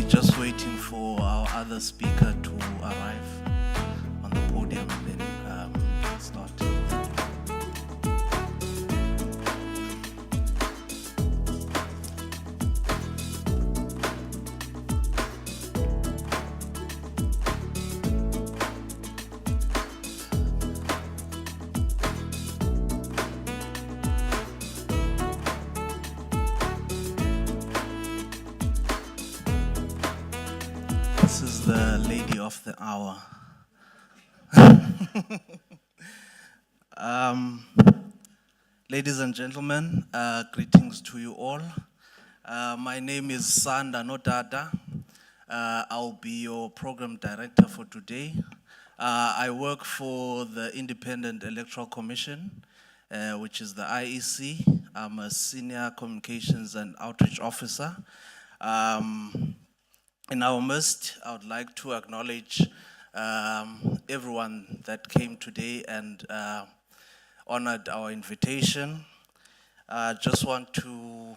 just waiting for our other speaker to arrive on the podium and then start. This is the lady of the hour. Ladies and gentlemen, greetings to you all. My name is Sanda Nodada. I'll be your program director for today. I work for the Independent Electoral Commission, which is the IEC. I'm a senior communications and outreach officer. In our midst, I would like to acknowledge everyone that came today and honored our invitation. I just want to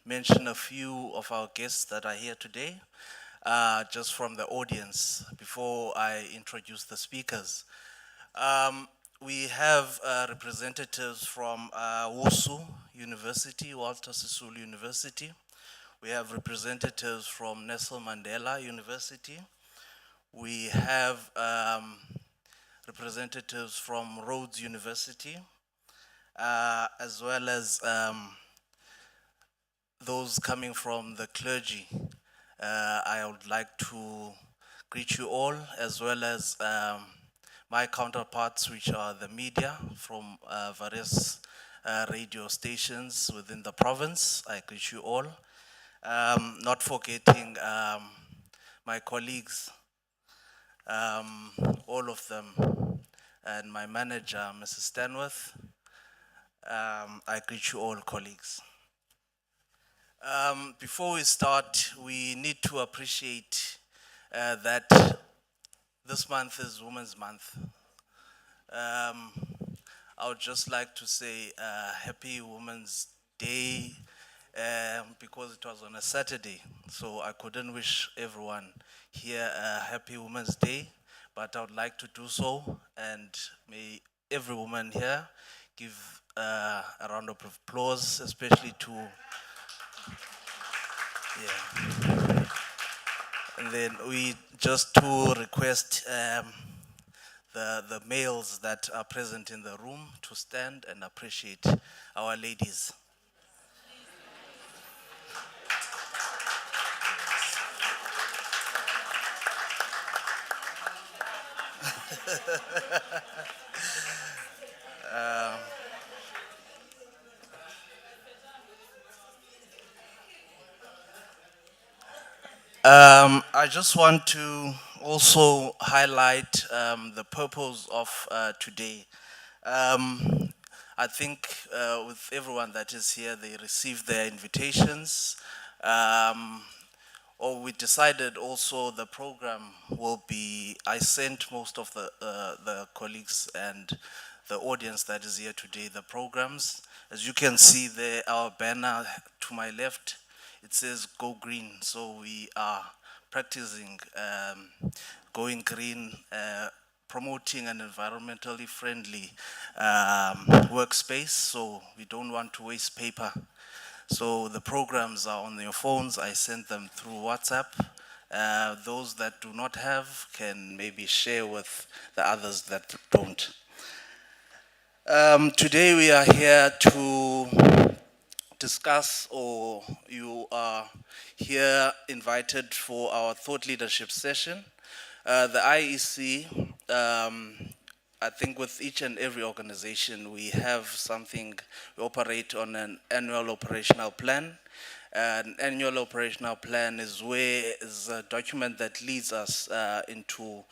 mention a few of our guests that are here today, just from the audience, before I introduce the speakers. We have representatives from WUSU University, Walter Sisulu University. We have representatives from Nelson Mandela University. We have representatives from Rhodes University, as well as those coming from the clergy. I would like to greet you all, as well as my counterparts, which are the media from various radio stations within the province. I greet you all. Not forgetting my colleagues, all of them, and my manager, Mrs. Stanworth. I greet you all, colleagues. Before we start, we need to appreciate that this month is Women's Month. I would just like to say Happy Women's Day, because it was on a Saturday, so I couldn't wish everyone here a happy Women's Day, but I would like to do so, and may every woman here give a round of applause, especially to, yeah. And then we just to request the males that are present in the room to stand and appreciate our ladies. I just want to also highlight the purpose of today. I think with everyone that is here, they received their invitations. Or we decided also the program will be, I sent most of the colleagues and the audience that is here today the programs. As you can see there, our banner to my left, it says Go Green. So we are practicing going green, promoting an environmentally friendly workspace, so we don't want to waste paper. So the programs are on your phones. I sent them through WhatsApp. Those that do not have can maybe share with the others that don't. Today we are here to discuss, or you are here invited for our thought leadership session. The IEC, I think with each and every organization, we have something, we operate on an annual operational plan. An annual operational plan is a document that leads us into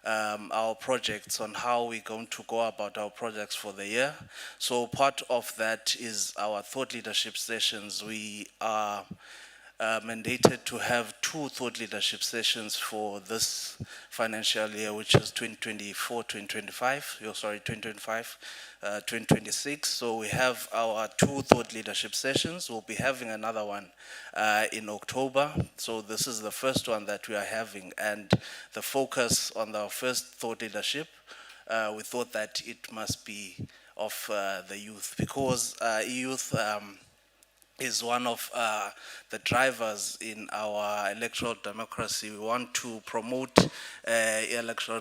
our projects, on how we're going to go about our projects for the year. So part of that is our thought leadership sessions. We are mandated to have 2 thought leadership sessions for this financial year, which is 2024-2025, 2025, 2026. So we have our 2 thought leadership sessions. We'll be having another one in October. So this is the first one that we are having, and the focus on our first thought leadership, we thought that it must be of the youth, because youth is one of the drivers in our electoral democracy. We want to promote electoral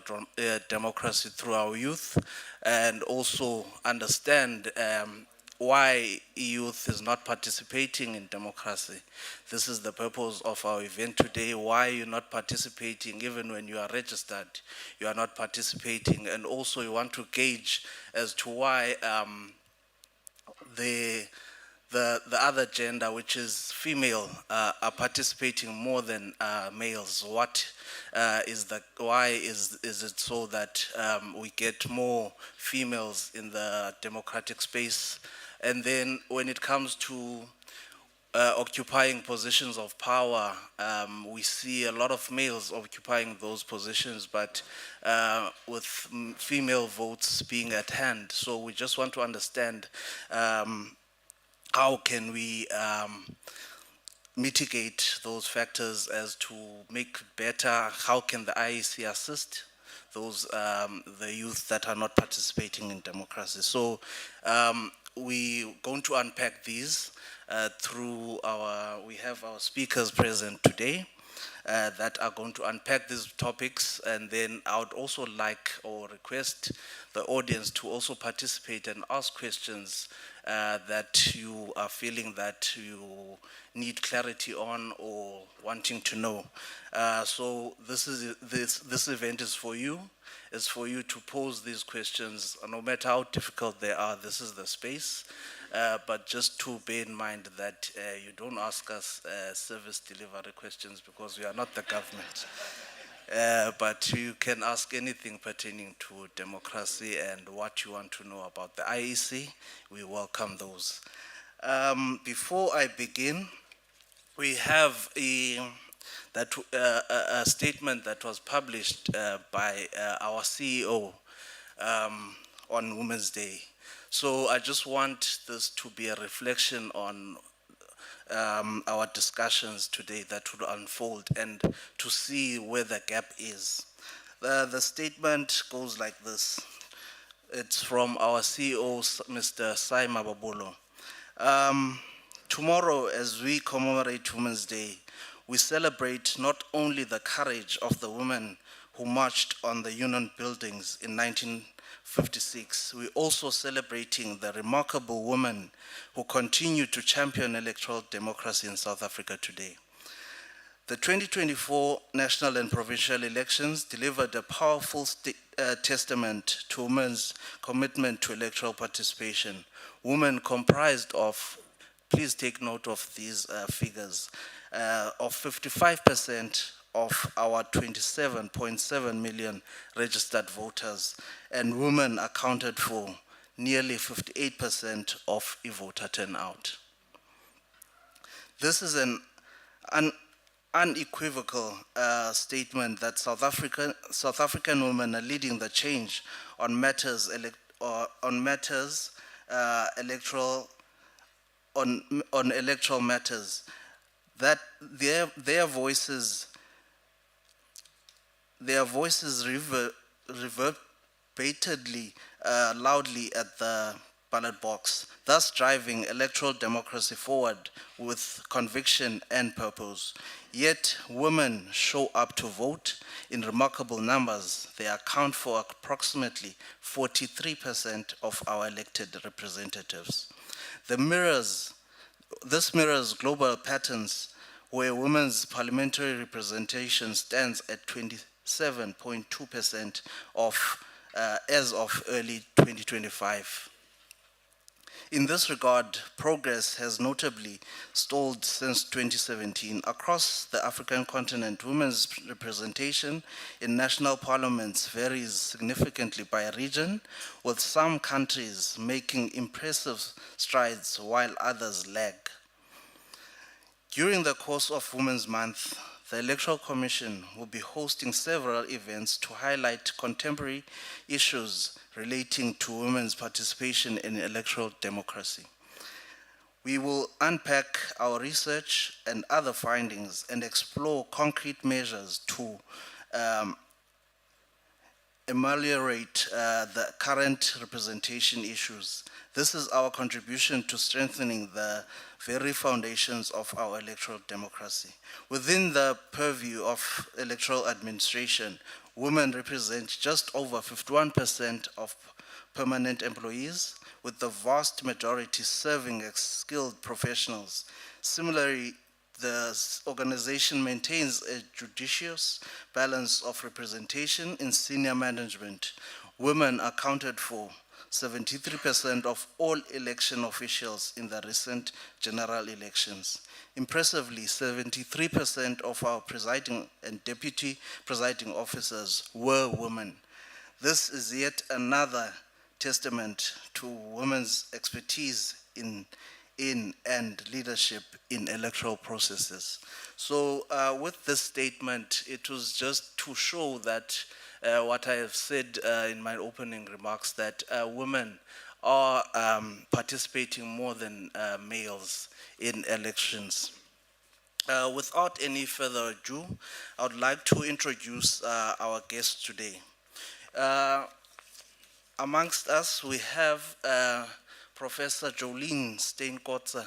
democracy through our youth, and also understand why youth is not participating in democracy. This is the purpose of our event today. Why you're not participating, even when you are registered, you are not participating. And also you want to gauge as to why the other gender, which is female, are participating more than males. Why is it so that we get more females in the democratic space? And then when it comes to occupying positions of power, we see a lot of males occupying those positions, but with female votes being at hand. So we just want to understand how can we mitigate those factors as to make better, how can the IEC assist those, the youth that are not participating in democracy. So we're going to unpack these through we have our speakers present today that are going to unpack these topics, and then I would also like or request the audience to also participate and ask questions that you are feeling that you need clarity on or wanting to know. So this event is for you. It's for you to pose these questions, no matter how difficult they are. This is the space. But just to bear in mind that you don't ask us service delivery questions, because we are not the government. But you can ask anything pertaining to democracy and what you want to know about the IEC. We welcome those. Before I begin, we have a statement that was published by our CEO on Women's Day. So I just want this to be a reflection on our discussions today that would unfold, and to see where the gap is. The statement goes like this. It's from our CEO, Mr. Sai Mababulo. Tomorrow, as we commemorate Women's Day, we celebrate not only the courage of the women who marched on the Union buildings in 1956, we're also celebrating the remarkable women who continue to champion electoral democracy in South Africa today. The 2024 national and provincial elections delivered a powerful testament to women's commitment to electoral participation. Women comprised of, please take note of these figures, of 55% of our 27.7 million registered voters, and women accounted for nearly 58% of e-voter turnout. This is an unequivocal statement that South African women are leading the change on matters electoral matters, that their voices reverberated loudly at the ballot box, thus driving electoral democracy forward with conviction and purpose. Yet women show up to vote in remarkable numbers. They account for approximately 43% of our elected representatives. This mirrors global patterns where women's parliamentary representation stands at 27.2% as of early 2025. In this regard, progress has notably stalled since 2017. Across the African continent, women's representation in national parliaments varies significantly by region, with some countries making impressive strides while others lag. During the course of Women's Month, the Electoral Commission will be hosting several events to highlight contemporary issues relating to women's participation in electoral democracy. We will unpack our research and other findings and explore concrete measures to ameliorate the current representation issues. This is our contribution to strengthening the very foundations of our electoral democracy. Within the purview of electoral administration, women represent just over 51% of permanent employees, with the vast majority serving as skilled professionals. Similarly, the organization maintains a judicious balance of representation in senior management. Women accounted for 73% of all election officials in the recent general elections. Impressively, 73% of our presiding and deputy presiding officers were women. This is yet another testament to women's expertise in and leadership in electoral processes. So with this statement, it was just to show that what I have said in my opening remarks, that women are participating more than males in elections. Without any further ado, I would like to introduce our guest today. Amongst us, we have Professor Jolene Steenkotze,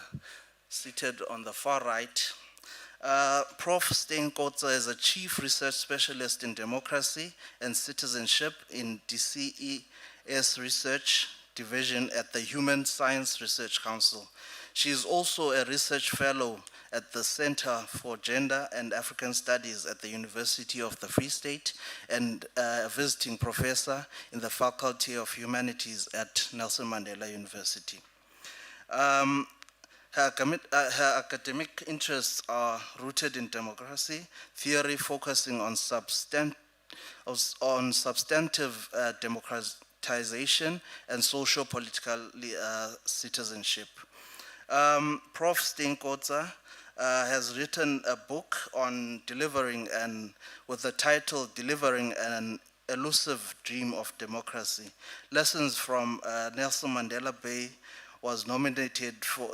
seated on the far right. Prof. Steenkotze is a Chief Research Specialist in Democracy and Citizenship in DCES Research Division at the Human Science Research Council. She is also a Research Fellow at the Center for Gender and African Studies at the University of the Free State and a visiting professor in the Faculty of Humanities at Nelson Mandela University. Her academic interests are rooted in democracy theory, focusing on substantive democratization and social-political citizenship. Prof. Steenkotze has written a book on with the title Delivering an Elusive Dream of Democracy. Lessons from Nelson Mandela Bay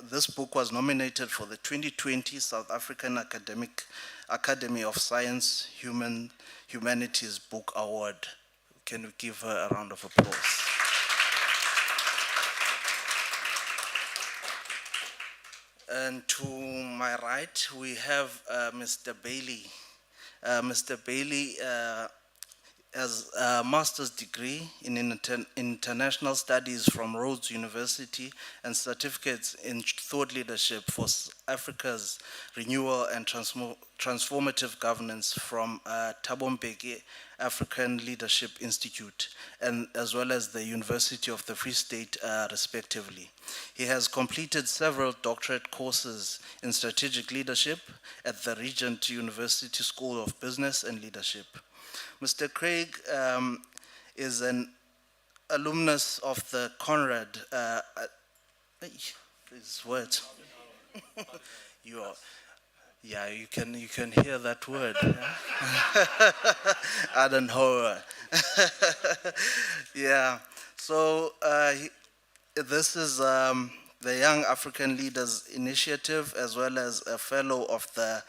this book was nominated for the 2020 South African Academy of Science Humanities Book Award. Can we give her a round of applause? And to my right, we have Mr. Bailey. Mr. Bailey has a master's degree in international studies from Rhodes University and certificates in thought leadership for Africa's renewal and transformative governance from Thabo Mbeki African Leadership Institute, and as well as the University of the Free State, respectively. He has completed several doctorate courses in strategic leadership at the Regent University School of Business and Leadership. Mr. Craig is an alumnus of the Conrad, these words. You are, yeah, you can hear that word. I don't know. Yeah, so this is the Young African Leaders Initiative, as well as a fellow of the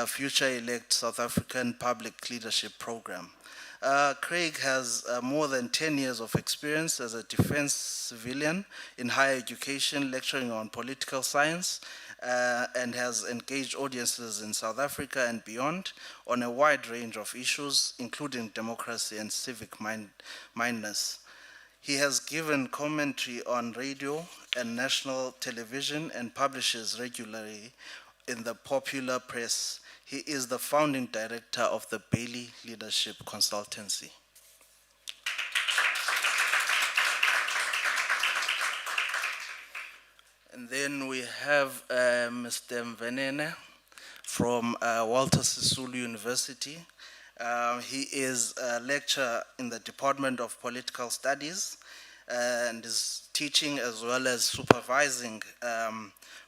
Future Elect South African Public Leadership Program. Craig has more than 10 years of experience as a defense civilian in higher education, lecturing on political science, and has engaged audiences in South Africa and beyond on a wide range of issues, including democracy and civic mindedness. He has given commentary on radio and national television and publishes regularly in the popular press. He is the founding director of the Bailey Leadership Consultancy. And then we have Mr. Mvenene from Walter Sisulu University. He is a lecturer in the Department of Political Studies and is teaching as well as supervising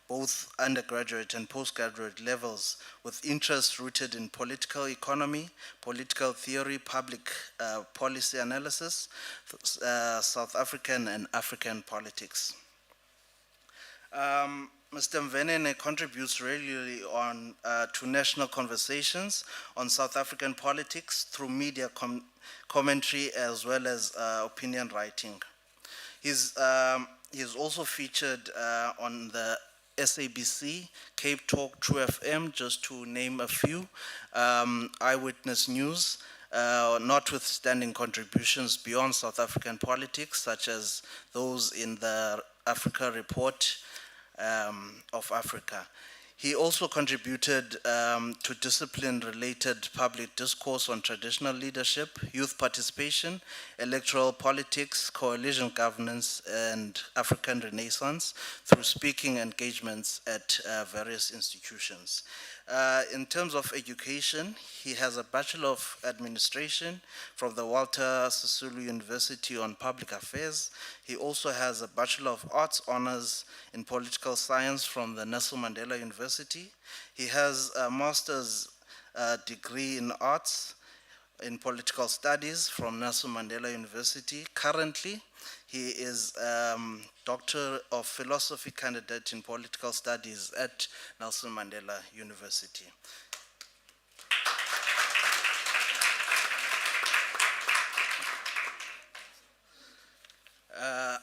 both undergraduate and postgraduate levels, with interests rooted in political economy, political theory, public policy analysis, South African and African politics. Mr. Mvenene contributes regularly to national conversations on South African politics through media commentary as well as opinion writing. He's also featured on the SABC, Cape Talk, True FM, just to name a few, Eyewitness News, notwithstanding contributions beyond South African politics, such as those in the Africa Report of Africa. He also contributed to discipline-related public discourse on traditional leadership, youth participation, electoral politics, coalition governance, and African Renaissance through speaking engagements at various institutions. In terms of education, he has a Bachelor of Administration from the Walter Sisulu University on Public Affairs. He also has a Bachelor of Arts Honors in Political Science from the Nelson Mandela University. He has a Master's degree in Arts in Political Studies from Nelson Mandela University. Currently, he is Doctor of Philosophy candidate in Political Studies at Nelson Mandela University.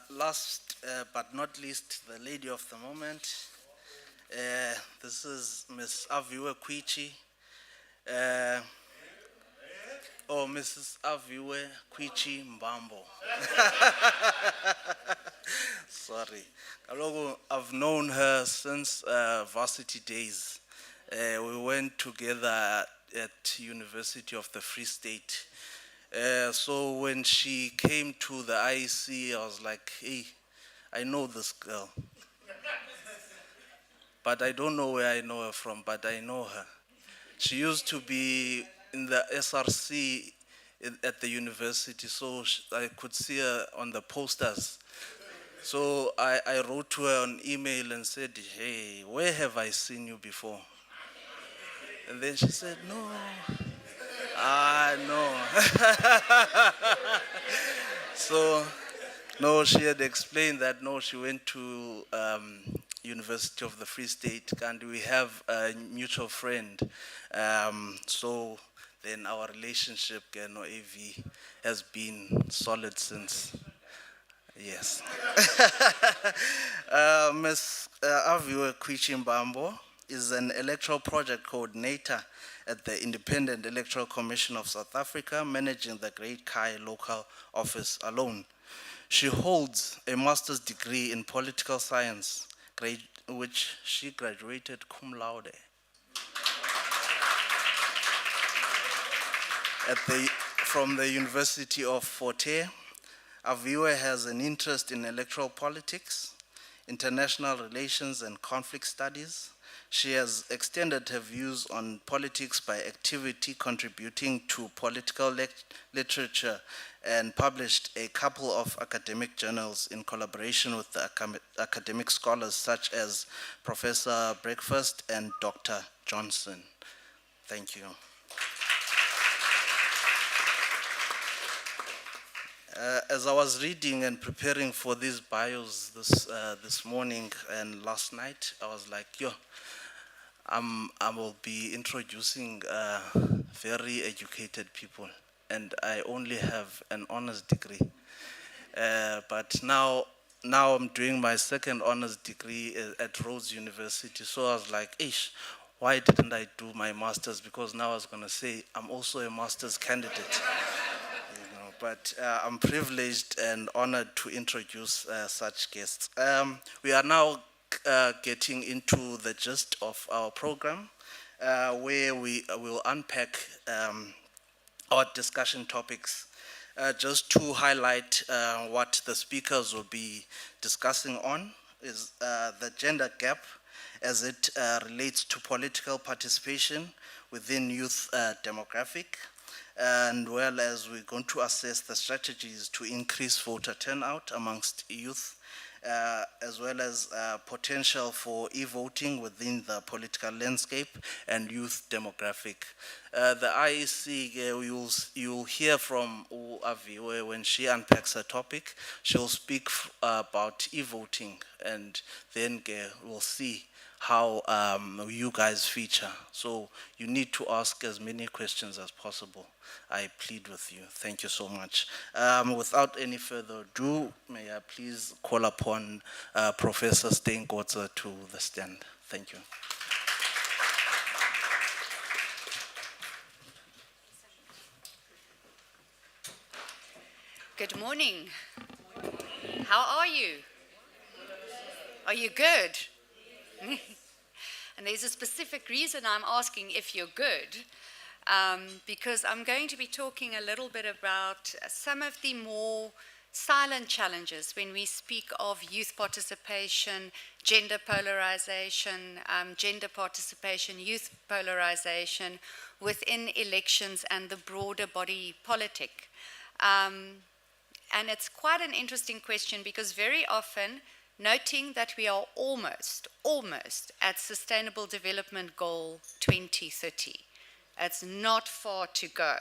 Last but not least, the lady of the moment. This is Ms. Aviwe Kwichi. Mrs. Aviwe Kwichi Mbambo. Sorry. I've known her since varsity days. We went together at University of the Free State. So when she came to the IEC, I was like, hey, I know this girl. But I don't know where I know her from, but I know her. She used to be in the SRC at the university, so I could see her on the posters. So I wrote to her an email and said, hey, where have I seen you before? And then she said, no. No. So, no, she had explained that, no, she went to University of the Free State, and we have a mutual friend. So then our relationship, AV, has been solid since. Yes. Ms. Aviwe Kwichi Mbambo is an electoral project coordinator at the Independent Electoral Commission of South Africa, managing the Great Kai local office alone. She holds a master's degree in political science, which she graduated cum laude from the University of Fort Hare. Aviwe has an interest in electoral politics, international relations, and conflict studies. She has extended her views on politics by activity contributing to political literature and published a couple of academic journals in collaboration with the academic scholars such as Professor Breakfast and Dr. Johnson. Thank you. As I was reading and preparing for these bios this morning and last night, I was like, I will be introducing very educated people, and I only have an honors degree. But now I'm doing my second honors degree at Rhodes University, so I was like, why didn't I do my master's? Because now I was going to say I'm also a master's candidate. But I'm privileged and honored to introduce such guests. We are now getting into the gist of our program, where we will unpack our discussion topics. Just to highlight what the speakers will be discussing on is the gender gap as it relates to political participation within youth demographic, and well as we're going to assess the strategies to increase voter turnout amongst youth, as well as potential for e-voting within the political landscape and youth demographic. The IEC, you'll hear from Avi when she unpacks her topic. She'll speak about e-voting, and then we'll see how you guys feature. So you need to ask as many questions as possible. I plead with you. Thank you so much. Without any further ado, may I please call upon Professor Steenkotze to the stand. Thank you. Good morning. How are you? Are you good? And there's a specific reason I'm asking if you're good, because I'm going to be talking a little bit about some of the more silent challenges when we speak of youth participation, gender polarization, youth polarization within elections and the broader body politic. And it's quite an interesting question because very often, noting that we are almost at Sustainable Development Goal 2030. It's not far to go.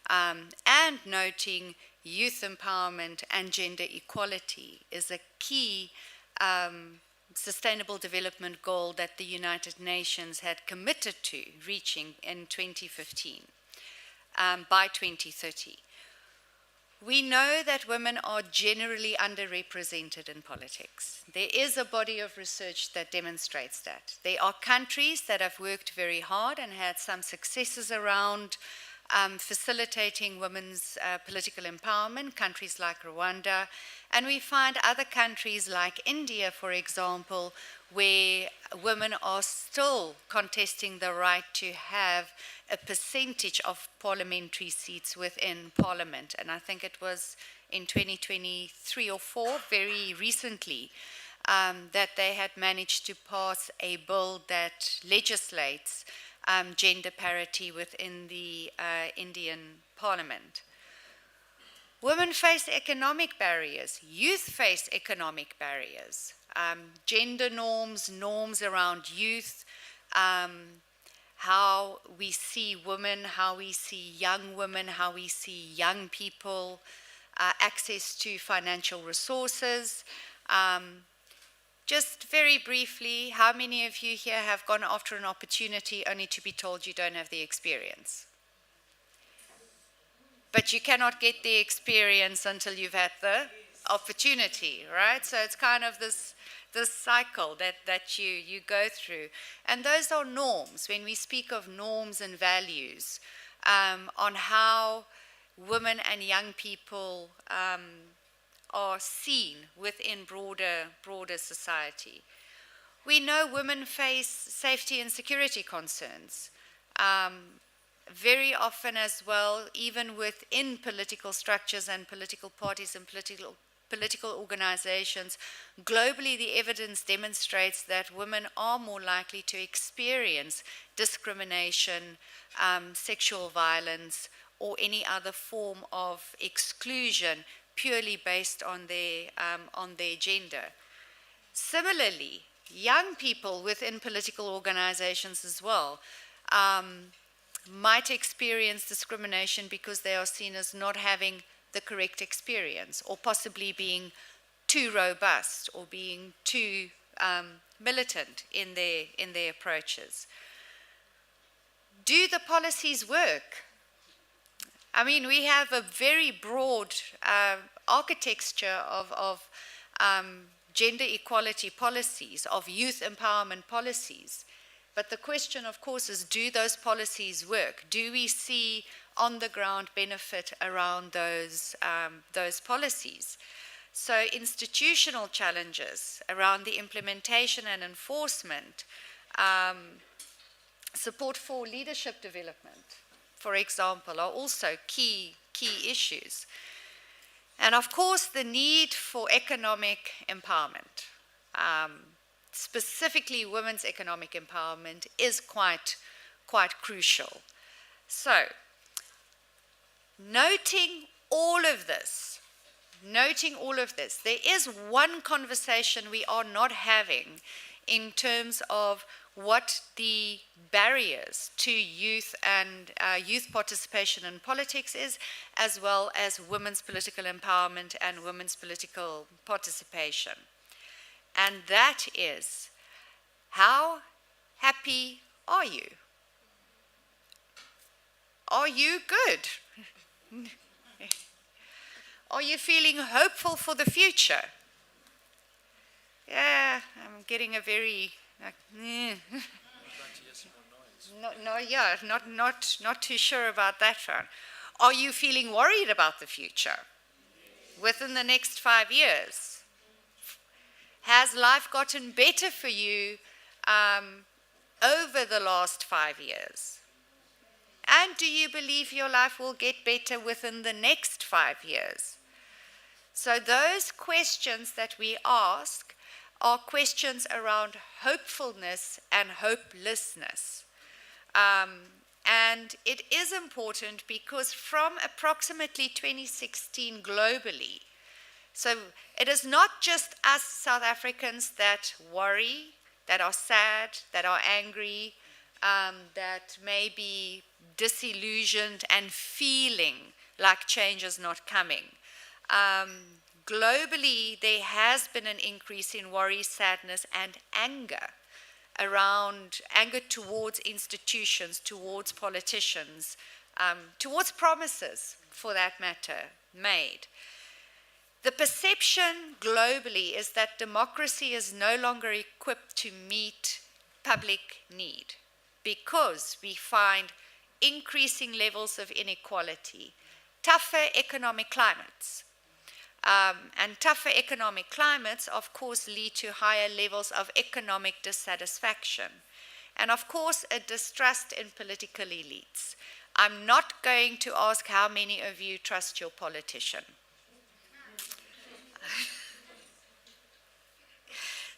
And noting youth empowerment and gender equality is a key Sustainable Development Goal that the United Nations had committed to reaching in 2015, by 2030. We know that women are generally underrepresented in politics. There is a body of research that demonstrates that. There are countries that have worked very hard and had some successes around facilitating women's political empowerment, countries like Rwanda. And we find other countries like India, for example, where women are still contesting the right to have a percentage of parliamentary seats within parliament. And I think it was in 2023 or 4, very recently, that they had managed to pass a bill that legislates gender parity within the Indian parliament. Women face economic barriers. Youth face economic barriers. Gender norms around youth, how we see women, how we see young women, how we see young people, access to financial resources. Just very briefly, how many of you here have gone after an opportunity only to be told you don't have the experience? But you cannot get the experience until you've had the opportunity, right? So it's kind of this cycle that you go through. And those are norms. When we speak of norms and values, on how women and young people are seen within broader society. We know women face safety and security concerns. Very often as well, even within political structures and political parties and political organizations, globally the evidence demonstrates that women are more likely to experience discrimination, sexual violence, or any other form of exclusion purely based on their gender. Similarly, young people within political organizations as well might experience discrimination because they are seen as not having the correct experience, or possibly being too robust or being too militant in their approaches. Do the policies work? I mean, we have a very broad architecture of gender equality policies, of youth empowerment policies. But the question, of course, is, do those policies work? Do we see on-the-ground benefit around those policies? So institutional challenges around the implementation and enforcement, support for leadership development, for example, are also key issues. And of course, the need for economic empowerment, specifically women's economic empowerment, is quite crucial. So, noting all of this, noting all of this, there is one conversation we are not having in terms of what the barriers to youth and youth participation in politics is, as well as women's political empowerment and women's political participation. And that is, how happy are you? Are you good? Are you feeling hopeful for the future? Yeah, I'm getting a very not too sure about that one. Are you feeling worried about the future within the next 5 years? Has life gotten better for you over the last 5 years? And do you believe your life will get better within the next 5 years? So those questions that we ask are questions around hopefulness and hopelessness. And it is important because from approximately 2016 globally, so it is not just us South Africans that worry, that are sad, that are angry, that may be disillusioned and feeling like change is not coming. Globally, there has been an increase in worry, sadness, and anger towards institutions, towards politicians, towards promises, for that matter, made. The perception globally is that democracy is no longer equipped to meet public need because we find increasing levels of inequality, tougher economic climates. And tougher economic climates, of course, lead to higher levels of economic dissatisfaction. And, of course, a distrust in political elites. I'm not going to ask how many of you trust your politician.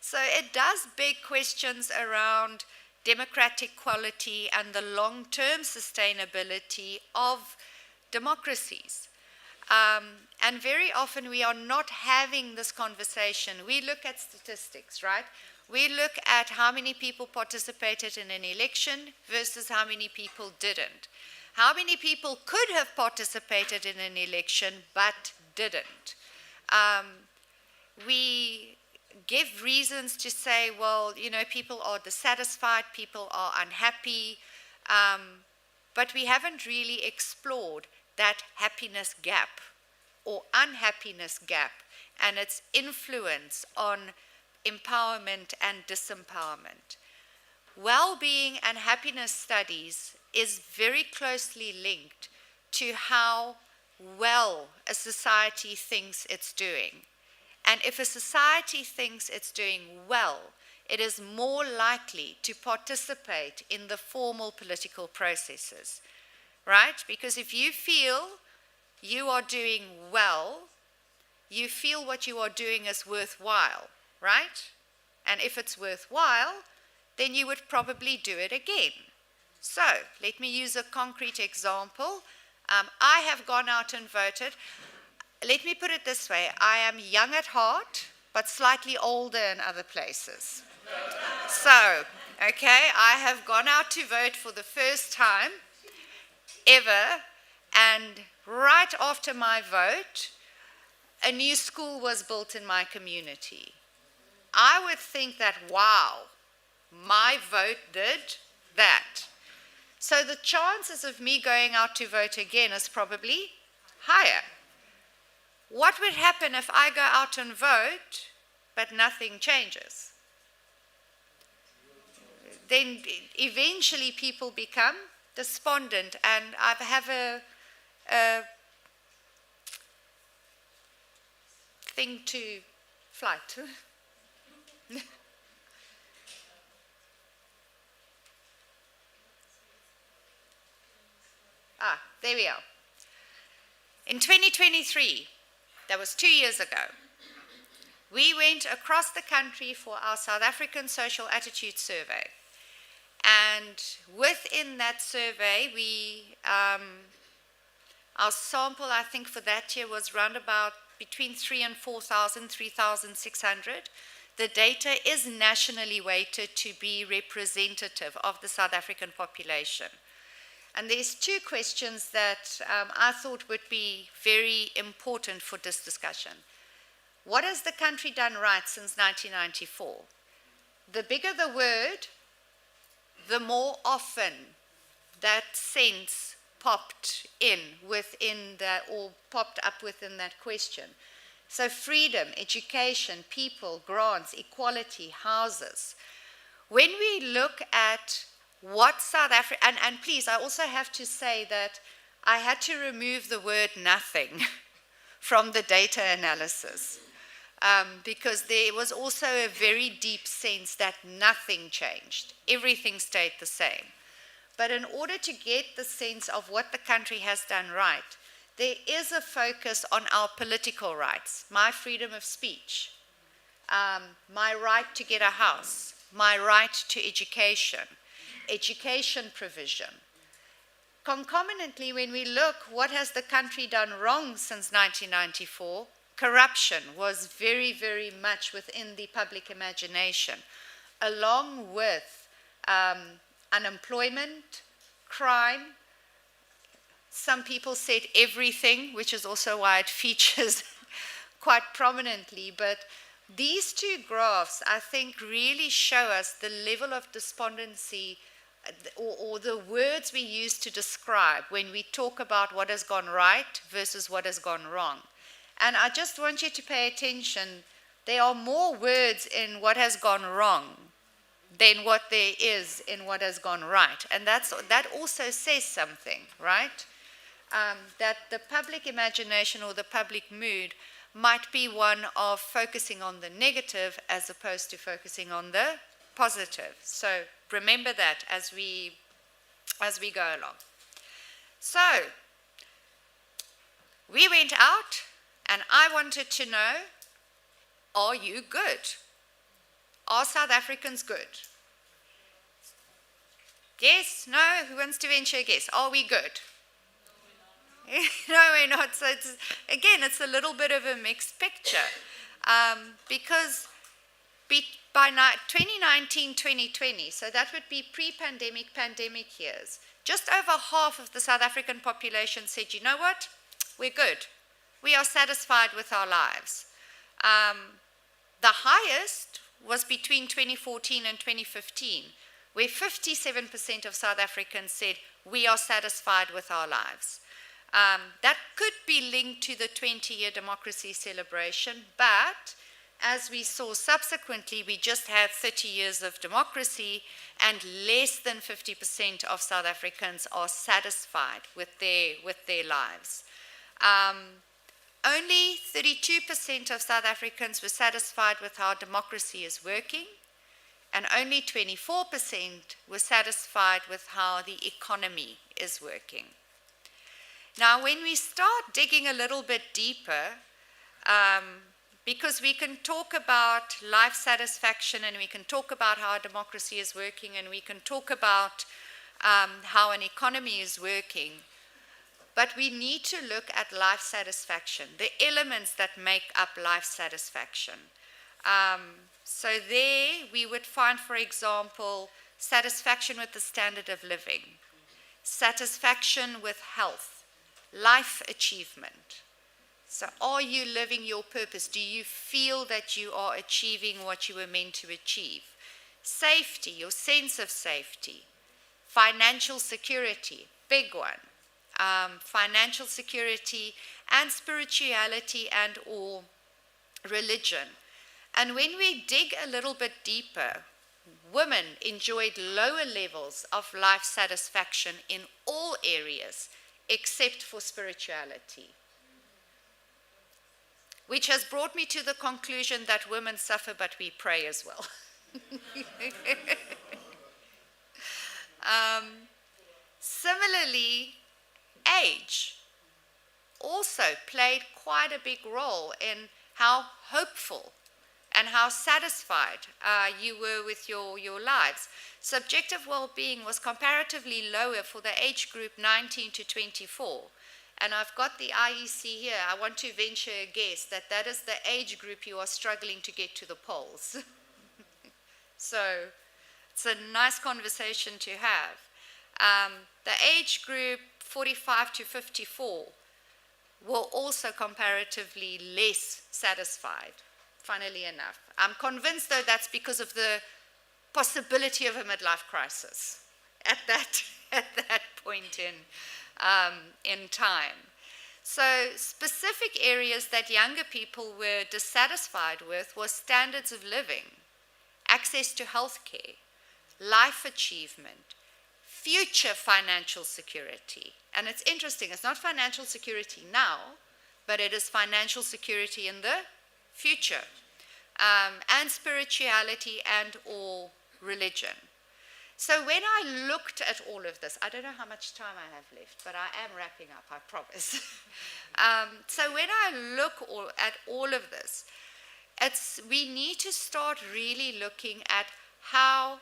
So it does beg questions around democratic quality and the long-term sustainability of democracies. And very often we are not having this conversation. We look at statistics, right? We look at how many people participated in an election versus how many people didn't. How many people could have participated in an election but didn't? We give reasons to say, well, you know, people are dissatisfied, people are unhappy, but we haven't really explored that happiness gap or unhappiness gap and its influence on empowerment and disempowerment. Well-being and happiness studies is very closely linked to how well a society thinks it's doing. And if a society thinks it's doing well, it is more likely to participate in the formal political processes, right? Because if you feel you are doing well, you feel what you are doing is worthwhile, right? And if it's worthwhile, then you would probably do it again. So, let me use a concrete example. I have gone out and voted. Let me put it this way. I am young at heart, but slightly older in other places. So, okay, I have gone out to vote for the first time ever, and right after my vote, a new school was built in my community. I would think that, wow, my vote did that. So the chances of me going out to vote again is probably higher. What would happen if I go out and vote, but nothing changes? Then eventually people become despondent, and I have a thing to flight. There we are. In 2023, that was 2 years ago, we went across the country for our South African Social Attitude Survey. And within that survey, our sample, I think, for that year was around about between 3,000 and 4,000, 3,600. The data is nationally weighted to be representative of the South African population. And there's two questions that I thought would be very important for this discussion. What has the country done right since 1994? The bigger the word, the more often that sense popped in within that, or popped up within that question. So freedom, education, people, grants, equality, houses. When we look at what South Africa, and please, I also have to say that I had to remove the word nothing from the data analysis, because there was also a very deep sense that nothing changed. Everything stayed the same. But in order to get the sense of what the country has done right, there is a focus on our political rights, my freedom of speech, my right to get a house, my right to education, education provision. Concomitantly, when we look what has the country done wrong since 1994, corruption was very, very much within the public imagination, along with unemployment, crime. Some people said everything, which is also why it features quite prominently. But these two graphs, I think, really show us the level of despondency, or the words we use to describe when we talk about what has gone right versus what has gone wrong. And I just want you to pay attention. There are more words in what has gone wrong than what there is in what has gone right. And that also says something, right? That the public imagination or the public mood might be one of focusing on the negative as opposed to focusing on the positive. So remember that as we go along. So we went out and I wanted to know, are you good? Are South Africans good? Yes? No? Who wants to venture a guess? Are we good? No, we're not. So it's a little bit of a mixed picture. Because by 2019, 2020, so that would be pre-pandemic, pandemic years, just over half of the South African population said, you know what? We're good. We are satisfied with our lives. The highest was between 2014 and 2015, where 57% of South Africans said, we are satisfied with our lives. That could be linked to the 20-year democracy celebration, but as we saw subsequently, we just had 30 years of democracy, and less than 50% of South Africans are satisfied with their lives. Only 32% of South Africans were satisfied with how democracy is working, and only 24% were satisfied with how the economy is working. Now, when we start digging a little bit deeper, because we can talk about life satisfaction, and we can talk about how democracy is working, and we can talk about how an economy is working, but we need to look at life satisfaction, the elements that make up life satisfaction. So there we would find, for example, satisfaction with the standard of living, satisfaction with health, life achievement. So are you living your purpose? Do you feel that you are achieving what you were meant to achieve? Safety, your sense of safety. Financial security, big one. Financial security and spirituality and or religion. And when we dig a little bit deeper, women enjoyed lower levels of life satisfaction in all areas except for spirituality. Which has brought me to the conclusion that women suffer, but we pray as well. Similarly, age also played quite a big role in how hopeful and how satisfied you were with your lives. Subjective well-being was comparatively lower for the age group 19 to 24. And I've got the IEC here. I want to venture a guess that that is the age group you are struggling to get to the polls. So it's a nice conversation to have. The age group 45 to 54 were also comparatively less satisfied, funnily enough. I'm convinced, though, that's because of the possibility of a midlife crisis at that, at that point in time. So specific areas that younger people were dissatisfied with was standards of living, access to health care, life achievement, future financial security. And it's interesting, it's not financial security now, but it is financial security in the future, and spirituality and or religion. So when I looked at all of this, I don't know how much time I have left, but I am wrapping up, I promise. So when I look at all of this, we need to start really looking at how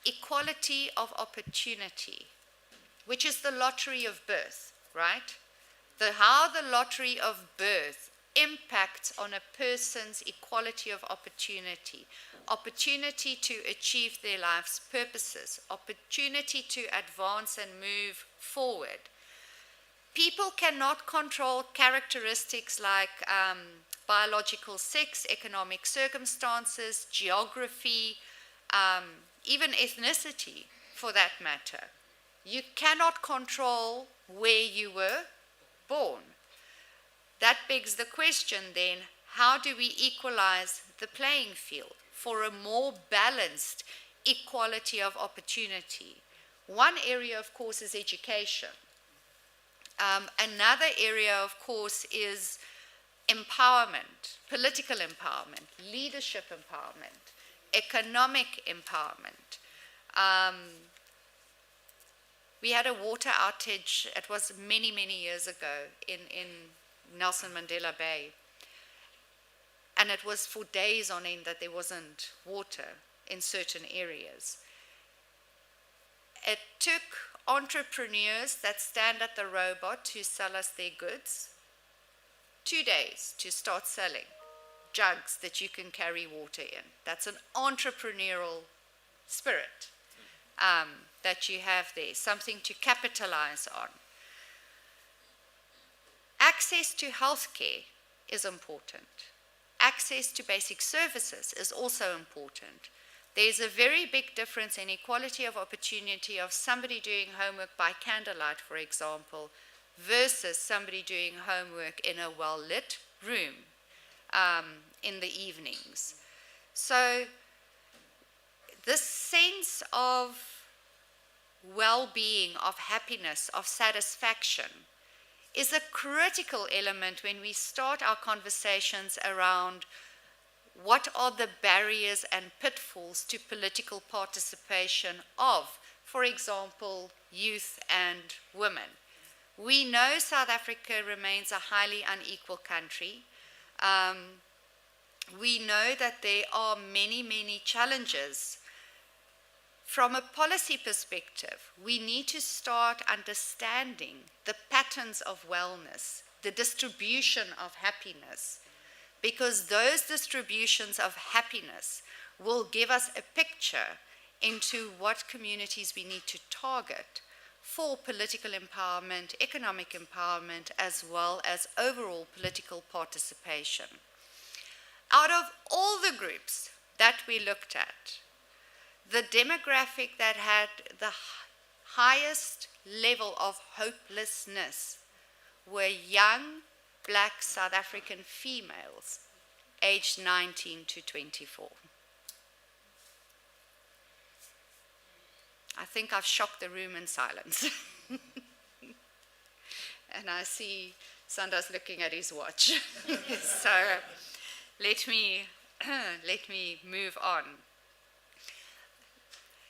equality of opportunity, which is the lottery of birth, right? How the lottery of birth impacts on a person's equality of opportunity, opportunity to achieve their life's purposes, opportunity to advance and move forward. People cannot control characteristics like biological sex, economic circumstances, geography, even ethnicity for that matter. You cannot control where you were born. That begs the question then, how do we equalize the playing field for a more balanced equality of opportunity? One area, of course, is education. Another area, of course, is empowerment, political empowerment, leadership empowerment, economic empowerment. We had a water outage, it was many, many years ago in Nelson Mandela Bay. And it was for days on end that there wasn't water in certain areas. It took entrepreneurs that stand at the robot to sell us their goods 2 days to start selling jugs that you can carry water in. That's an entrepreneurial spirit that you have there, something to capitalize on. Access to healthcare is important. Access to basic services is also important. There's a very big difference in equality of opportunity of somebody doing homework by candlelight, for example, versus somebody doing homework in a well-lit room in the evenings. So this sense of well-being, of happiness, of satisfaction is a critical element when we start our conversations around what are the barriers and pitfalls to political participation of, for example, youth and women. We know South Africa remains a highly unequal country. We know that there are many, many challenges. From a policy perspective, we need to start understanding the patterns of wellness, the distribution of happiness, because those distributions of happiness will give us a picture into what communities we need to target for political empowerment, economic empowerment, as well as overall political participation. Out of all the groups that we looked at, the demographic that had the highest level of hopelessness were young Black South African females aged 19 to 24. I think I've shocked the room in silence. And I see Sanda's looking at his watch. So let me move on.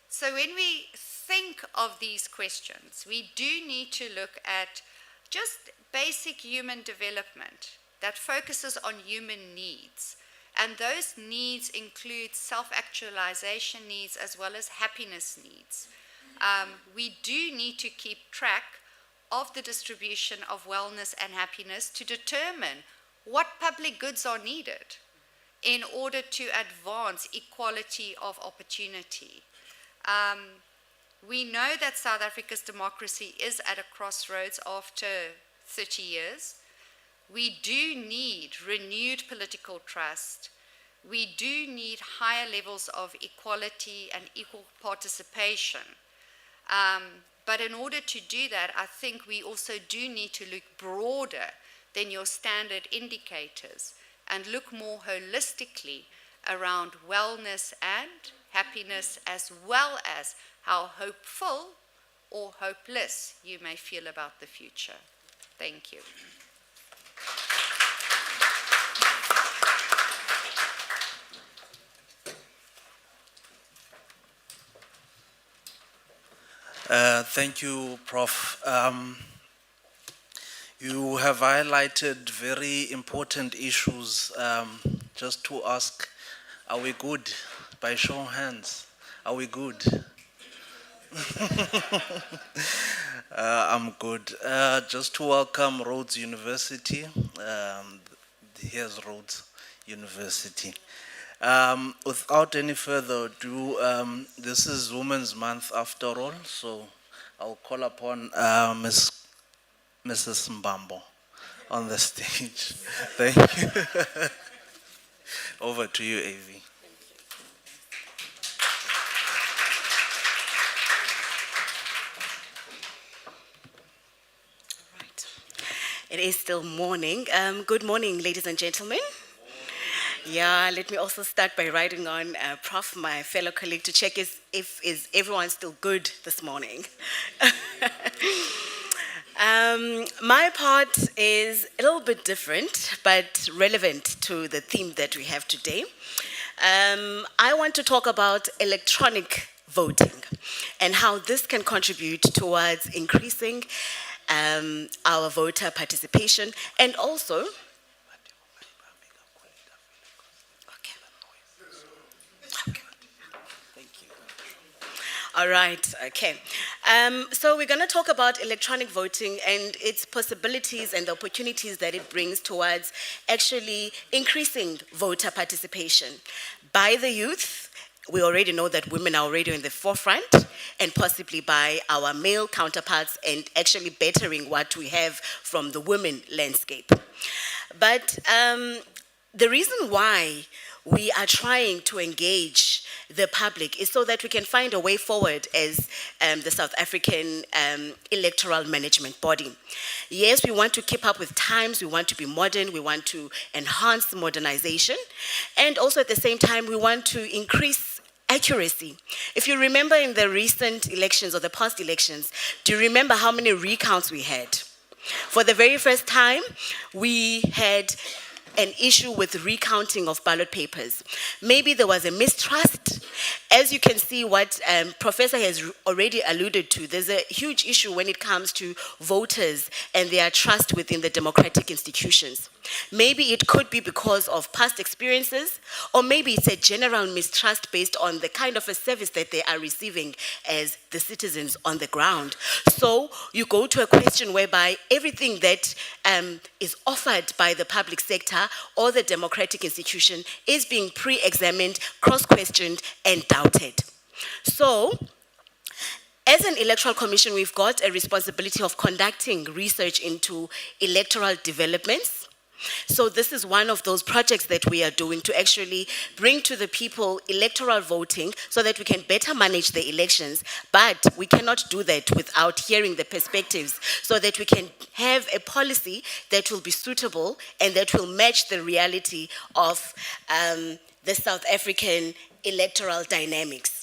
So when we think of these questions, we do need to look at just basic human development that focuses on human needs. And those needs include self-actualization needs as well as happiness needs. We do need to keep track of the distribution of wellness and happiness to determine what public goods are needed in order to advance equality of opportunity. We know that South Africa's democracy is at a crossroads after 30 years. We do need renewed political trust. We do need higher levels of equality and equal participation. But in order to do that, I think we also do need to look broader than your standard indicators and look more holistically around wellness and happiness, as well as how hopeful or hopeless you may feel about the future. Thank you. Thank you, Prof. You have highlighted very important issues. Just to ask, are we good? By show of hands, are we good? I'm good. Just to welcome Rhodes University. Here's Rhodes University. Without any further ado, this is Women's Month after all, so I'll call upon Mrs. Mbambo on the stage. Thank you. Over to you, AV. Right. It is still morning. Good morning, ladies and gentlemen. Yeah, let me also start by writing on Prof, my fellow colleague, to check if everyone still good this morning. My part is a little bit different, but relevant to the theme that we have today. I want to talk about electronic voting and how this can contribute towards increasing our voter participation and also all right, okay. So we're going to talk about electronic voting and its possibilities and the opportunities that it brings towards actually increasing voter participation by the youth. We already know that women are already in the forefront, and possibly by our male counterparts, and actually bettering what we have from the women landscape. But the reason why we are trying to engage the public is so that we can find a way forward as the South African electoral management body. Yes, we want to keep up with times, we want to be modern, we want to enhance modernization, and also at the same time we want to increase accuracy. If you remember in the recent elections or the past elections, do you remember how many recounts we had? For the very first time, we had an issue with recounting of ballot papers. Maybe there was a mistrust. As you can see, what Professor has already alluded to, there's a huge issue when it comes to voters and their trust within the democratic institutions. Maybe it could be because of past experiences, or maybe it's a general mistrust based on the kind of a service that they are receiving as the citizens on the ground. So you go to a question whereby everything that is offered by the public sector or the democratic institution is being pre-examined, cross-questioned, and doubted. So, as an electoral commission, we've got a responsibility of conducting research into electoral developments. So this is one of those projects that we are doing to actually bring to the people electoral voting so that we can better manage the elections, but we cannot do that without hearing the perspectives so that we can have a policy that will be suitable and that will match the reality of the South African electoral dynamics.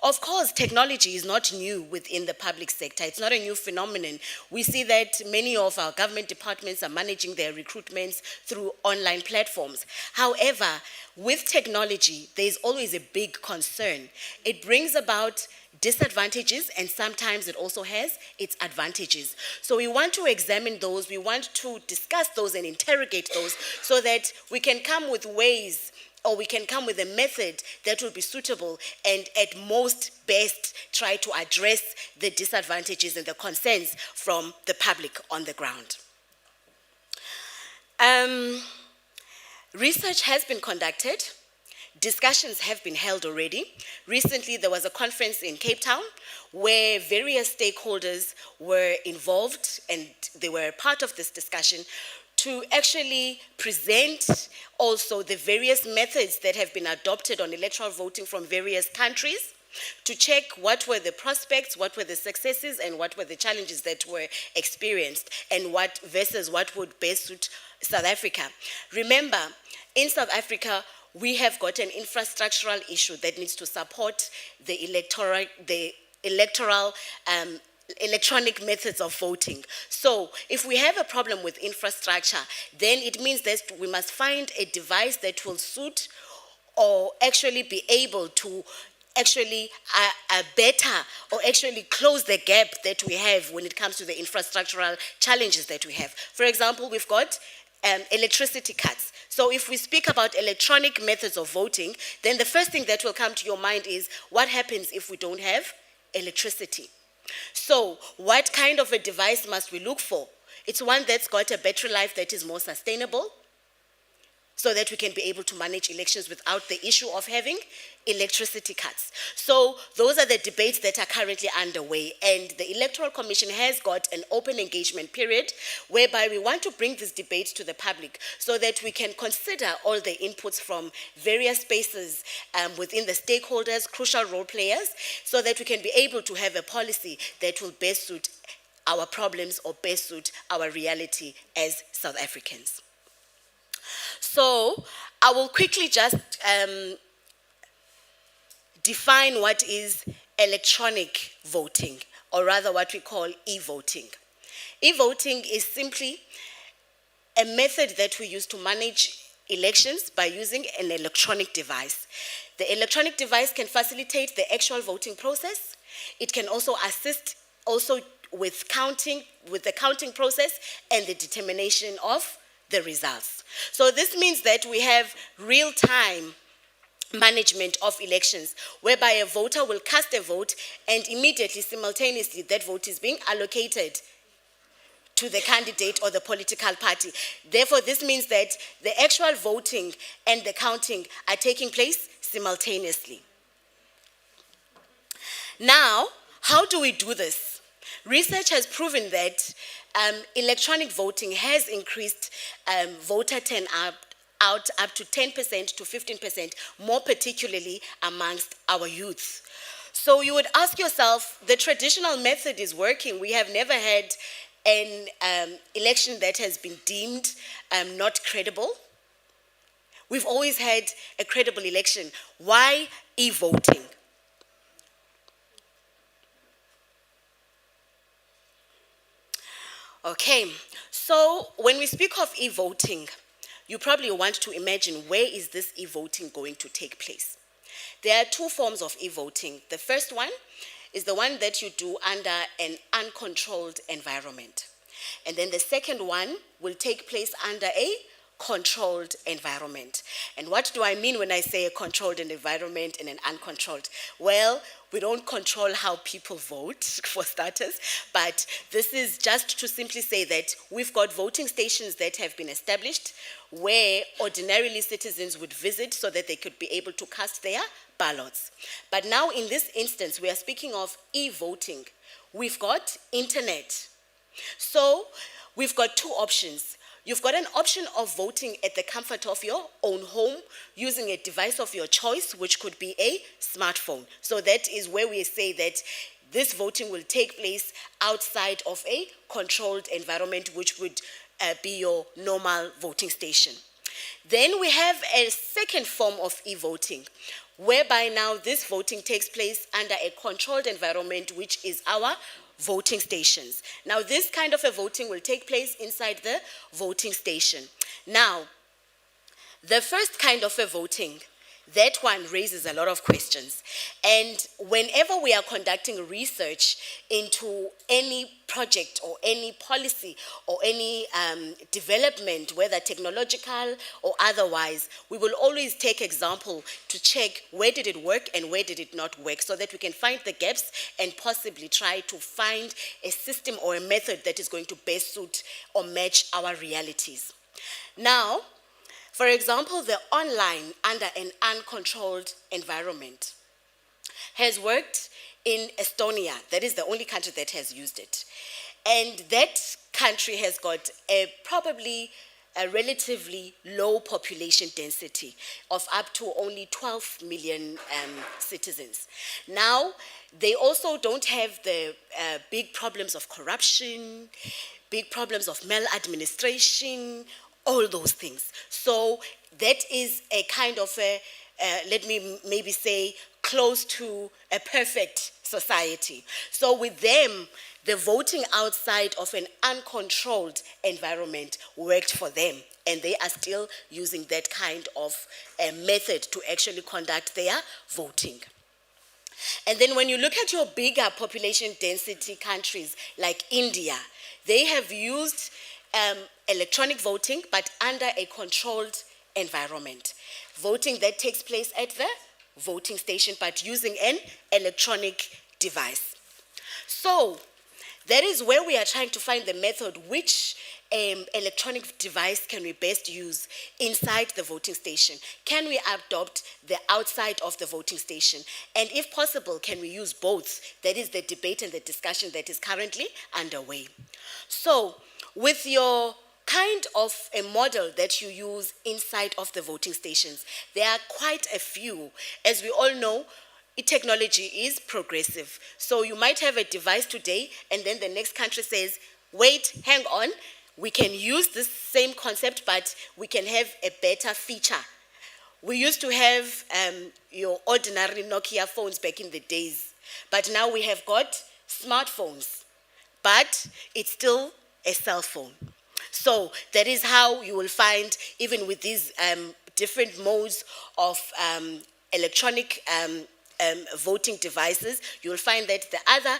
Of course, technology is not new within the public sector. It's not a new phenomenon. We see that many of our government departments are managing their recruitments through online platforms. However, with technology, there's always a big concern. It brings about disadvantages, and sometimes it also has its advantages. So we want to examine those, we want to discuss those and interrogate those so that we can come with ways or we can come with a method that will be suitable and at most best try to address the disadvantages and the concerns from the public on the ground. Research has been conducted. Discussions have been held already. Recently, there was a conference in Cape Town where various stakeholders were involved and they were part of this discussion to actually present also the various methods that have been adopted on electoral voting from various countries, to check what were the prospects, what were the successes, and what were the challenges that were experienced, and what versus what would best suit South Africa. Remember, in South Africa, we have got an infrastructural issue that needs to support the electoral electronic methods of voting. So if we have a problem with infrastructure, then it means that we must find a device that will suit or actually be able to actually better or actually close the gap that we have when it comes to the infrastructural challenges that we have. For example, we've got electricity cuts. So if we speak about electronic methods of voting, then the first thing that will come to your mind is what happens if we don't have electricity? So what kind of a device must we look for? It's one that's got a battery life that is more sustainable, so that we can be able to manage elections without the issue of having electricity cuts. So those are the debates that are currently underway, and the Electoral Commission has got an open engagement period whereby we want to bring these debates to the public so that we can consider all the inputs from various spaces within the stakeholders, crucial role players, so that we can be able to have a policy that will best suit our problems or best suit our reality as South Africans. So I will quickly just define what is electronic voting, or rather what we call e-voting. E-voting is simply a method that we use to manage elections by using an electronic device. The electronic device can facilitate the actual voting process. It can also assist with the counting process and the determination of the results. So this means that we have real-time management of elections, whereby a voter will cast a vote and immediately, simultaneously, that vote is being allocated to the candidate or the political party. Therefore, this means that the actual voting and the counting are taking place simultaneously. Now, how do we do this? Research has proven that electronic voting has increased voter turnout up to 10% to 15%, more particularly amongst our youth. So you would ask yourself, the traditional method is working. We have never had an election that has been deemed not credible. We've always had a credible election. Why e-voting? Okay, so when we speak of e-voting, you probably want to imagine, where is this e-voting going to take place? There are two forms of e-voting. The first one is the one that you do under an uncontrolled environment. And then the second one will take place under a controlled environment. And what do I mean when I say a controlled environment and an uncontrolled? Well, we don't control how people vote, for starters, but this is just to simply say that we've got voting stations that have been established where ordinarily citizens would visit so that they could be able to cast their ballots. But now in this instance, we are speaking of e-voting. We've got internet. So we've got two options. You've got an option of voting at the comfort of your own home using a device of your choice, which could be a smartphone. So that is where we say that this voting will take place outside of a controlled environment, which would be your normal voting station. Then we have a second form of e-voting, whereby now this voting takes place under a controlled environment, which is our voting stations. Now, this kind of a voting will take place inside the voting station. Now, the first kind of a voting that one raises a lot of questions. And whenever we are conducting research into any project or any policy or any development, whether technological or otherwise, we will always take example to check where did it work and where did it not work, so that we can find the gaps and possibly try to find a system or a method that is going to best suit or match our realities. Now, for example, the online under an uncontrolled environment has worked in Estonia. That is the only country that has used it. And that country has got probably a relatively low population density of up to only 12 million citizens. Now, they also don't have the big problems of corruption, big problems of maladministration, all those things. So that is a kind of let me maybe say, close to a perfect society. So with them, the voting outside of an uncontrolled environment worked for them, and they are still using that kind of method to actually conduct their voting. And then when you look at your bigger population density countries like India, they have used electronic voting, but under a controlled environment. Voting that takes place at the voting station, but using an electronic device. So that is where we are trying to find the method, which electronic device can we best use inside the voting station? Can we adopt the outside of the voting station? And if possible, can we use both? That is the debate and the discussion that is currently underway. So with your kind of a model that you use inside of the voting stations, there are quite a few. As we all know, technology is progressive. So you might have a device today, and then the next country says, wait, hang on, we can use this same concept, but we can have a better feature. We used to have your ordinary Nokia phones back in the days, but now we have got smartphones, but it's still a cell phone. So that is how you will find, even with these different modes of electronic voting devices, you will find that the other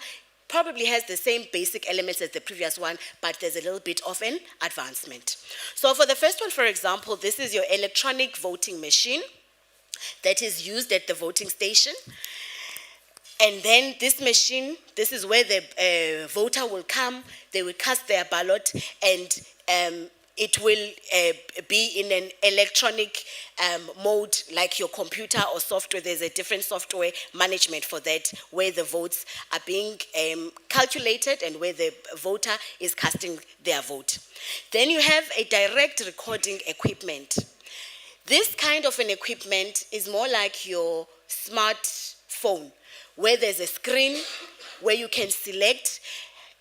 probably has the same basic elements as the previous one, but there's a little bit of an advancement. So for the first one, for example, this is your electronic voting machine that is used at the voting station. And then this machine, this is where the voter will come, they will cast their ballot, and it will be in an electronic mode, like your computer or software. There's a different software management for that, where the votes are being calculated and where the voter is casting their vote. Then you have a direct recording equipment. This kind of an equipment is more like your smartphone, where there's a screen where you can select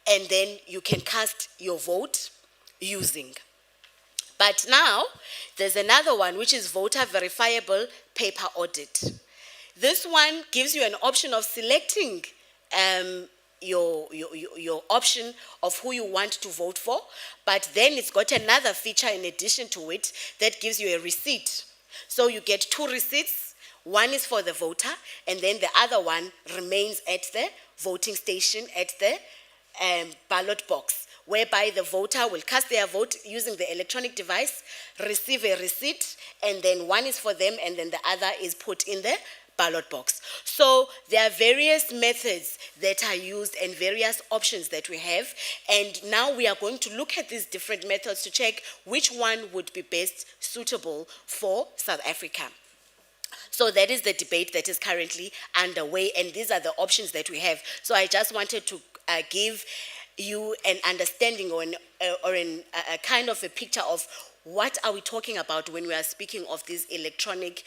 and then you can cast your vote using. But now, there's another one, which is voter verifiable paper audit. This one gives you an option of selecting your option of who you want to vote for, but then it's got another feature in addition to it that gives you a receipt. So you get two receipts. One is for the voter, and then the other one remains at the voting station at the ballot box, whereby the voter will cast their vote using the electronic device, receive a receipt, and then one is for them, and then the other is put in the ballot box. So there are various methods that are used and various options that we have, and now we are going to look at these different methods to check which one would be best suitable for South Africa. So that is the debate that is currently underway, and these are the options that we have. So I just wanted to give you an understanding or a kind of a picture of what are we talking about when we are speaking of these electronic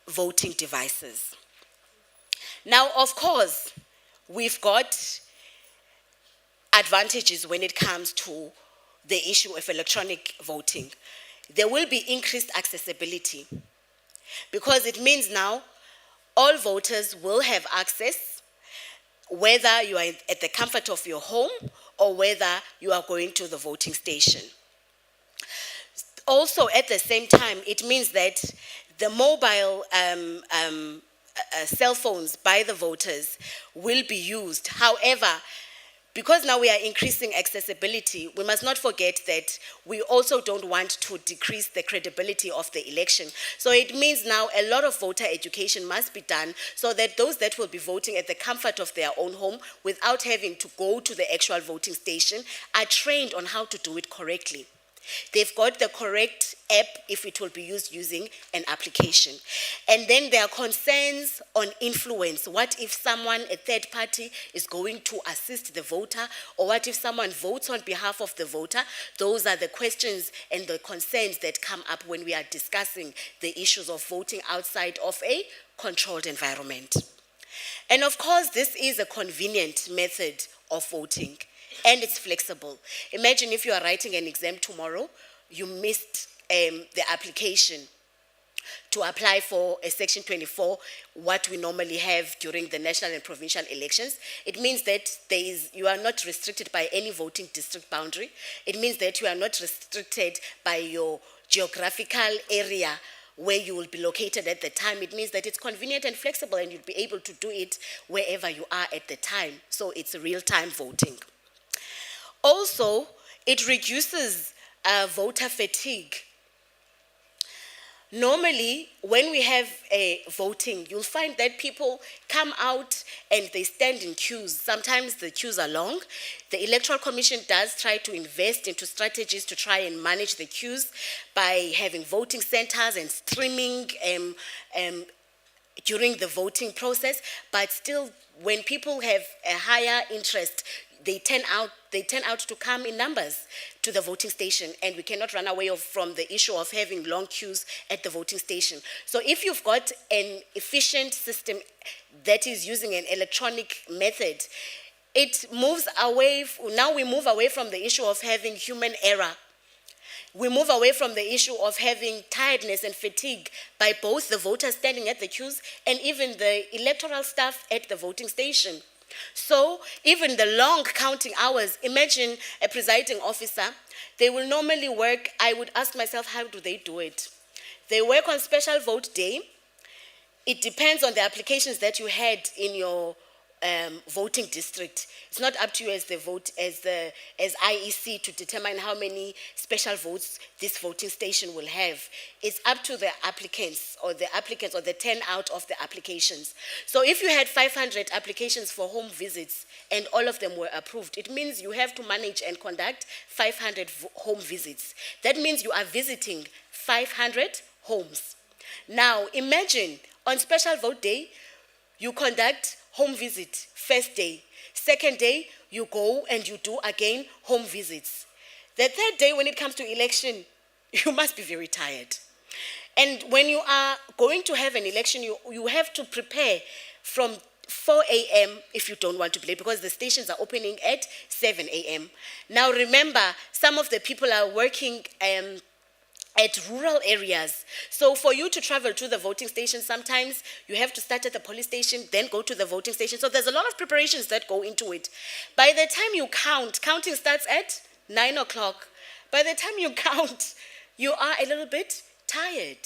voting devices. Now, of course, we've got advantages when it comes to the issue of electronic voting. There will be increased accessibility, because it means now all voters will have access, whether you are at the comfort of your home or whether you are going to the voting station. Also, at the same time, it means that the mobile cell phones by the voters will be used. However, because now we are increasing accessibility, we must not forget that we also don't want to decrease the credibility of the election. So it means now a lot of voter education must be done so that those that will be voting at the comfort of their own home without having to go to the actual voting station are trained on how to do it correctly. They've got the correct app if it will be used using an application. And then there are concerns on influence. What if someone, a third party, is going to assist the voter? Or what if someone votes on behalf of the voter? Those are the questions and the concerns that come up when we are discussing the issues of voting outside of a controlled environment. And of course, this is a convenient method of voting. And it's flexible. Imagine if you are writing an exam tomorrow, you missed the application to apply for a Section 24, what we normally have during the national and provincial elections. It means that you are not restricted by any voting district boundary. It means that you are not restricted by your geographical area where you will be located at the time. It means that it's convenient and flexible and you'll be able to do it wherever you are at the time. So it's real-time voting. Also, it reduces voter fatigue. Normally, when we have voting, you'll find that people come out and they stand in queues. Sometimes the queues are long. The Electoral Commission does try to invest into strategies to try and manage the queues by having voting centers and streaming during the voting process. But still, when people have a higher interest, they turn out to come in numbers to the voting station, and we cannot run away from the issue of having long queues at the voting station. So if you've got an efficient system that is using an electronic method, it moves away, now we move away from the issue of having human error. We move away from the issue of having tiredness and fatigue by both the voters standing at the queues and even the electoral staff at the voting station. So even the long counting hours, imagine a presiding officer, they will normally work, I would ask myself, how do they do it? They work on special vote day. It depends on the applications that you had in your voting district. It's not up to you as IEC to determine how many special votes this voting station will have. It's up to the applicants or the turnout of the applications. So if you had 500 applications for home visits and all of them were approved, it means you have to manage and conduct 500 home visits. That means you are visiting 500 homes. Now imagine on special vote day, you conduct home visit, first day. Second day, you go and you do again home visits. The third day, when it comes to election, you must be very tired. And when you are going to have an election, you have to prepare from 4 a.m. if you don't want to be late, because the stations are opening at 7 a.m. Now remember, some of the people are working at rural areas. So for you to travel to the voting station, sometimes you have to start at the police station, then go to the voting station. So there's a lot of preparations that go into it. By the time you counting starts at 9 o'clock. By the time you count, you are a little bit tired.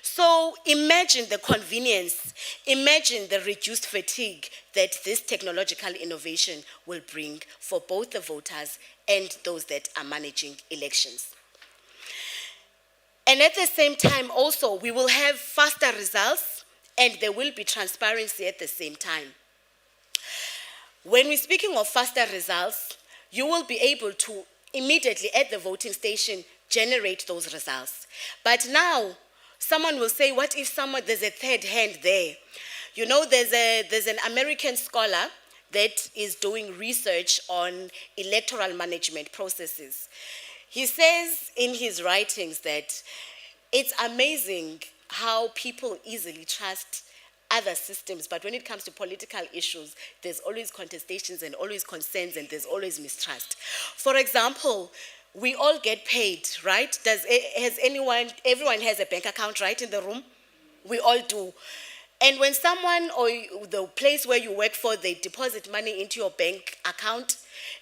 So imagine the convenience, imagine the reduced fatigue that this technological innovation will bring for both the voters and those that are managing elections. And at the same time also, we will have faster results and there will be transparency at the same time. When we're speaking of faster results, you will be able to immediately at the voting station generate those results. But now, someone will say, what if there's a third hand there? You know, there's an American scholar that is doing research on electoral management processes. He says in his writings that it's amazing how people easily trust other systems, but when it comes to political issues, there's always contestations and always concerns and there's always mistrust. For example, we all get paid, right? Everyone has a bank account, right, in the room? We all do. And when someone or the place where you work for, they deposit money into your bank account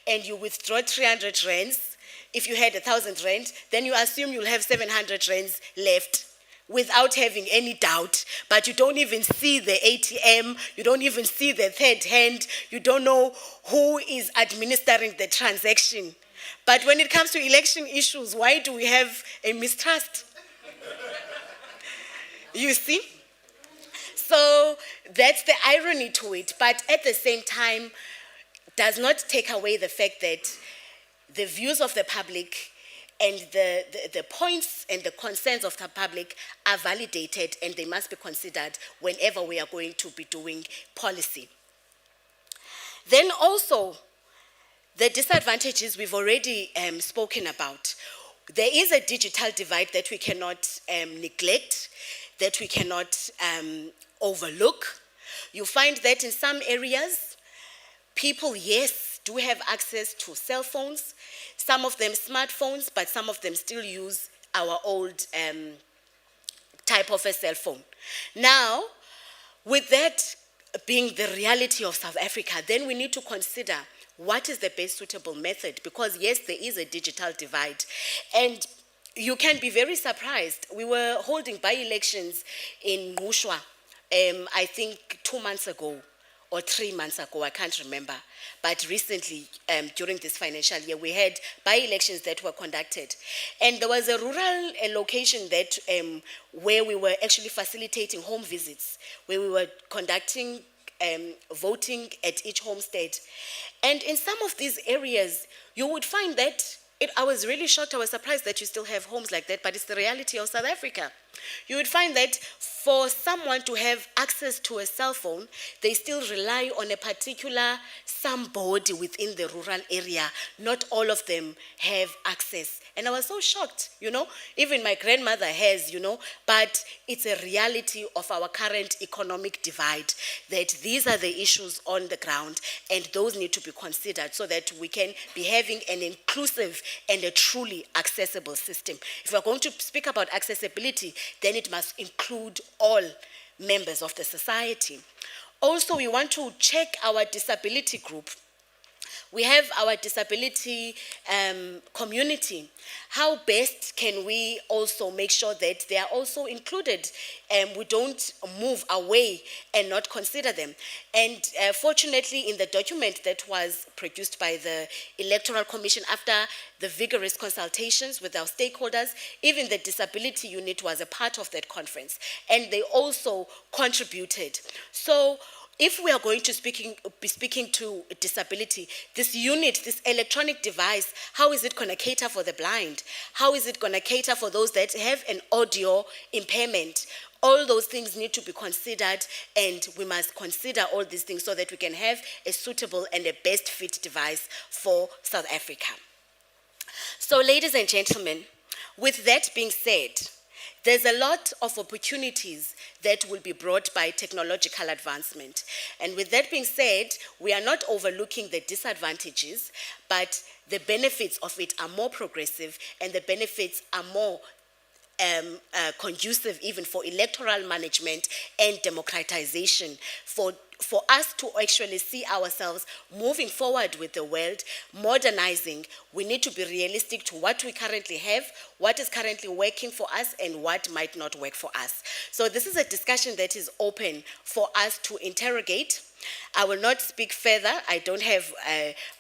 and you withdraw 300 rands, if you had 1,000 rand, then you assume you'll have 700 rands left without having any doubt, but you don't even see the ATM, you don't even see the third hand, you don't know who is administering the transaction. But when it comes to election issues, why do we have a mistrust? You see? So that's the irony to it, but at the same time, does not take away the fact that the views of the public and the points and the concerns of the public are validated, and they must be considered whenever we are going to be doing policy. Then also, the disadvantages we've already spoken about. There is a digital divide that we cannot neglect, that we cannot overlook. You find that in some areas, people, yes, do have access to cell phones, some of them smartphones, but some of them still use our old type of a cell phone. Now, with that being the reality of South Africa, then we need to consider what is the best suitable method, because yes, there is a digital divide. And you can be very surprised. We were holding by-elections in Ngushwa, I think 2 months ago, or 3 months ago, I can't remember. But recently, during this financial year, we had by-elections that were conducted. And there was a rural location that where we were actually facilitating home visits, where we were conducting voting at each homestead. And in some of these areas, you would find that, I was really shocked, I was surprised that you still have homes like that, but it's the reality of South Africa. You would find that for someone to have access to a cell phone, they still rely on a particular somebody within the rural area. Not all of them have access. And I was so shocked, even my grandmother has, but it's a reality of our current economic divide, that these are the issues on the ground, and those need to be considered so that we can be having an inclusive and a truly accessible system. If we're going to speak about accessibility, then it must include all members of the society. Also, we want to check our disability group. We have our disability community. How best can we also make sure that they are also included, and we don't move away and not consider them? And fortunately, in the document that was produced by the Electoral Commission after the vigorous consultations with our stakeholders, even the disability unit was a part of that conference, and they also contributed. So if we are going to be speaking to disability, this unit, this electronic device, how is it going to cater for the blind? How is it going to cater for those that have an audio impairment? All those things need to be considered, and we must consider all these things so that we can have a suitable and a best fit device for South Africa. So, ladies and gentlemen, with that being said, there's a lot of opportunities that will be brought by technological advancement. And with that being said, we are not overlooking the disadvantages, but the benefits of it are more progressive, and the benefits are more conducive even for electoral management and democratization, for us to actually see ourselves moving forward with the world, modernizing. We need to be realistic to what we currently have, what is currently working for us, and what might not work for us. So this is a discussion that is open for us to interrogate. I will not speak further. I don't have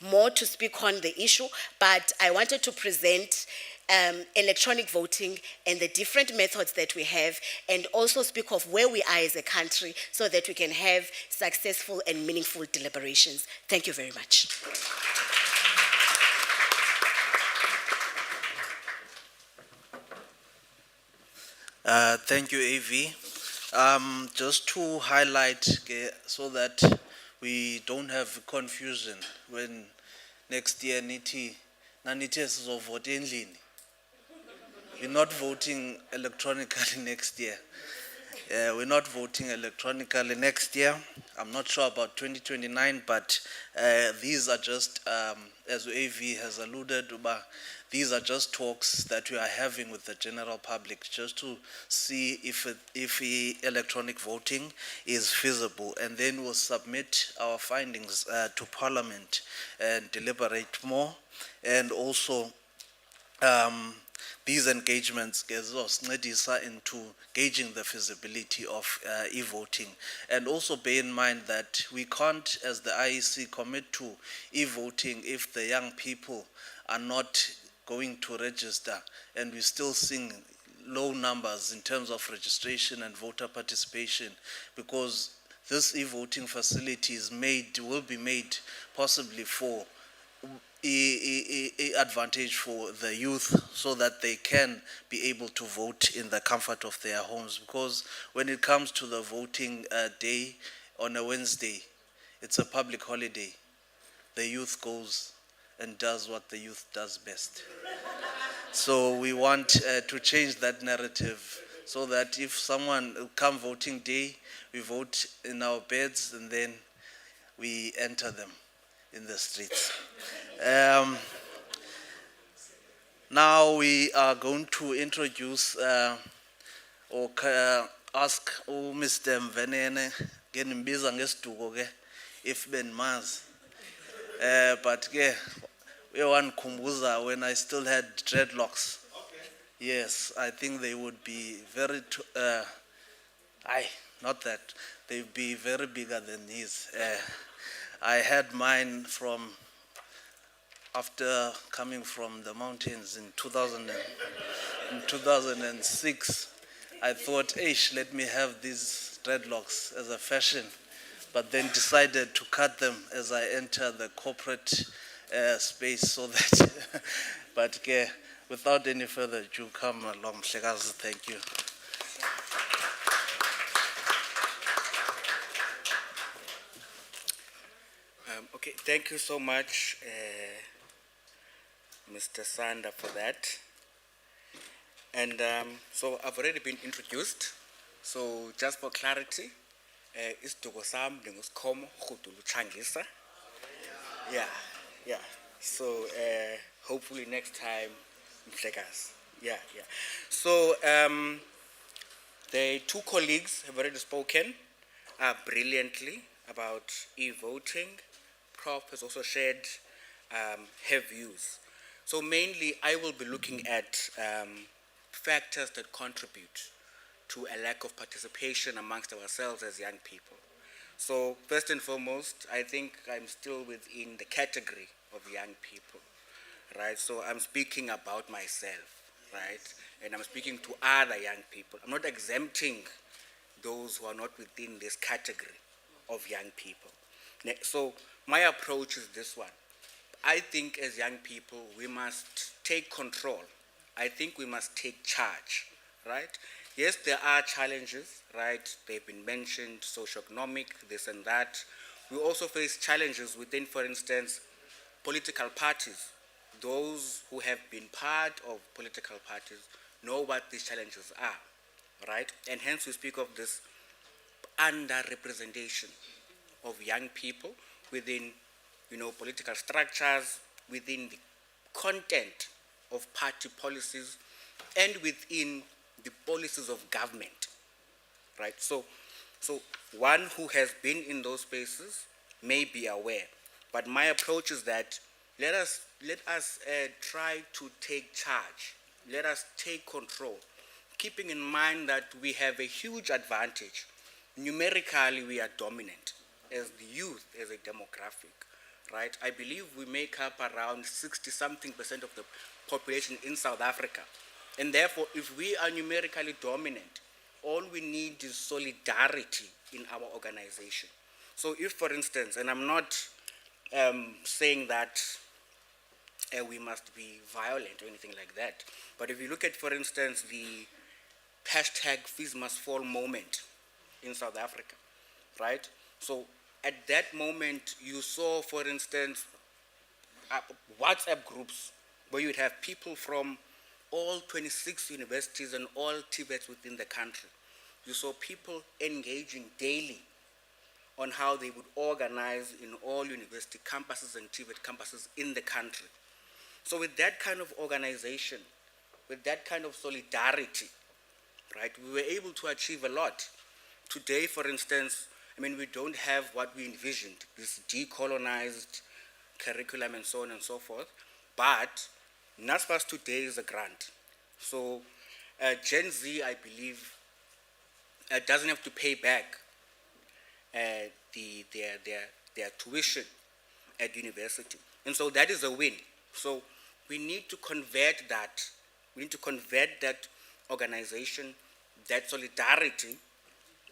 more to speak on the issue, but I wanted to present electronic voting and the different methods that we have, and also speak of where we are as a country so that we can have successful and meaningful deliberations. Thank you very much. Thank you, AV. Just to highlight, so that we don't have confusion when next year nithi sizovote endlini. We're not voting electronically next year. We're not voting electronically next year. I'm not sure about 2029, but these are just, as AV has alluded, these are just talks that we are having with the general public, just to see if electronic voting is feasible, and then we'll submit our findings to Parliament and deliberate more, and also these engagements zizosincedisa into gauging the feasibility of e-voting. And also bear in mind that we can't, as the IEC, commit to e-voting if the young people are not going to register, and we're still seeing low numbers in terms of registration and voter participation, because this e-voting facility will be made possibly for advantage for the youth, so that they can be able to vote in the comfort of their homes. Because when it comes to the voting day on a Wednesday, it's a public holiday. The youth goes and does what the youth does best. So we want to change that narrative, so that if someone come voting day, we vote in our beds and then we enter them in the streets. Now we are going to introduce or ask Mr. Mvenene, ngenimbiza ngesiduko ke, if Ben Maz. But ke, uyawangikhumbuza when I still had dreadlocks. Yes, I think they would be very, not that, they'd be very bigger than his. I had mine from after coming from the mountains in 2006. I thought, let me have these dreadlocks as a fashion, but then decided to cut them as I enter the corporate space, so that, but without any further ado, come along, Mhlekazi, thank you. Okay, thank you so much, Mr. Sander, for that. And so I've already been introduced. So just for clarity, isiduko sam ndinguSikhomo Rhudulu Changisa. Yeah. So hopefully next time, Mhlekazi. Yeah. So the two colleagues have already spoken brilliantly about e-voting. Prof has also shared her views. So mainly, I will be looking at factors that contribute to a lack of participation amongst ourselves as young people. So first and foremost, I think I'm still within the category of young people, right? So I'm speaking about myself, right? And I'm speaking to other young people. I'm not exempting those who are not within this category of young people. So my approach is this one. I think as young people, we must take control. I think we must take charge, right? Yes, there are challenges, right? They've been mentioned, socioeconomic, this and that. We also face challenges within, for instance, political parties. Those who have been part of political parties know what these challenges are, right? And hence we speak of this underrepresentation of young people within, political structures, within the content of party policies, and within the policies of government, right? So one who has been in those spaces may be aware, but my approach is that let us try to take charge. Let us take control, keeping in mind that we have a huge advantage. Numerically, we are dominant as the youth, as a demographic, right? I believe we make up around 60-something% of the population in South Africa. And therefore, if we are numerically dominant, all we need is solidarity in our organization. So if, for instance, and I'm not saying that we must be violent or anything like that, but if you look at, for instance, the hashtag Fees Must Fall moment in South Africa, right? So at that moment, you saw, for instance, WhatsApp groups where you'd have people from all 26 universities and all TVETs within the country. You saw people engaging daily on how they would organize in all university campuses and TVET campuses in the country. So with that kind of organization, with that kind of solidarity, right, we were able to achieve a lot. Today, for instance, we don't have what we envisioned, this decolonized curriculum and so on and so forth, but NSFAS today is a grant. So Gen Z, I believe, doesn't have to pay back their tuition at university. And so that is a win. So we need to convert that. We need to convert that organization, that solidarity,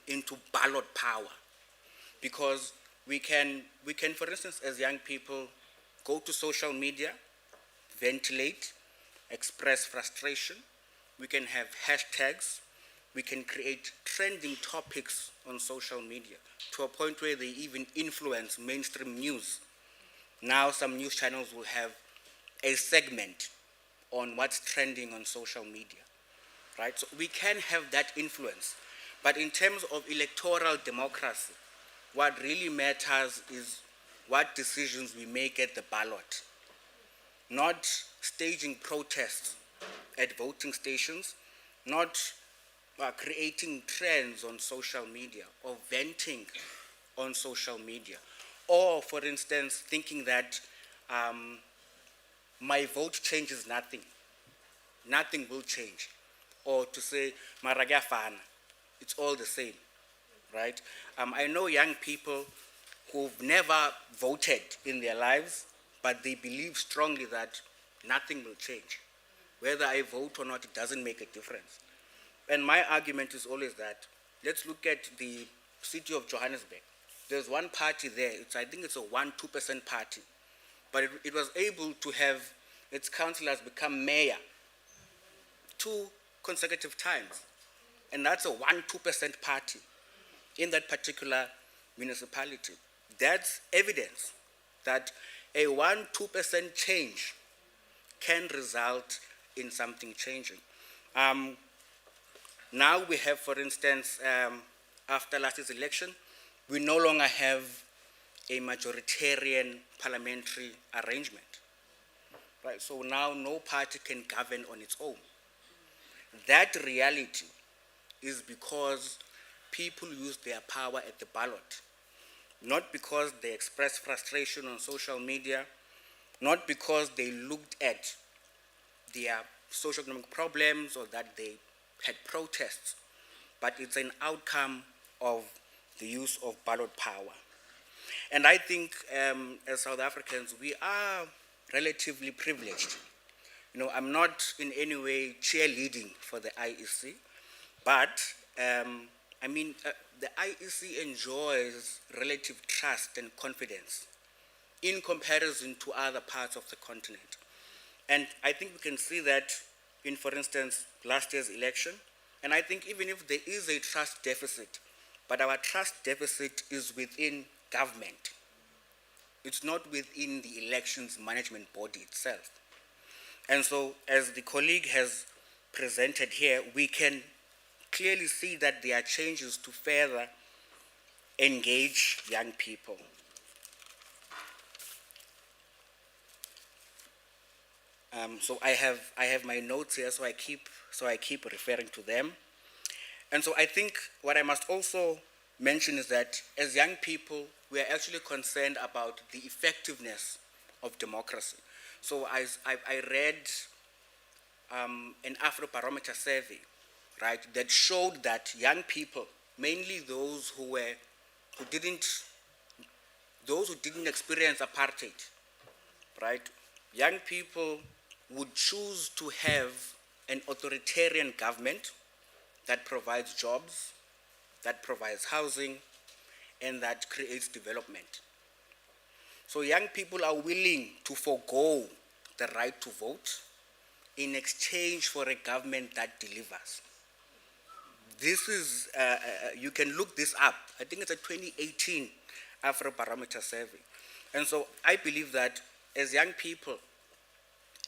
into ballot power. Because we can, for instance, as young people, go to social media, ventilate, express frustration. We can have hashtags. We can create trending topics on social media to a point where they even influence mainstream news. Now some news channels will have a segment on what's trending on social media, right? So we can have that influence. But in terms of electoral democracy, what really matters is what decisions we make at the ballot, not staging protests at voting stations, not creating trends on social media or venting on social media, or, for instance, thinking that my vote changes nothing. Nothing will change. Or to say, maragafana, it's all the same, right? I know young people who've never voted in their lives, but they believe strongly that nothing will change. Whether I vote or not, it doesn't make a difference. And my argument is always that, let's look at the city of Johannesburg. There's one party there, I think it's a 1-2% party, but it was able to have its councillors become mayor 2 consecutive times. And that's a 1-2% party in that particular municipality. That's evidence that a 1-2% change can result in something changing. Now we have, for instance, after last year's election, we no longer have a majoritarian parliamentary arrangement. Right? So now no party can govern on its own. That reality is because people use their power at the ballot, not because they expressed frustration on social media, not because they looked at their socioeconomic problems or that they had protests, but it's an outcome of the use of ballot power. And I think as South Africans, we are relatively privileged. You know, I'm not in any way cheerleading for the IEC, but the IEC enjoys relative trust and confidence in comparison to other parts of the continent. And I think we can see that in, for instance, last year's election. And I think even if there is a trust deficit, but our trust deficit is within government. It's not within the elections management body itself. And so, as the colleague has presented here, we can clearly see that there are changes to further engage young people. So I have my notes here, so I keep referring to them. And so I think what I must also mention is that as young people, we are actually concerned about the effectiveness of democracy. So I read an Afrobarometer survey, right, that showed that young people, mainly those who didn't experience apartheid, right, young people would choose to have an authoritarian government that provides jobs, that provides housing, and that creates development. So young people are willing to forego the right to vote in exchange for a government that delivers. This is, you can look this up. I think it's a 2018 Afrobarometer survey. And so I believe that as young people,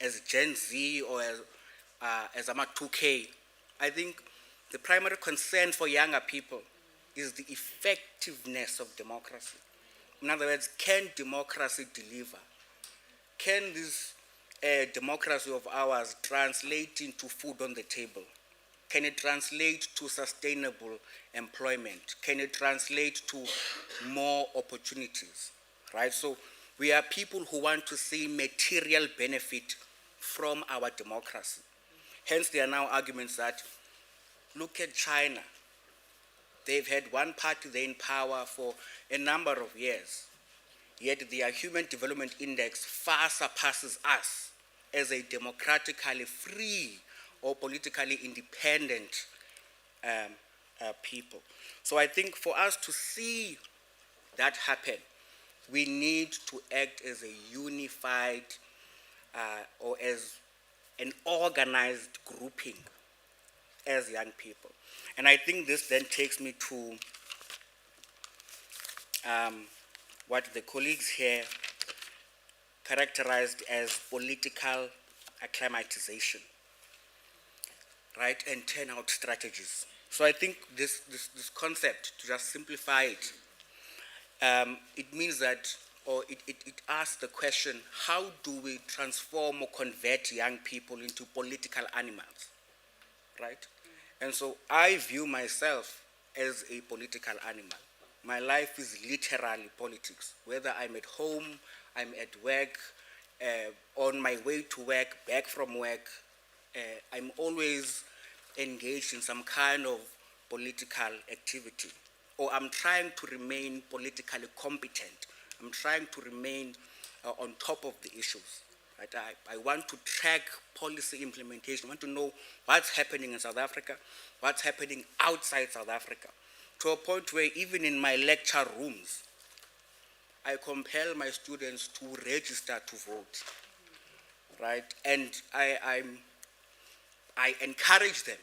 as Gen Z or as AMA 2K, I think the primary concern for younger people is the effectiveness of democracy. In other words, can democracy deliver? Can this democracy of ours translate into food on the table? Can it translate to sustainable employment? Can it translate to more opportunities, right? So we are people who want to see material benefit from our democracy. Hence, there are now arguments that, look at China. They've had one party there in power for a number of years, yet their Human Development Index far surpasses us as a democratically free or politically independent people. So I think for us to see that happen, we need to act as a unified or as an organized grouping as young people. And I think this then takes me to what the colleagues here characterized as political acclimatization, right, and turnout strategies. So I think this concept, to just simplify it, it means that, or it asks the question, how do we transform or convert young people into political animals, right? And so I view myself as a political animal. My life is literally politics. Whether I'm at home, I'm at work, on my way to work, back from work, I'm always engaged in some kind of political activity. Or I'm trying to remain politically competent. I'm trying to remain on top of the issues. Right? I want to track policy implementation. I want to know what's happening in South Africa, what's happening outside South Africa, to a point where even in my lecture rooms, I compel my students to register to vote, right? And I encourage them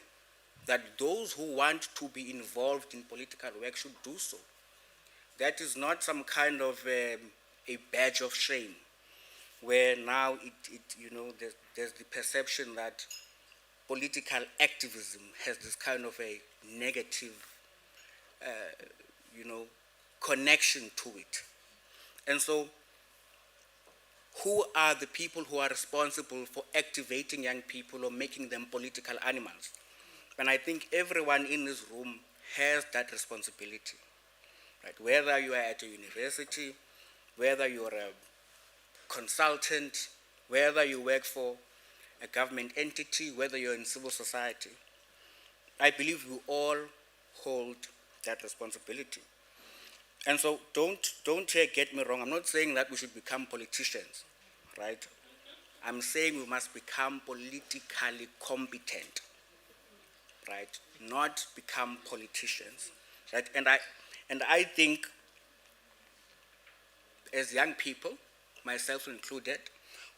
that those who want to be involved in political work should do so. That is not some kind of a badge of shame, where now there's the perception that political activism has this kind of a negative, connection to it. And so, who are the people who are responsible for activating young people or making them political animals? And I think everyone in this room has that responsibility, right? Whether you are at a university, whether you're a consultant, whether you work for a government entity, whether you're in civil society, I believe we all hold that responsibility. And so don't get me wrong, I'm not saying that we should become politicians, right? I'm saying we must become politically competent, right? Not become politicians, right? And I think as young people, myself included,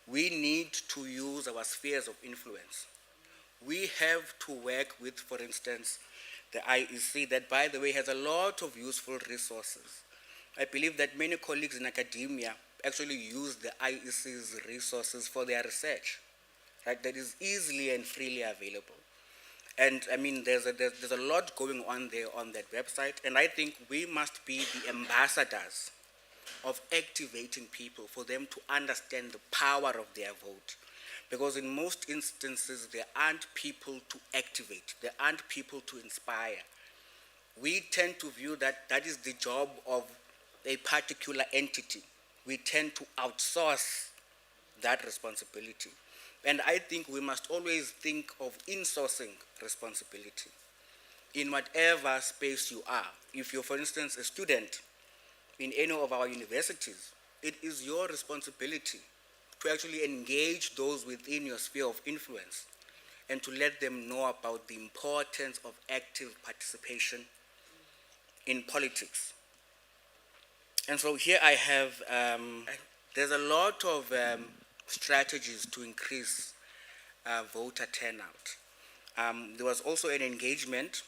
we need to use our spheres of influence. We have to work with, for instance, the IEC, that, by the way, has a lot of useful resources. I believe that many colleagues in academia actually use the IEC's resources for their research, right? That is easily and freely available. And I mean, there's a lot going on there on that website, and I think we must be the ambassadors of activating people for them to understand the power of their vote. Because in most instances, there aren't people to activate, there aren't people to inspire. We tend to view that that is the job of a particular entity. We tend to outsource that responsibility. And I think we must always think of insourcing responsibility in whatever space you are. If you're, for instance, a student in any of our universities, it is your responsibility to actually engage those within your sphere of influence and to let them know about the importance of active participation in politics. And so here I have, there's a lot of strategies to increase voter turnout. There was also an engagement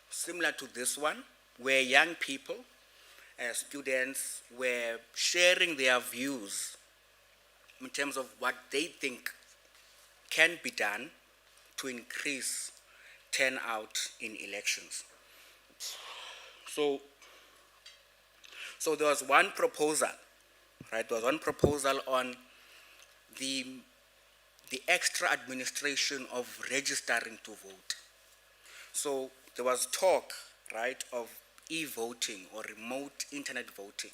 similar to this one, where young people, students, were sharing their views in terms of what they think can be done to increase turnout in elections. So there was one proposal, right? There was one proposal on the extra administration of registering to vote. So there was talk, right, of e-voting or remote internet voting.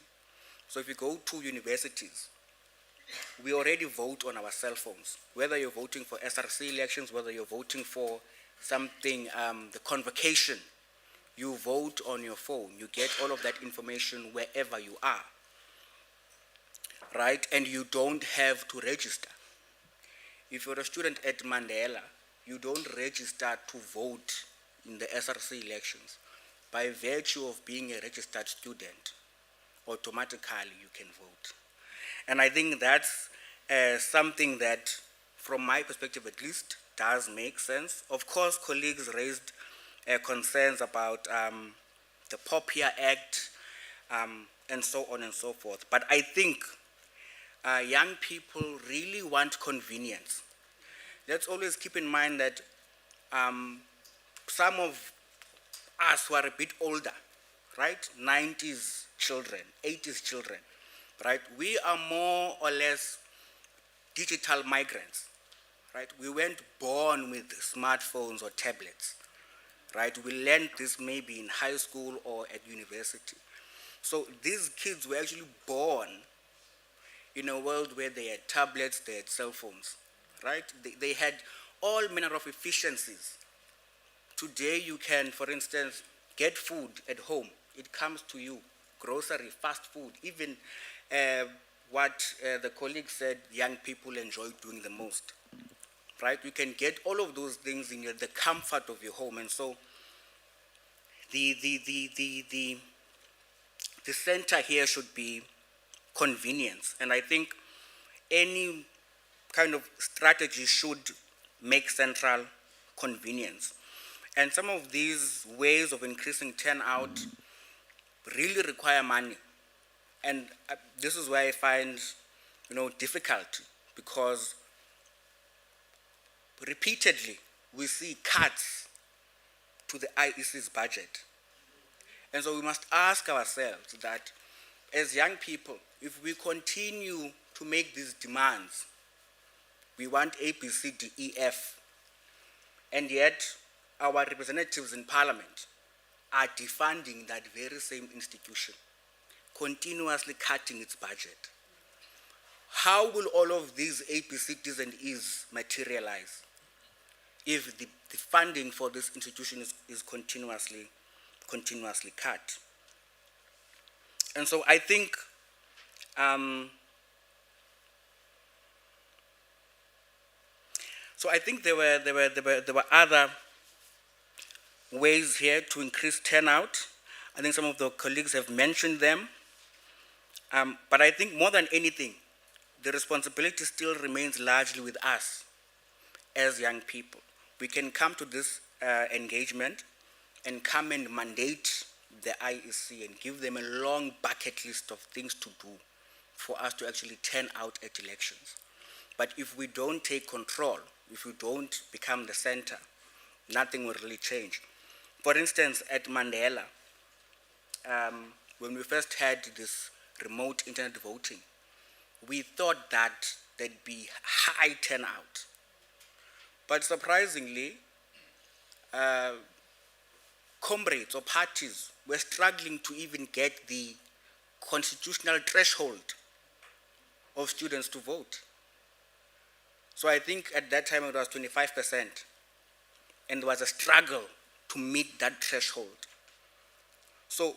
So if you go to universities, we already vote on our cell phones. Whether you're voting for SRC elections, whether you're voting for something, the convocation, you vote on your phone. You get all of that information wherever you are, right? And you don't have to register. If you're a student at Mandela, you don't register to vote in the SRC elections. By virtue of being a registered student, automatically you can vote. And I think that's something that, from my perspective at least, does make sense. Of course, colleagues raised concerns about the POPIA Act and so on and so forth. But I think young people really want convenience. Let's always keep in mind that some of us who are a bit older, right, 90s children, 80s children, right, we are more or less digital migrants, right? We weren't born with smartphones or tablets, right? We learned this maybe in high school or at university. So these kids were actually born in a world where they had tablets, they had cell phones, right? They had all manner of efficiencies. Today you can, for instance, get food at home. It comes to you, grocery, fast food, even what the colleague said young people enjoy doing the most, right? You can get all of those things in the comfort of your home. And so the center here should be convenience. And I think any kind of strategy should make central convenience. And some of these ways of increasing turnout really require money. And this is where I find, difficulty, because repeatedly we see cuts to the IEC's budget. And so we must ask ourselves that as young people, if we continue to make these demands, we want A, B, C, D, E, F, and yet our representatives in parliament are defunding that very same institution, continuously cutting its budget. How will all of these A, B, C, Ds, and E's materialize if the funding for this institution is continuously cut? And so I think there were other ways here to increase turnout. I think some of the colleagues have mentioned them. But I think more than anything, the responsibility still remains largely with us as young people. We can come to this engagement and come and mandate the IEC and give them a long bucket list of things to do for us to actually turn out at elections. But if we don't take control, if we don't become the center, nothing will really change. For instance, at Mandela, when we first had this remote internet voting, we thought that there'd be high turnout. But surprisingly, comrades or parties were struggling to even get the constitutional threshold of students to vote. So I think at that time it was 25%, and there was a struggle to meet that threshold. So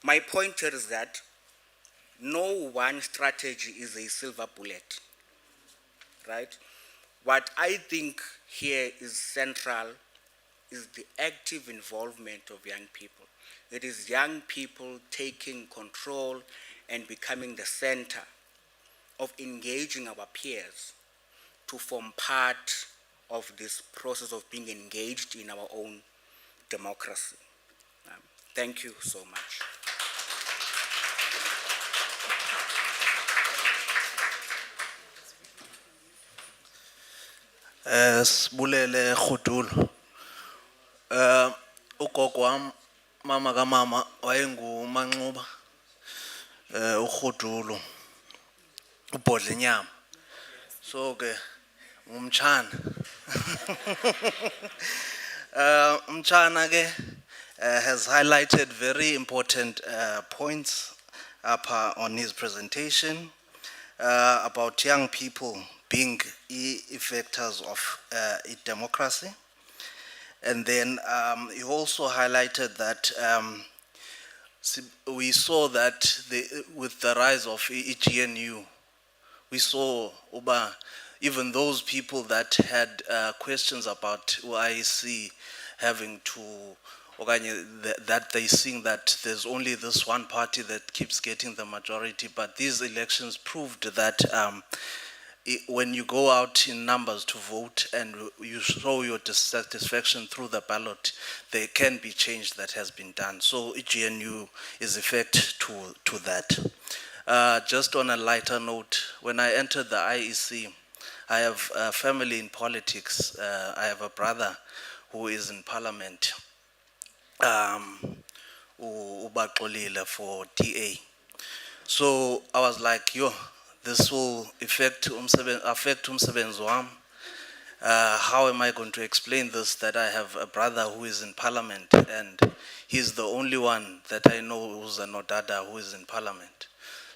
my point here is that no one strategy is a silver bullet, right? What I think here is central is the active involvement of young people. It is young people taking control and becoming the center of engaging our peers to form part of this process of being engaged in our own democracy. Thank you so much. Sibulele Khudulu. Ugogo wam, mama kamama wayenguManxuba, uRhudulu, ubhodla inyama. So ke ngumtshana. Umtshana ke has highlighted very important points on his presentation. about young people being effectors of democracy. And then he also highlighted that we saw that with the rise of EGNU, we saw even those people that had questions about IEC having to, that they think that there's only this one party that keeps getting the majority, but these elections proved that when you go out in numbers to vote and you show your dissatisfaction through the ballot, there can be change that has been done. So EGNU is effect to that. Just on a lighter note, when I entered the IEC, I have a family in politics. I have a brother who is in parliament, Ubaxolile for DA. So I was like, yo, this will affect umsebenzi wami. How am I going to explain this, that I have a brother who is in parliament and he's the only one that I know who's an Odada who is in parliament.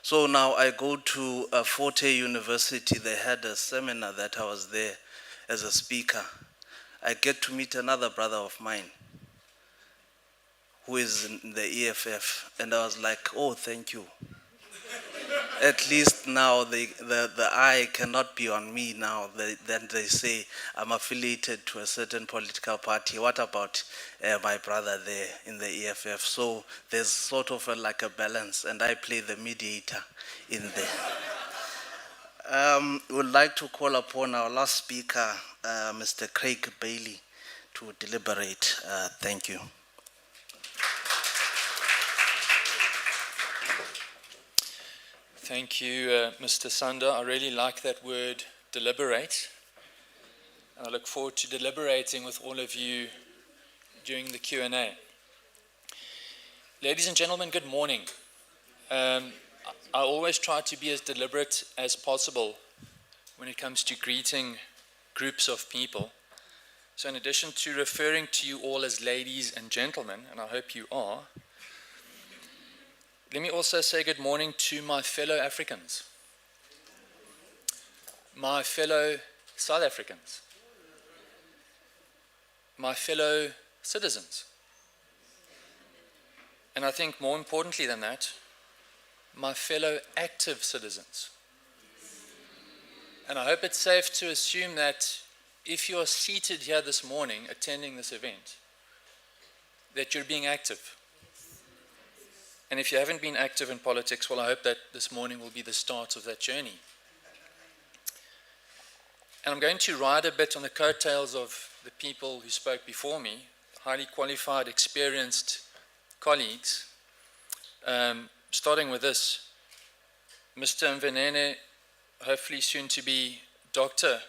So now I go to Forte University. They had a seminar that I was there as a speaker. I get to meet another brother of mine who is in the EFF, and I was like, oh, thank you. At least now the eye cannot be on me now. Then they say I'm affiliated to a certain political party. What about my brother there in the EFF? So there's sort of like a balance, and I play the mediator in there. Would like to call upon our last speaker, Mr. Craig Bailey, to deliberate. Thank you. Thank you, Mr. Sander. I really like that word, deliberate. And I look forward to deliberating with all of you during the Q&A. Ladies and gentlemen, good morning. I always try to be as deliberate as possible when it comes to greeting groups of people. So in addition to referring to you all as ladies and gentlemen, and I hope you are, let me also say good morning to my fellow Africans, my fellow South Africans, my fellow citizens, and I think more importantly than that, my fellow active citizens. And I hope it's safe to assume that if you're seated here this morning attending this event, that you're being active. And if you haven't been active in politics, well, I hope that this morning will be the start of that journey. And I'm going to ride a bit on the coattails of the people who spoke before me, highly qualified, experienced colleagues. Starting with this, Mr. Mvenene, hopefully soon to be Dr.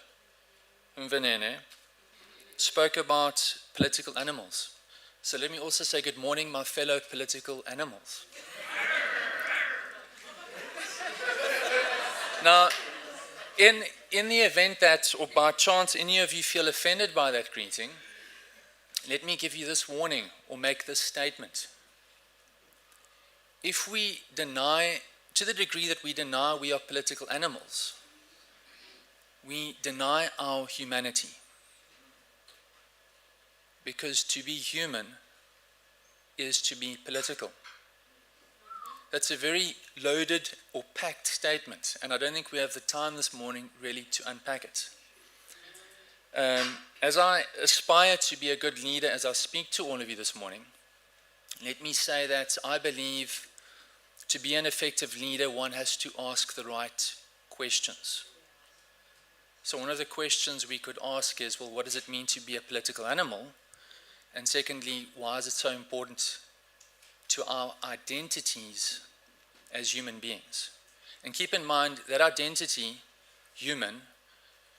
Mvenene, spoke about political animals. So let me also say good morning, my fellow political animals. Now, in the event that, or by chance, any of you feel offended by that greeting, let me give you this warning or make this statement. If we deny, to the degree that we deny we are political animals, we deny our humanity. Because to be human is to be political. That's a very loaded or packed statement, and I don't think we have the time this morning really to unpack it. As I aspire to be a good leader, as I speak to all of you this morning, let me say that I believe to be an effective leader, one has to ask the right questions. So one of the questions we could ask is, well, what does it mean to be a political animal? And secondly, why is it so important to our identities as human beings? And keep in mind that identity, human,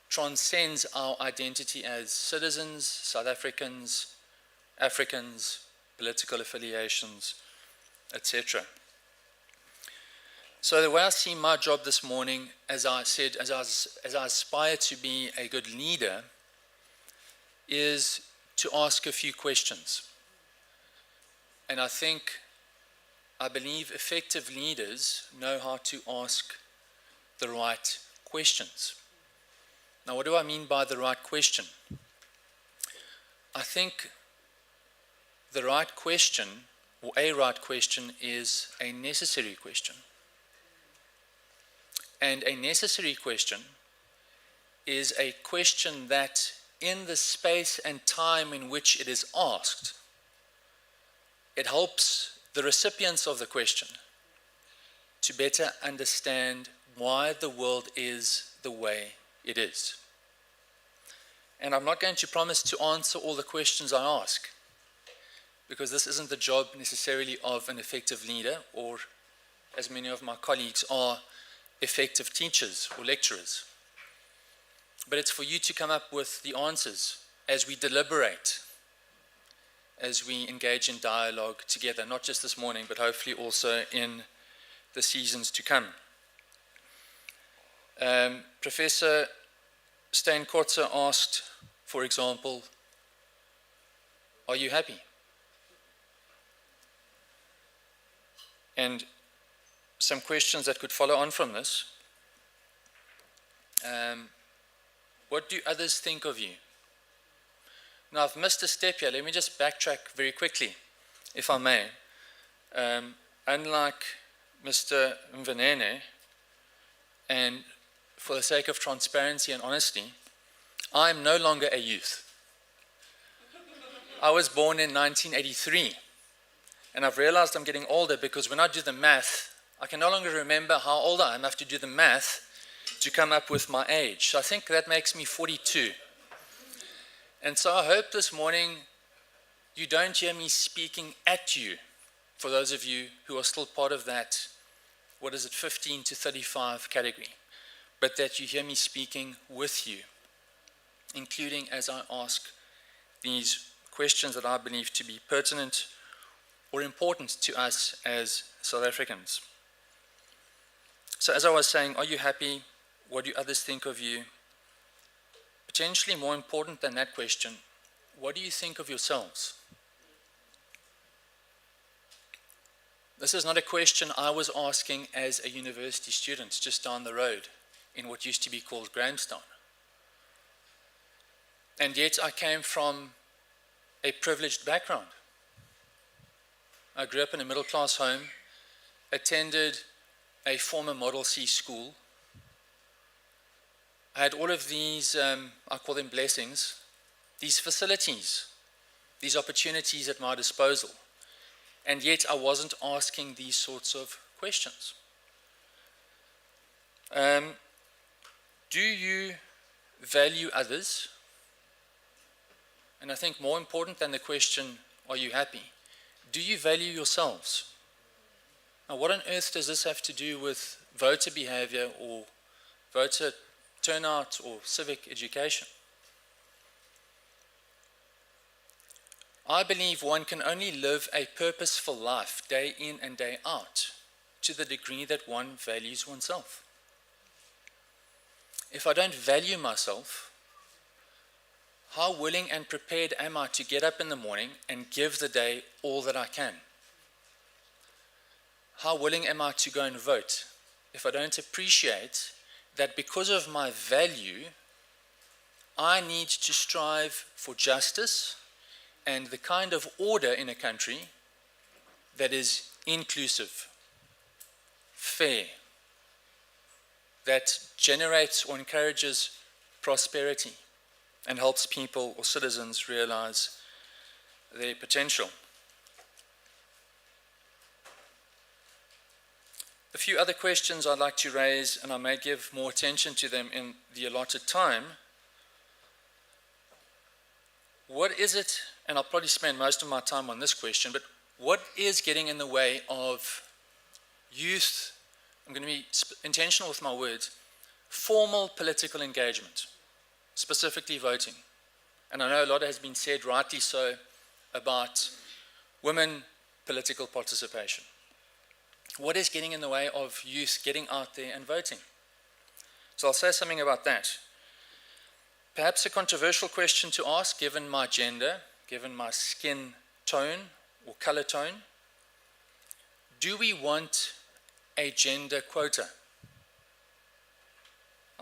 transcends our identity as citizens, South Africans, Africans, political affiliations, etc. So the way I see my job this morning, as I said, as I aspire to be a good leader, is to ask a few questions. And I believe effective leaders know how to ask the right questions. Now, what do I mean by the right question? I think the right question, or a right question, is a necessary question. And a necessary question is a question that, in the space and time in which it is asked, it helps the recipients of the question to better understand why the world is the way it is. And I'm not going to promise to answer all the questions I ask, because this isn't the job necessarily of an effective leader, or, as many of my colleagues are, effective teachers or lecturers. But it's for you to come up with the answers as we deliberate, as we engage in dialogue together, not just this morning, but hopefully also in the seasons to come. Professor Steenkortse asked, for example, are you happy? And some questions that could follow on from this. What do others think of you? Now, I've missed a step here. Let me just backtrack very quickly, if I may. Unlike Mr. Mvenene, and for the sake of transparency and honesty, I'm no longer a youth. I was born in 1983, and I've realized I'm getting older because when I do the math, I can no longer remember how old I am. I have to do the math to come up with my age. So I think that makes me 42. And so I hope this morning you don't hear me speaking at you, for those of you who are still part of that, 15 to 35 category, but that you hear me speaking with you, including as I ask these questions that I believe to be pertinent or important to us as South Africans. So as I was saying, are you happy? What do others think of you? Potentially more important than that question, what do you think of yourselves? This is not a question I was asking as a university student just down the road in what used to be called Grahamstown. And yet I came from a privileged background. I grew up in a middle-class home, attended a former Model C school. I had all of these, I call them blessings, these facilities, these opportunities at my disposal. And yet I wasn't asking these sorts of questions. Do you value others? And I think more important than the question, are you happy? Do you value yourselves? Now, what on earth does this have to do with voter behavior or voter turnout or civic education? I believe one can only live a purposeful life day in and day out to the degree that one values oneself. If I don't value myself, how willing and prepared am I to get up in the morning and give the day all that I can? How willing am I to go and vote if I don't appreciate that because of my value, I need to strive for justice and the kind of order in a country that is inclusive, fair, that generates or encourages prosperity and helps people or citizens realize their potential. A few other questions I'd like to raise, and I may give more attention to them in the allotted time. What is it, and I'll probably spend most of my time on this question, but what is getting in the way of youth, I'm going to be intentional with my words, formal political engagement, specifically voting? And I know a lot has been said, rightly so, about women political participation. What is getting in the way of youth getting out there and voting? So I'll say something about that. Perhaps a controversial question to ask, given my gender, given my skin tone or color tone. Do we want a gender quota?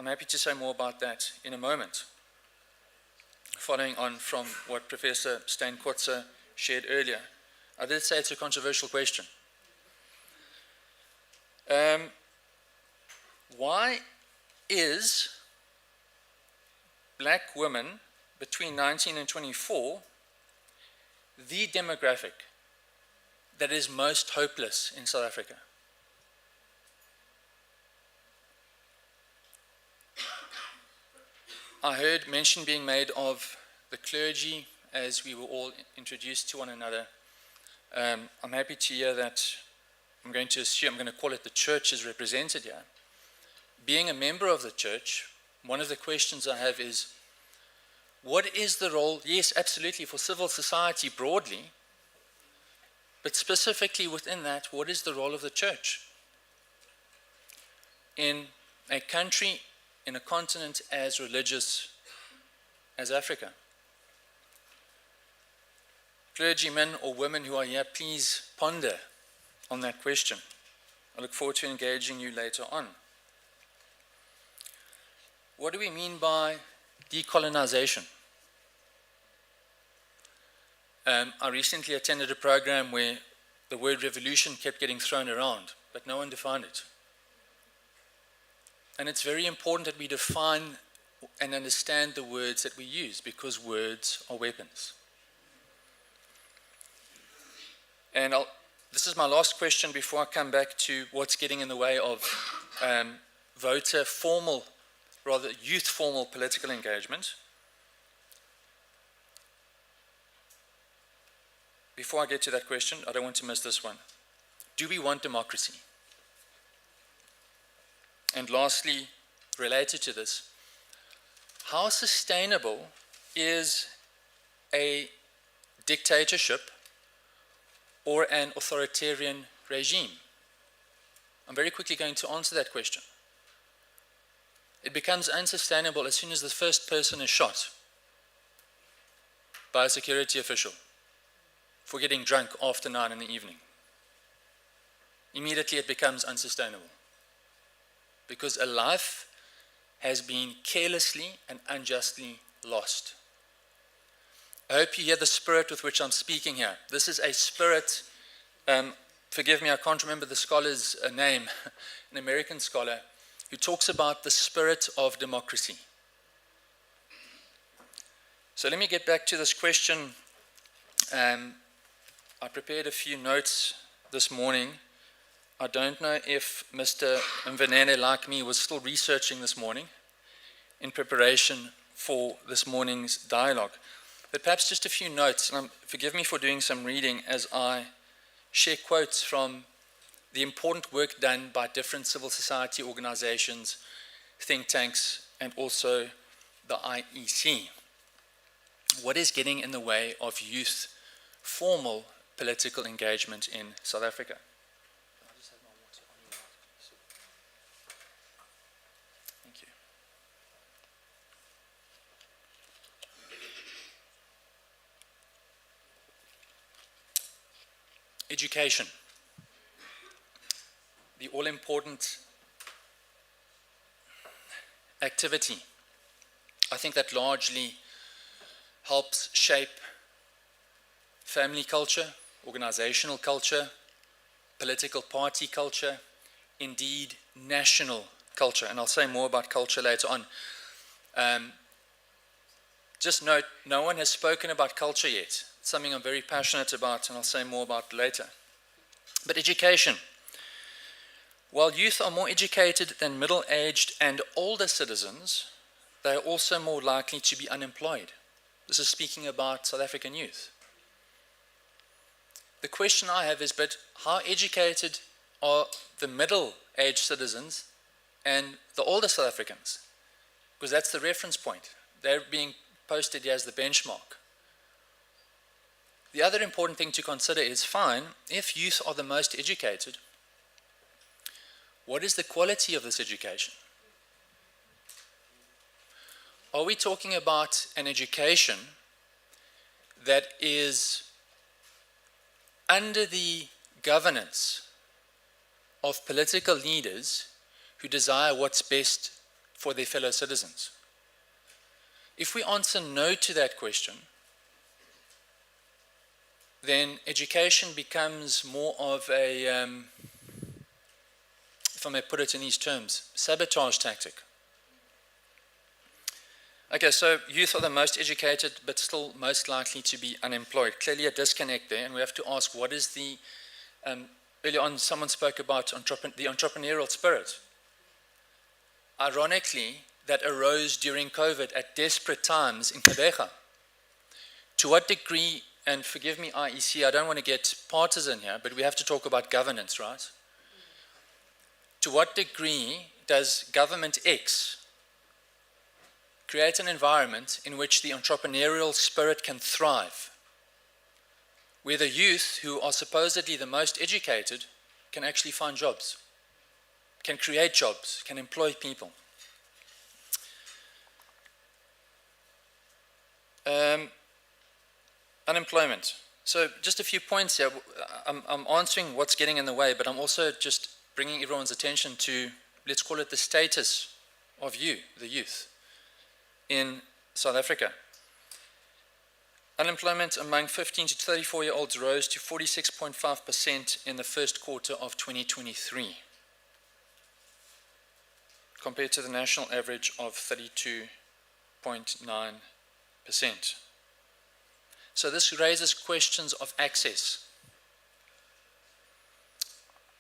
I'm happy to say more about that in a moment. Following on from what Professor Steenkotze shared earlier, I did say it's a controversial question. Why is black women between 19 and 24 the demographic that is most hopeless in South Africa? I heard mention being made of the clergy as we were all introduced to one another. I'm happy to hear that. I'm going to call it the church is represented here. Being a member of the church, one of the questions I have is, what is the role, yes, absolutely, for civil society broadly, but specifically within that, what is the role of the church? In a country, in a continent as religious as Africa. Clergymen or women who are here, please ponder on that question. I look forward to engaging you later on. What do we mean by decolonization? I recently attended a program where the word revolution kept getting thrown around, but no one defined it. And it's very important that we define and understand the words that we use, because words are weapons. And this is my last question before I come back to what's getting in the way of voter formal, rather youth formal political engagement. Before I get to that question, I don't want to miss this one. Do we want democracy? And lastly, related to this, how sustainable is a dictatorship or an authoritarian regime? I'm very quickly going to answer that question. It becomes unsustainable as soon as the first person is shot by a security official for getting drunk after 9 in the evening. Immediately it becomes unsustainable, because a life has been carelessly and unjustly lost. I hope you hear the spirit with which I'm speaking here. This is a spirit, forgive me, I can't remember the scholar's name, an American scholar, who talks about the spirit of democracy. So let me get back to this question. I prepared a few notes this morning. I don't know if Mr. Mvenene, like me, was still researching this morning in preparation for this morning's dialogue. But perhaps just a few notes, and forgive me for doing some reading as I share quotes from the important work done by different civil society organizations, think tanks, and also the IEC. What is getting in the way of youth formal political engagement in South Africa? Thank you. Education. The all-important activity. I think that largely helps shape family culture, organizational culture, political party culture, indeed national culture. And I'll say more about culture later on. Just note, no one has spoken about culture yet. It's something I'm very passionate about, and I'll say more about later. But education. While youth are more educated than middle-aged and older citizens, they are also more likely to be unemployed. This is speaking about South African youth. The question I have is, but how educated are the middle-aged citizens and the older South Africans? Because that's the reference point. They're being posted here as the benchmark. The other important thing to consider is, fine, if youth are the most educated, what is the quality of this education? Are we talking about an education that is under the governance of political leaders who desire what's best for their fellow citizens? If we answer no to that question, then education becomes more of a, if I may put it in these terms, sabotage tactic. Okay, so youth are the most educated but still most likely to be unemployed. Clearly a disconnect there, and we have to ask what is the, earlier on someone spoke about the entrepreneurial spirit. Ironically, that arose during COVID at desperate times in Kabeja. To what degree, and forgive me IEC, I don't want to get partisan here, but we have to talk about governance, right? To what degree does government X create an environment in which the entrepreneurial spirit can thrive, where the youth, who are supposedly the most educated, can actually find jobs, can create jobs, can employ people? Unemployment. So just a few points here. I'm answering what's getting in the way, but I'm also just bringing everyone's attention to, let's call it the status of you, the youth, in South Africa. Unemployment among 15 to 34-year-olds rose to 46.5% in the first quarter of 2023, compared to the national average of 32.9%. So this raises questions of access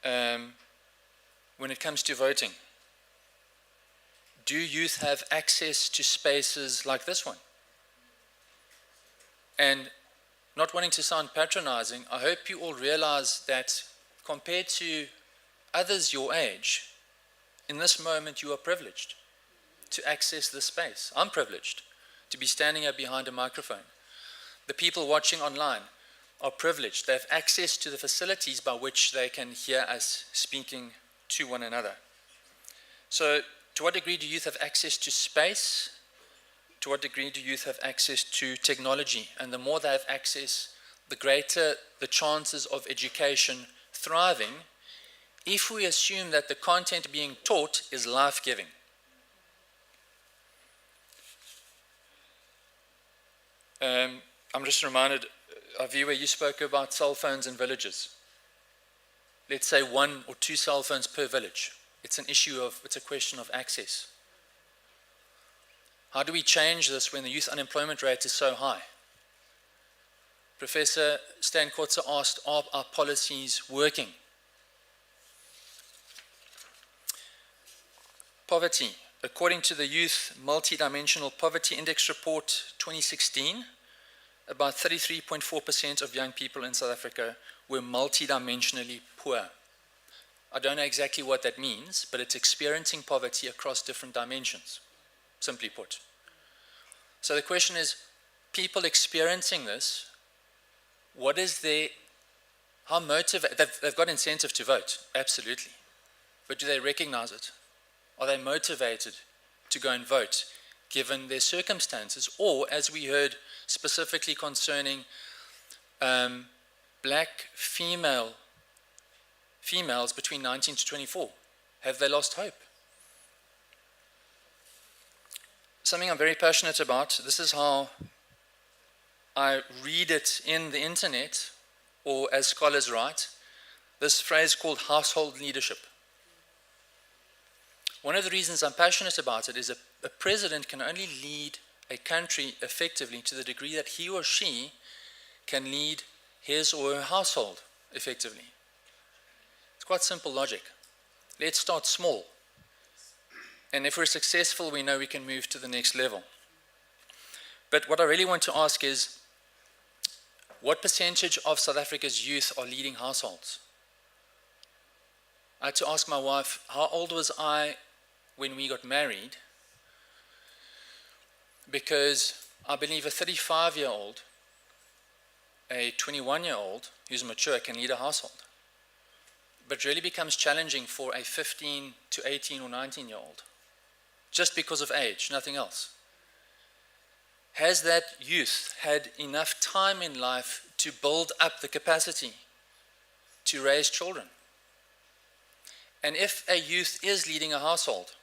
when it comes to voting. Do youth have access to spaces like this one? And not wanting to sound patronizing, I hope you all realize that compared to others your age, in this moment you are privileged to access this space. I'm privileged to be standing here behind a microphone. The people watching online are privileged. They have access to the facilities by which they can hear us speaking to one another. So, to what degree do youth have access to space? To what degree do youth have access to technology? And the more they have access, the greater the chances of education thriving, if we assume that the content being taught is life-giving. I'm just reminded of you where you spoke about cell phones in villages. Let's say 1 or 2 cell phones per village. It's a question of access. How do we change this when the youth unemployment rate is so high? Professor Stan Kotze asked, are our policies working? Poverty. According to the Youth Multidimensional Poverty Index Report 2016, about 33.4% of young people in South Africa were multidimensionally poor. I don't know exactly what that means, but it's experiencing poverty across different dimensions, simply put. So the question is, people experiencing this, what is their, how motivated, they've got incentive to vote, absolutely. But do they recognize it? Are they motivated to go and vote, given their circumstances? Or, as we heard specifically concerning black females between 19 to 24, have they lost hope? Something I'm very passionate about, this is how I read it in the internet, or as scholars write, this phrase called household leadership. One of the reasons I'm passionate about it is a president can only lead a country effectively to the degree that he or she can lead his or her household effectively. It's quite simple logic. Let's start small. And if we're successful, we know we can move to the next level. But what I really want to ask is, what percentage of South Africa's youth are leading households? I had to ask my wife, how old was I when we got married? Because I believe a 35-year-old, a 21-year-old who's mature can lead a household. But it really becomes challenging for a 15 to 18 or 19-year-old, just because of age, nothing else. Has that youth had enough time in life to build up the capacity to raise children? And if a youth is leading a household,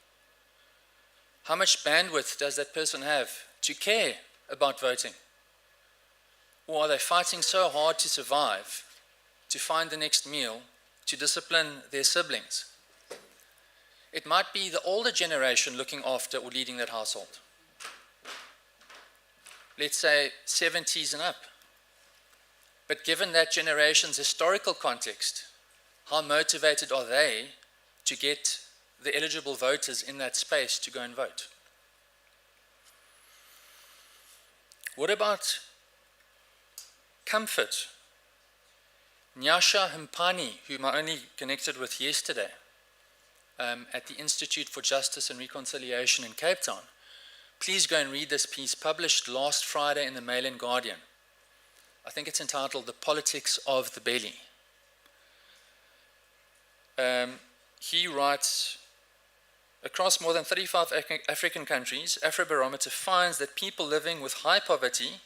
How much bandwidth does that person have to care about voting? Or are they fighting so hard to survive, to find the next meal, to discipline their siblings? It might be the older generation looking after or leading that household. Let's say 70s and up. But given that generation's historical context, how motivated are they to get the eligible voters in that space to go and vote? What about comfort? Nyasha Himpani, whom I only connected with yesterday at the Institute for Justice and Reconciliation in Cape Town. Please go and read this piece published last Friday in the Mail and Guardian. I think it's entitled The Politics of the Belly. He writes, across more than 35 African countries, Afrobarometer finds that people living with high poverty,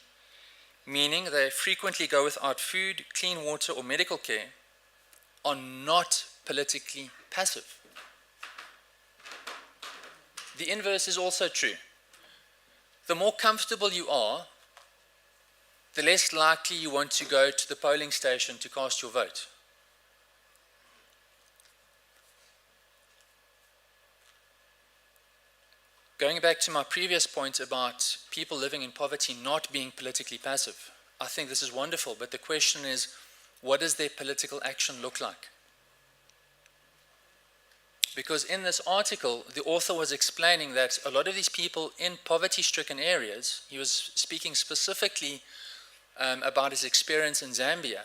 meaning they frequently go without food, clean water, or medical care, are not politically passive. The inverse is also true. The more comfortable you are, the less likely you want to go to the polling station to cast your vote. Going back to my previous point about people living in poverty not being politically passive, I think this is wonderful, but the question is, what does their political action look like? Because in this article, the author was explaining that a lot of these people in poverty-stricken areas, he was speaking specifically about his experience in Zambia,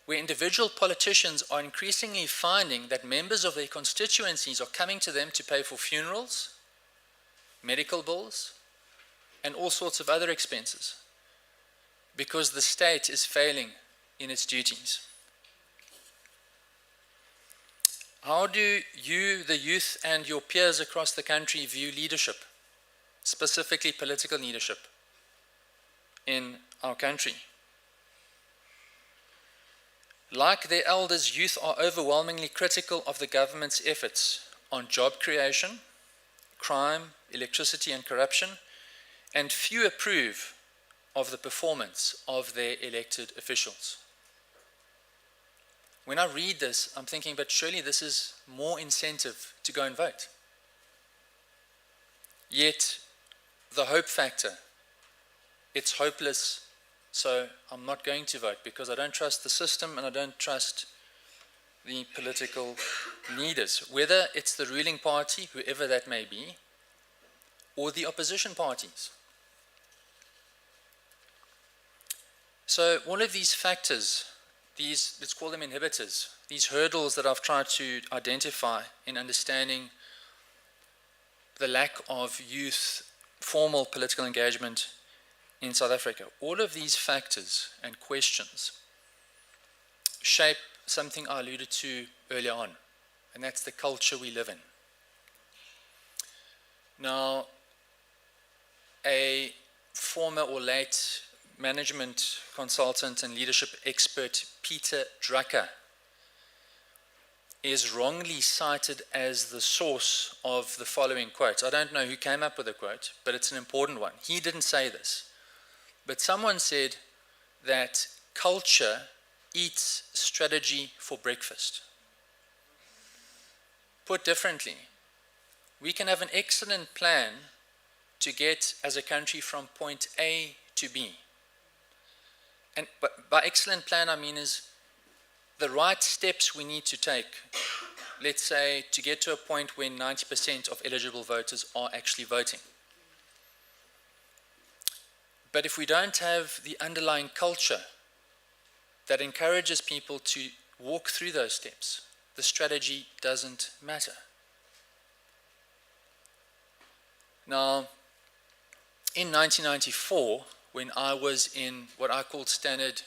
where individual politicians are increasingly finding that members of their constituencies are coming to them to pay for funerals, medical bills, and all sorts of other expenses, because the state is failing in its duties. How do you, the youth, and your peers across the country view leadership, specifically political leadership, in our country? Like their elders, youth are overwhelmingly critical of the government's efforts on job creation, crime, electricity, and corruption, and few approve of the performance of their elected officials. When I read this, I'm thinking, but surely this is more incentive to go and vote. Yet, the hope factor, it's hopeless, so I'm not going to vote because I don't trust the system and I don't trust the political leaders, whether it's the ruling party, whoever that may be, or the opposition parties. So all of these factors, these, let's call them inhibitors, these hurdles that I've tried to identify in understanding the lack of youth formal political engagement in South Africa, all of these factors and questions shape something I alluded to earlier on, and that's the culture we live in. Now, a former or late management consultant and leadership expert, Peter Drucker, is wrongly cited as the source of the following quote. I don't know who came up with the quote, but it's an important one. He didn't say this, but someone said that culture eats strategy for breakfast. Put differently, we can have an excellent plan to get as a country from point A to B. And by excellent plan, I mean is the right steps we need to take, let's say, to get to a point where 90% of eligible voters are actually voting. But if we don't have the underlying culture that encourages people to walk through those steps, the strategy doesn't matter. Now, in 1994, when I was in what I called Standard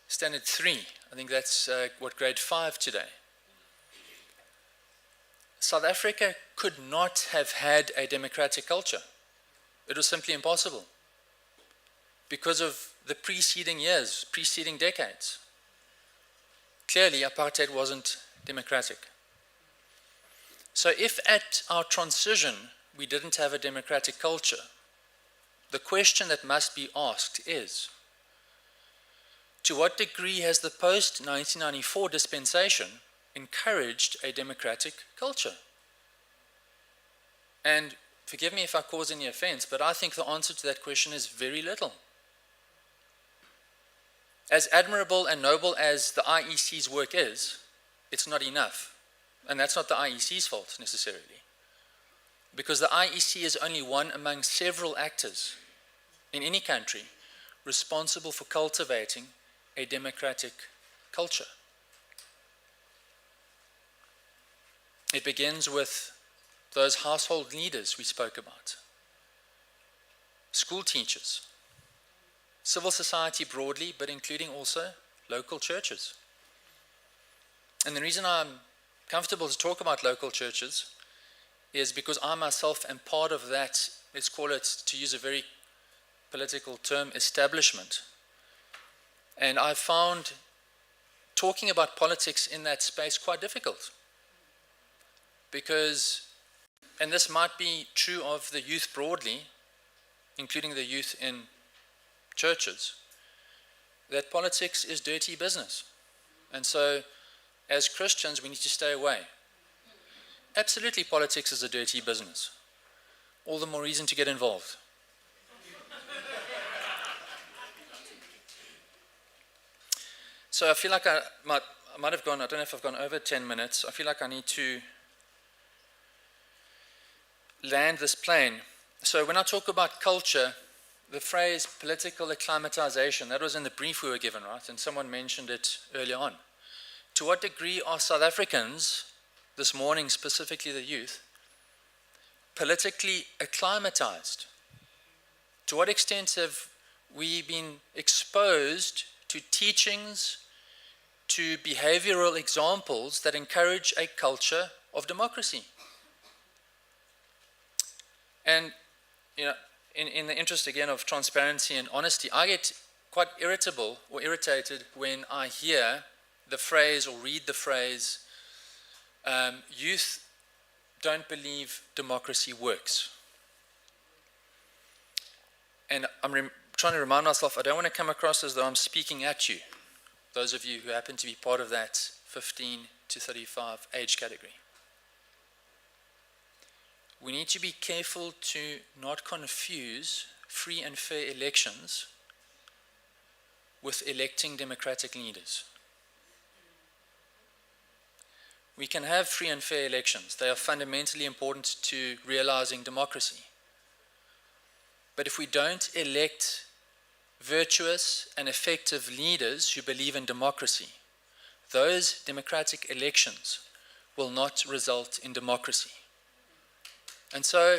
3, I think that's what grade 5 today, South Africa could not have had a democratic culture. It was simply impossible because of the preceding years, preceding decades. Clearly, apartheid wasn't democratic. So if at our transition we didn't have a democratic culture, the question that must be asked is, to what degree has the post-1994 dispensation encouraged a democratic culture? And forgive me if I cause any offense, but I think the answer to that question is very little. As admirable and noble as the IEC's work is, it's not enough. And that's not the IEC's fault necessarily. Because the IEC is only one among several actors in any country responsible for cultivating a democratic culture. It begins with those household leaders we spoke about, school teachers, civil society broadly, but including also local churches. And the reason I'm comfortable to talk about local churches is because I myself am part of that, let's call it, to use a very political term, establishment. And I found talking about politics in that space quite difficult. Because, and this might be true of the youth broadly, including the youth in churches, that politics is dirty business. And so, as Christians, we need to stay away. Absolutely, politics is a dirty business. All the more reason to get involved. So I feel like I might have gone, I don't know if I've gone over 10 minutes. I feel like I need to land this plane. So when I talk about culture, the phrase political acclimatisation, that was in the brief we were given, right? And someone mentioned it earlier on. To what degree are South Africans, this morning specifically the youth, politically acclimatised? To what extent have we been exposed to teachings, to behavioral examples that encourage a culture of democracy? And, you know, in the interest again of transparency and honesty, I get quite irritable or irritated when I hear the phrase or read the phrase, youth don't believe democracy works. And I'm trying to remind myself, I don't want to come across as though I'm speaking at you, those of you who happen to be part of that 15 to 35 age category. We need to be careful to not confuse free and fair elections with electing democratic leaders. We can have free and fair elections. They are fundamentally important to realizing democracy. But if we don't elect virtuous and effective leaders who believe in democracy, those democratic elections will not result in democracy. And so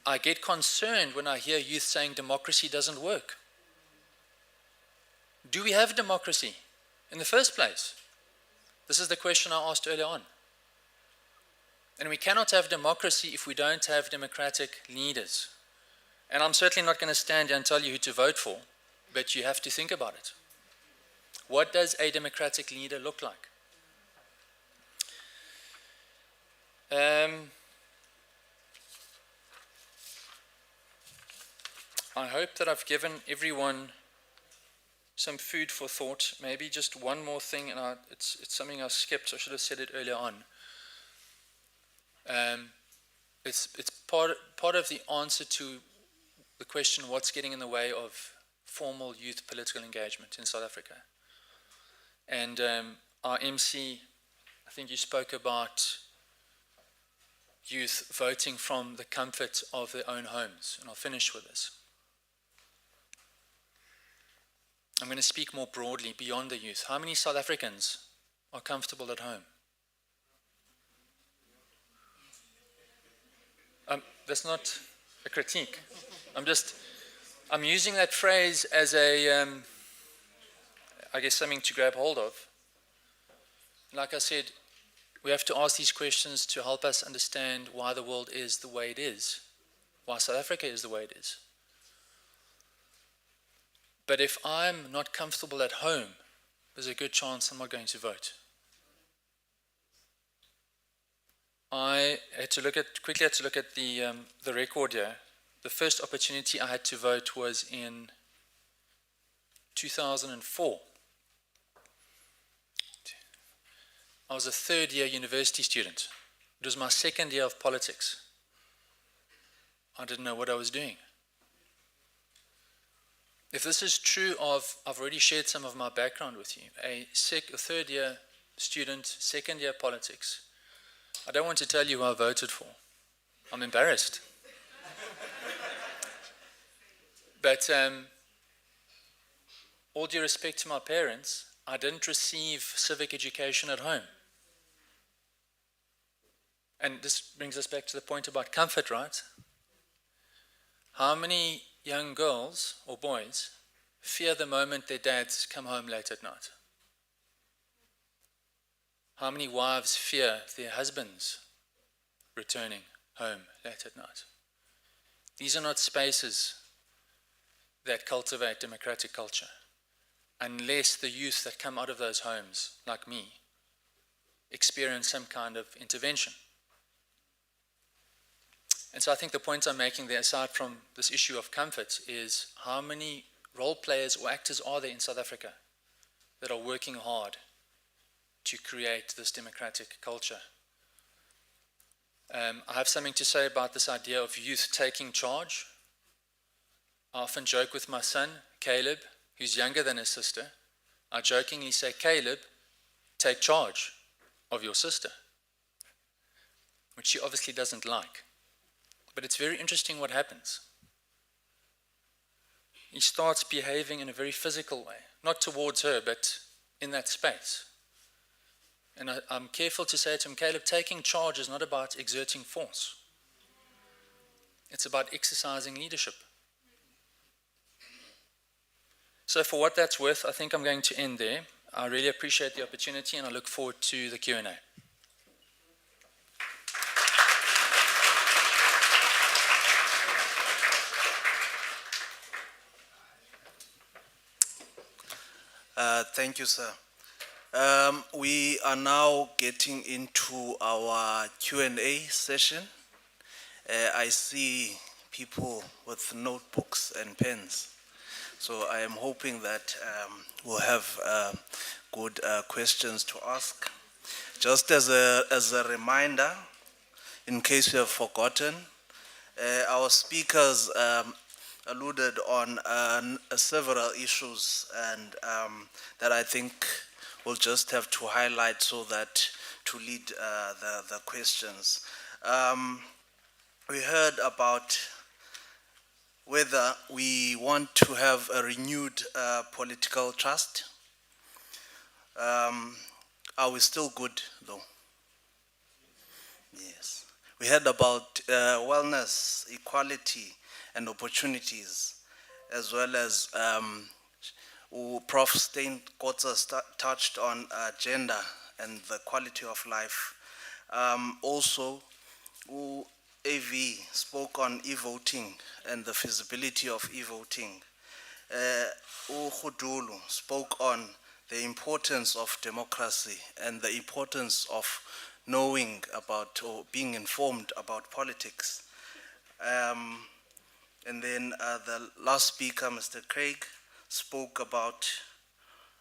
I get concerned when I hear youth saying democracy doesn't work. Do we have democracy in the first place? This is the question I asked earlier on. And we cannot have democracy if we don't have democratic leaders. And I'm certainly not going to stand here and tell you who to vote for, but you have to think about it. What does a democratic leader look like? I hope that I've given everyone some food for thought. Maybe just one more thing, and it's something I skipped. I should have said it earlier on. It's part of the answer to the question, what's getting in the way of formal youth political engagement in South Africa? And our MC, I think you spoke about youth voting from the comfort of their own homes, and I'll finish with this. I'm going to speak more broadly beyond the youth. How many South Africans are comfortable at home? That's not a critique. I'm using that phrase as a, I guess, something to grab hold of. Like I said, we have to ask these questions to help us understand why the world is the way it is, why South Africa is the way it is. But if I'm not comfortable at home, there's a good chance I'm not going to vote. I quickly had to look at the record here. The first opportunity I had to vote was in 2004. I was a third-year university student. It was my second year of politics. I didn't know what I was doing. If this is true I've already shared some of my background with you. A third-year student, second-year politics. I don't want to tell you who I voted for. I'm embarrassed. But all due respect to my parents, I didn't receive civic education at home. And this brings us back to the point about comfort, right? How many young girls or boys fear the moment their dads come home late at night? How many wives fear their husbands returning home late at night? These are not spaces that cultivate democratic culture, unless the youth that come out of those homes, like me, experience some kind of intervention. And so I think the point I'm making there, aside from this issue of comfort, is how many role players or actors are there in South Africa that are working hard to create this democratic culture? I have something to say about this idea of youth taking charge. I often joke with my son, Caleb, who's younger than his sister. I jokingly say, Caleb, take charge of your sister, which she obviously doesn't like. But it's very interesting what happens. He starts behaving in a very physical way, not towards her, but in that space. And I'm careful to say to him, Caleb, taking charge is not about exerting force. It's about exercising leadership. So for what that's worth, I think I'm going to end there. I really appreciate the opportunity and I look forward to the Q&A. Thank you, sir. We are now getting into our Q&A session. I see people with notebooks and pens. So I am hoping that we'll have good questions to ask. Just as a reminder, in case you have forgotten, our speakers alluded on several issues and that I think we'll just have to highlight so that to lead the questions. We heard about whether we want to have a renewed political trust. Are we still good though? Yes. We heard about wellness, equality, and opportunities, as well as Prof. Stein Kotzer touched on gender and the quality of life. Also, AV spoke on e-voting and the feasibility of e-voting. Khudulu spoke on the importance of democracy and the importance of knowing about or being informed about politics. And then the last speaker, Mr. Craig, spoke about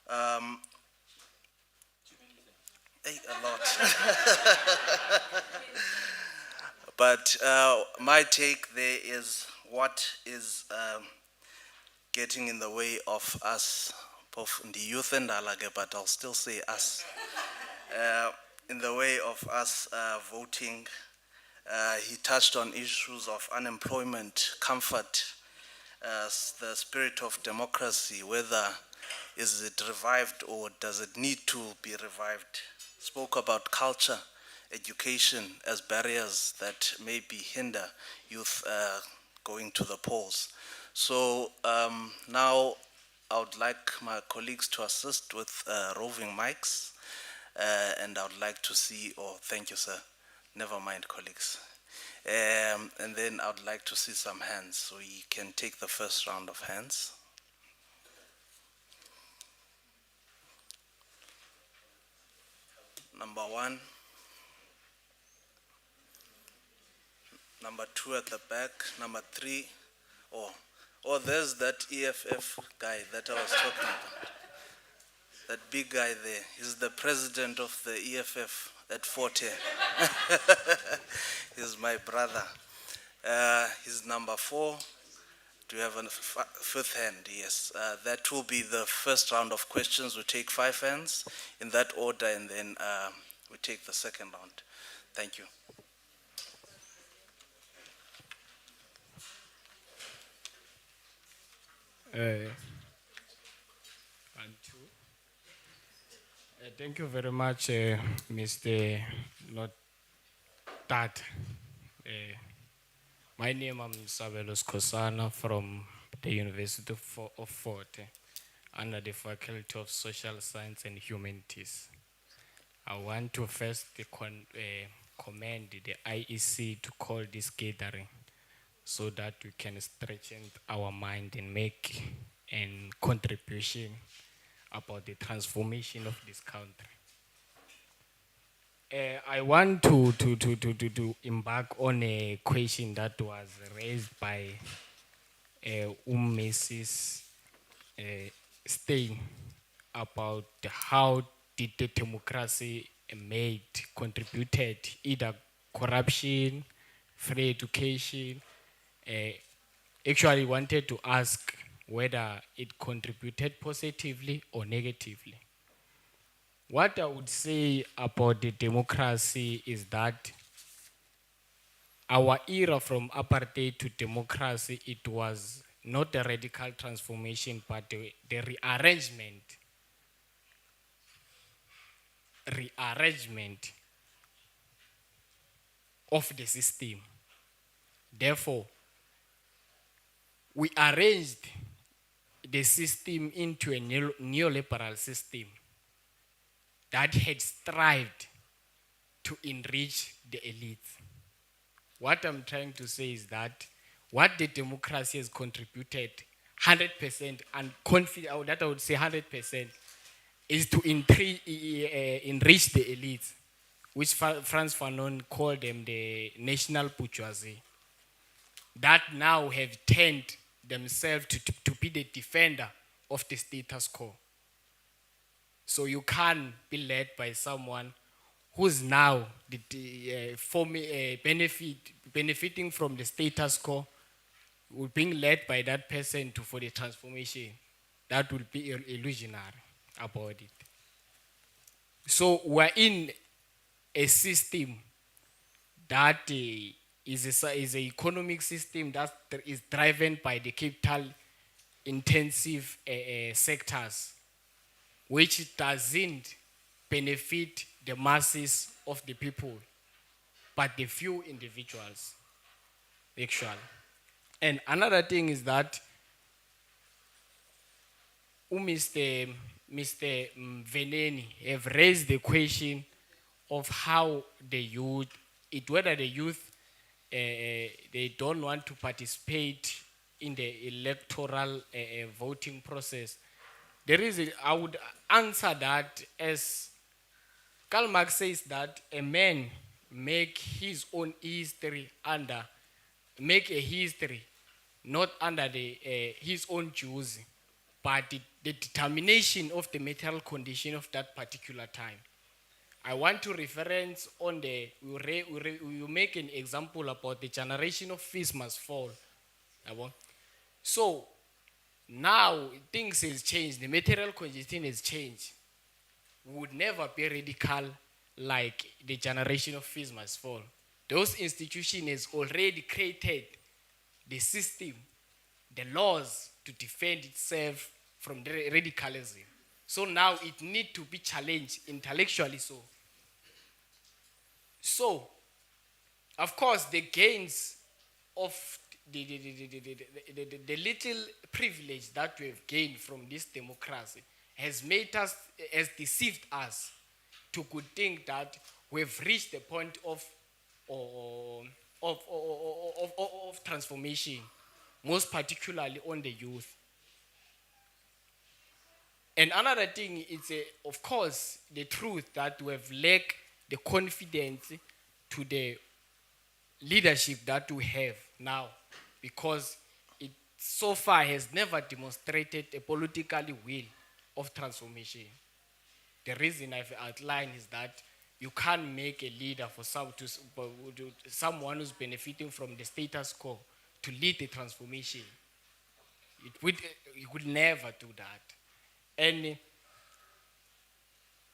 a lot. But my take there is what is getting in the way of us, both in the youth and Alage, but I'll still say us, in the way of us voting. He touched on issues of unemployment, comfort, the spirit of democracy, whether is it revived or does it need to be revived. Spoke about culture, education as barriers that maybe hinder youth going to the polls. So now I would like my colleagues to assist with roving mics, and I would like to see, thank you, sir. Never mind, colleagues. And then I would like to see some hands, so we can take the first round of hands. Number one. number 2 at the back, number 3. Oh, there's that EFF guy that I was talking about. That big guy there. He's the president of the EFF at Forte. He's my brother. He's number 4. Do you have a fifth hand? Yes. That will be the first round of questions. We take 5 hands in that order, and then we take the second round. Thank you. And two. Thank you very much, Mr. Notat. My name is Sabelos Kosana from the University of Fort under the Faculty of Social Science and Humanities. I want to first commend the IEC to call this gathering so that we can strengthen our mind and make a contribution about the transformation of this country. I want to embark on a question that was raised by Mrs. Stein about how did the democracy contributed either corruption, free education. Actually wanted to ask whether it contributed positively or negatively. What I would say about the democracy is that our era from apartheid to democracy, it was not a radical transformation, but the rearrangement of the system. Therefore, we arranged the system into a neoliberal system that had strived to enrich the elites. What I'm trying to say is that what the democracy has contributed 100% and that I would say 100% is to enrich the elites, which Frantz Fanon called them the national bourgeoisie, that now have turned themselves to be the defender of the status quo. So you can't be led by someone who's now benefiting from the status quo, being led by that person for the transformation. That will be illusionary about it. So we're in a system that is an economic system that is driven by the capital intensive sectors, which doesn't benefit the masses of the people, but the few individuals, actually. And another thing is that Mr. Veneni have raised the question of how the youth, whether the youth they don't want to participate in the electoral voting process. I would answer that as Karl Marx says that a man make his own history make a history not under his own choosing, but the determination of the material condition of that particular time. I want to reference on we make an example about the generation of fees must fall. So now things has changed, the material condition has changed. We would never be radical like the generation of fees must fall. Those institutions has already created the system, the laws to defend itself from the radicalism. So now it needs to be challenged intellectually so. So, of course, the gains of the little privilege that we have gained from this democracy has deceived us to could think that we've reached the point of transformation, most particularly on the youth. And another thing is, of course, the truth that we have lacked the confidence to the leadership that we have now, because it so far has never demonstrated a political will of transformation. The reason I've outlined is that you can't make a leader for someone who's benefiting from the status quo to lead the transformation. You could never do that. And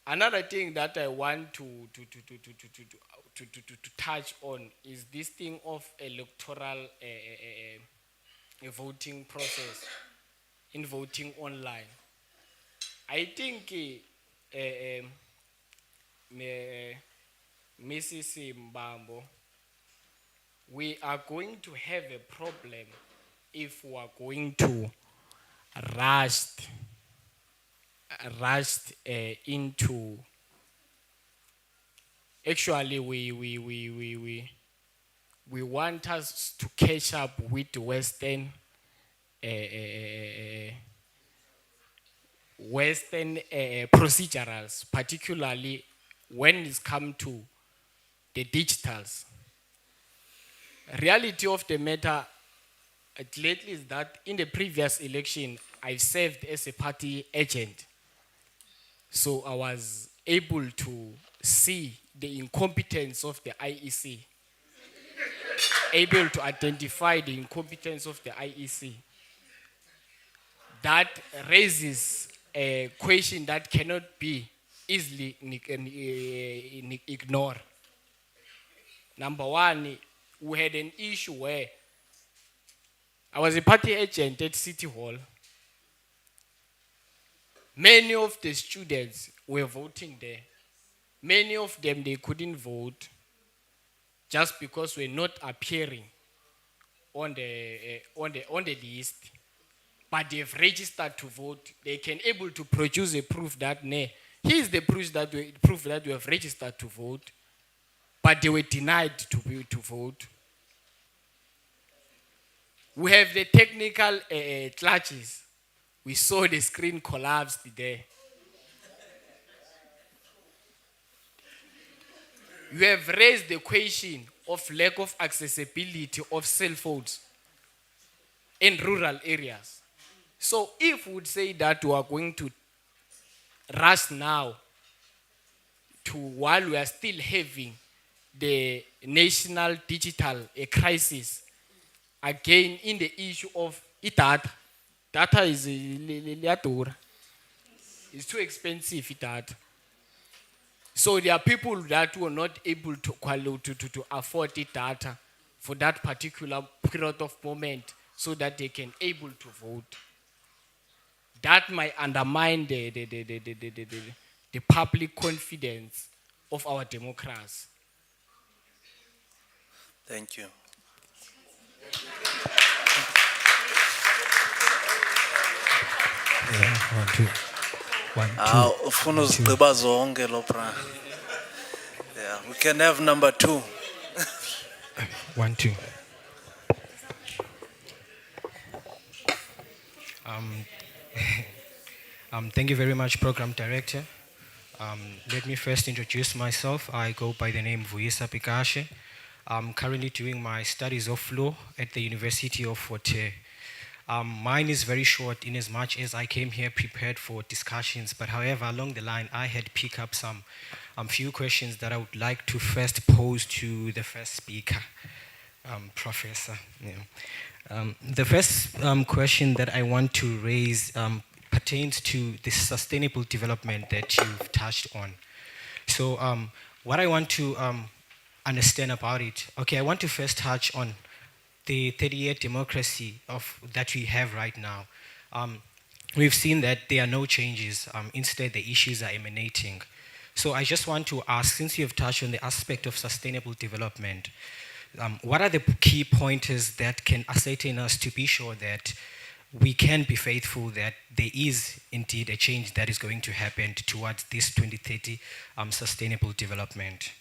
another thing that I want to touch on is this thing of electoral voting process in voting online. I think Mrs. Mbambo, we are going to have a problem if we are going to rush into. Actually, we want us to catch up with Western procedurals, particularly when it's come to the digitals. Reality of the matter lately is that in the previous election, I served as a party agent. So I was able to see the incompetence of the IEC, able to identify the incompetence of the IEC. That raises a question that cannot be easily ignored. Number one, we had an issue where I was a party agent at City Hall. Many of the students were voting there. Many of them, they couldn't vote just because we're not appearing on the list, but they've registered to vote. They can able to produce a proof that here's the proof that we have registered to vote, but they were denied to vote. We have the technical clutches. We saw the screen collapsed there. You have raised the question of lack of accessibility of cell phones in rural areas. So if we would say that we are going to rush now to while we are still having the national digital crisis, again in the issue of data is it's too expensive data. So there are people that were not able to afford the data for that particular period of moment so that they can able to vote. That might undermine the public confidence of our democracy. Thank you. Ufuna uzigqiba zonke lo bra. Yeah, we can have number 2. 1, 2. Thank you very much, Program Director. Let me first introduce myself. I go by the name Vuyisa Pikashe. I'm currently doing my studies of law at the University of Fort Hare. Mine is very short in as much as I came here prepared for discussions, but however, along the line, I had picked up some few questions that I would like to first pose to the first speaker, Professor. Yeah. The first question that I want to raise pertains to the sustainable development that you've touched on. So what I want to understand about it, okay, I want to first touch on the 30-year democracy that we have right now. We've seen that there are no changes. Instead, the issues are emanating. So I just want to ask, since you have touched on the aspect of sustainable development, what are the key pointers that can ascertain us to be sure that we can be faithful that there is indeed a change that is going to happen towards this 2030 sustainable development?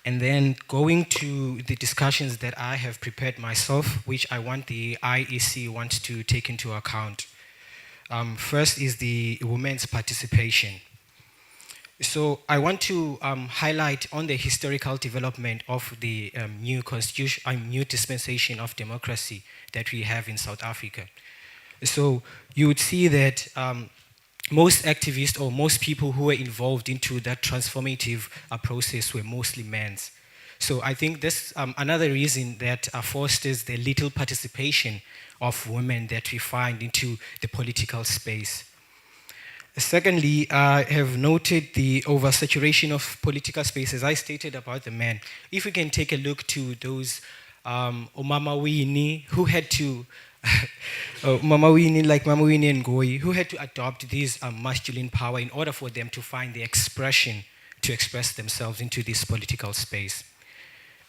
And then going to the discussions that I have prepared myself, which I want the IEC wants to take into account. First is the women's participation. So I want to highlight on the historical development of the new constitution, new dispensation of democracy that we have in South Africa. So you would see that most activists or most people who were involved into that transformative process were mostly men. So I think this another reason that fosters the little participation of women that we find into the political space. Secondly, I have noted the oversaturation of political spaces. I stated about the men. If we can take a look to those Mama Winnie who had to, Mama Winnie, like Mama Winnie and Goy, who had to adopt this masculine power in order for them to find the expression to express themselves into this political space.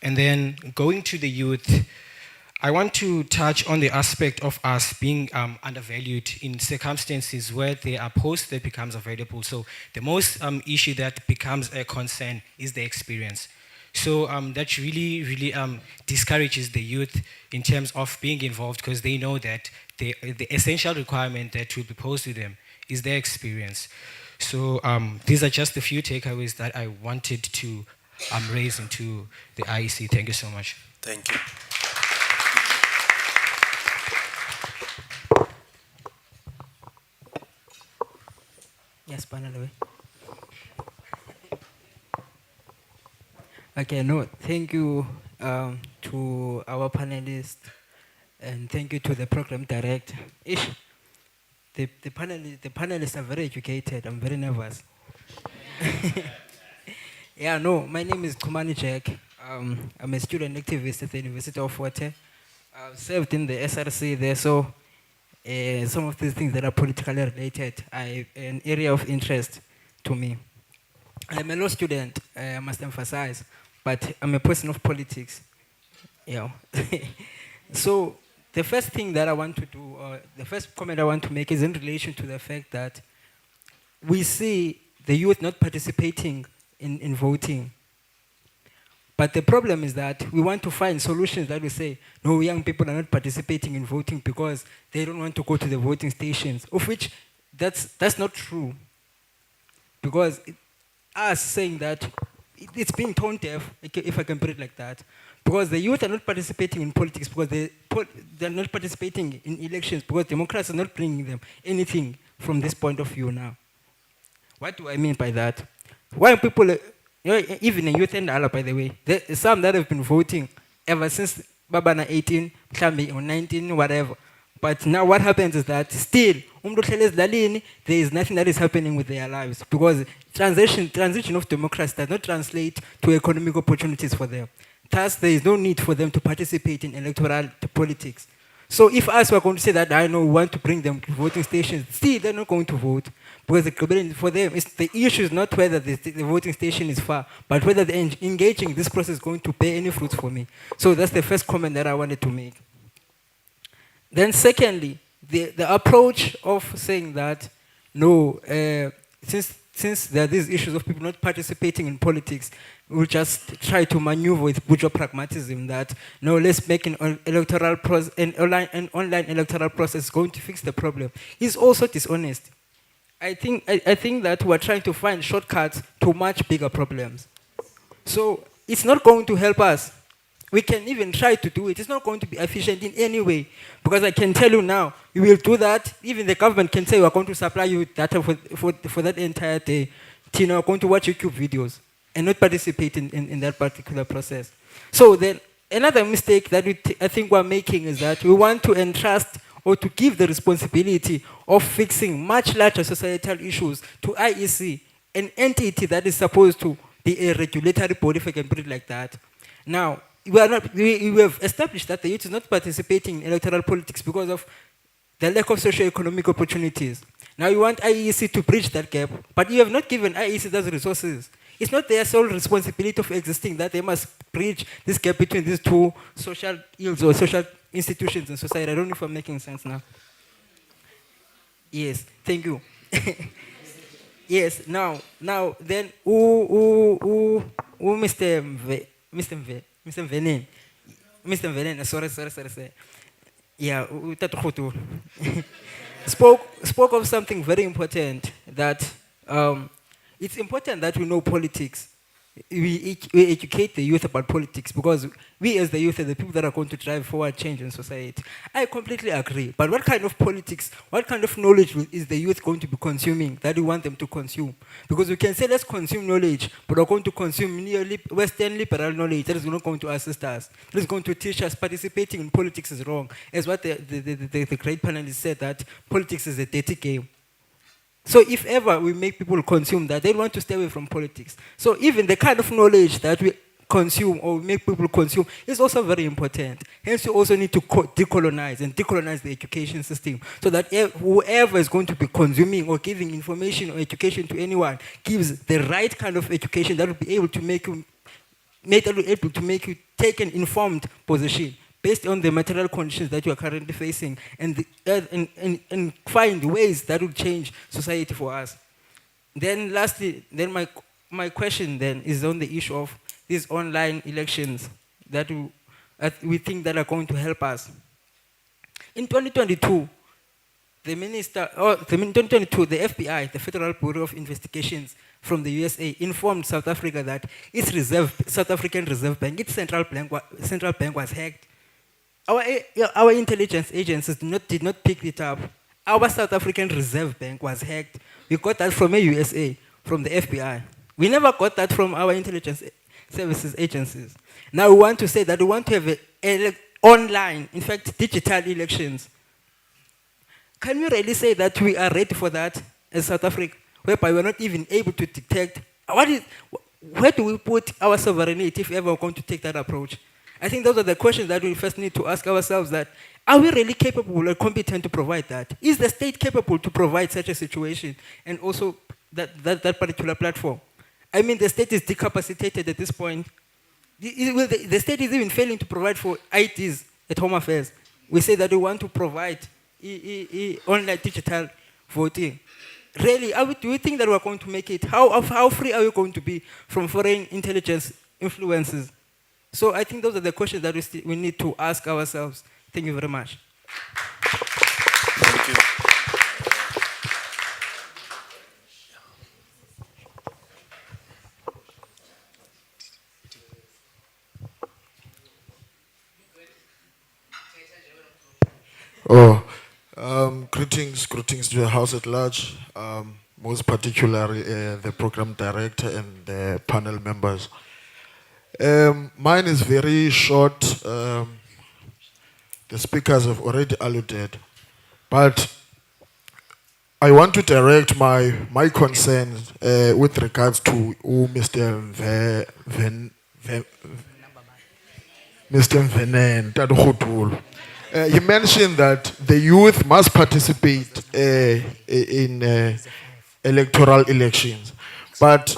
And then going to the youth, I want to touch on the aspect of us being undervalued in circumstances where there are posts that becomes available. So the most issue that becomes a concern is the experience. So that really discourages the youth in terms of being involved because they know that the essential requirement that will be posed to them is their experience. So these are just a few takeaways that I wanted to raise into the IEC. Thank you so much. Thank you. Yes, panel. Okay, no, thank you to our panelists and thank you to the program director. Ish, the panelists are very educated. I'm very nervous. Yeah, no, my name is Kumani Jack. I'm a student activist at the University of Water. I've served in the SRC there, so some of these things that are politically related are an area of interest to me. I'm a law student, I must emphasize, but I'm a person of politics. Yeah. So the first thing that I want to do, the first comment I want to make is in relation to the fact that we see the youth not participating in voting. But the problem is that we want to find solutions that will say, no, young people are not participating in voting because they don't want to go to the voting stations, of which that's not true. Because us saying that, it's being tone deaf, if I can put it like that. Because the youth are not participating in politics because they're not participating in elections because democrats are not bringing them anything from this point of view now. What do I mean by that? Why people, even in youth and Allah, by the way, there are some that have been voting ever since Babana 18, or 19, whatever. But now what happens is that still, there is nothing that is happening with their lives because transition of democracy does not translate to economic opportunities for them. Thus, there is no need for them to participate in electoral politics. So if us were going to say that, I know we want to bring them to voting stations, still they're not going to vote. Because for them, the issue is not whether the voting station is far, but whether engaging in this process is going to bear any fruits for me. So that's the first comment that I wanted to make. Then secondly, the approach of saying that, no, since there are these issues of people not participating in politics, we'll just try to maneuver with bourgeois pragmatism that, no, let's make an online electoral process going to fix the problem, is also dishonest. I think that we're trying to find shortcuts to much bigger problems. So it's not going to help us. We can even try to do it. It's not going to be efficient in any way. Because I can tell you now, you will do that. Even the government can say we're going to supply you data for that entire day. Tina, we're going to watch YouTube videos and not participate in that particular process. So then another mistake that I think we're making is that we want to entrust or to give the responsibility of fixing much larger societal issues to IEC, an entity that is supposed to be a regulatory body, if I can put it like that. Now, we have established that the youth is not participating in electoral politics because of the lack of socio-economic opportunities. Now you want IEC to bridge that gap, but you have not given IEC those resources. It's not their sole responsibility of existing that they must bridge this gap between these two social ills or social institutions in society. I don't know if I'm making sense now. Yes, thank you. Yes, now then, Mr. Mvenen, sorry. Yeah, spoke of something very important that it's important that we know politics. We educate the youth about politics because we as the youth are the people that are going to drive forward change in society. I completely agree. But what kind of politics, what kind of knowledge is the youth going to be consuming that we want them to consume? Because we can say let's consume knowledge, but we're going to consume Western liberal knowledge that is not going to assist us. That is going to teach us participating in politics is wrong. As what the great panelist said, that politics is a dirty game. So if ever we make people consume that, they want to stay away from politics. So even the kind of knowledge that we consume or make people consume is also very important. Hence, you also need to decolonize the education system so that whoever is going to be consuming or giving information or education to anyone gives the right kind of education that will be able to make you take an informed position based on the material conditions that you are currently facing, and find ways that will change society for us. Then lastly, my question then is on the issue of these online elections that we think that are going to help us. In 2022, the FBI, the Federal Bureau of Investigations from the USA, informed South Africa that its South African Reserve Bank, its central bank was hacked. Our intelligence agencies did not pick it up. Our South African Reserve Bank was hacked. We got that from the USA, from the FBI. We never got that from our intelligence services agencies. Now we want to say that we want to have online, in fact, digital elections. Can we really say that we are ready for that as South Africa, whereby we're not even able to detect where do we put our sovereignty if ever we're going to take that approach? I think those are the questions that we first need to ask ourselves, that are we really capable or competent to provide that? Is the state capable to provide such a situation and also that particular platform? I mean, the state is decapacitated at this point. The state is even failing to provide for IDs at Home Affairs. We say that we want to provide online digital voting. Really, do we think that we're going to make it? How free are we going to be from foreign intelligence influences? So I think those are the questions that we need to ask ourselves. Thank you very much. Thank you. Greetings to the House at large, most particularly the program director and the panel members. Mine is very short. The speakers have already alluded, but I want to direct my concerns with regards to Mr. Mr. Venen Tadokhotolo. He mentioned that the youth must participate in electoral elections, but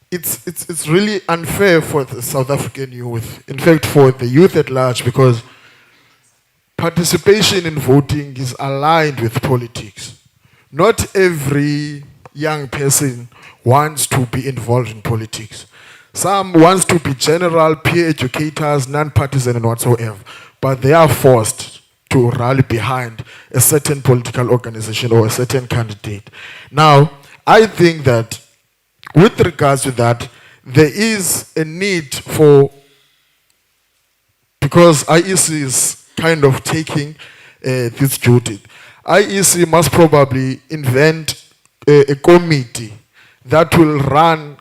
it's really unfair for the South African youth, in fact for the youth at large, because participation in voting is aligned with politics. Not every young person wants to be involved in politics. Some wants to be general, peer educators, non-partisan and whatsoever, but they are forced to rally behind a certain political organization or a certain candidate. Now, I think that with regards to that, there is a need for, because IEC is kind of taking this duty, IEC must probably invent a committee that will run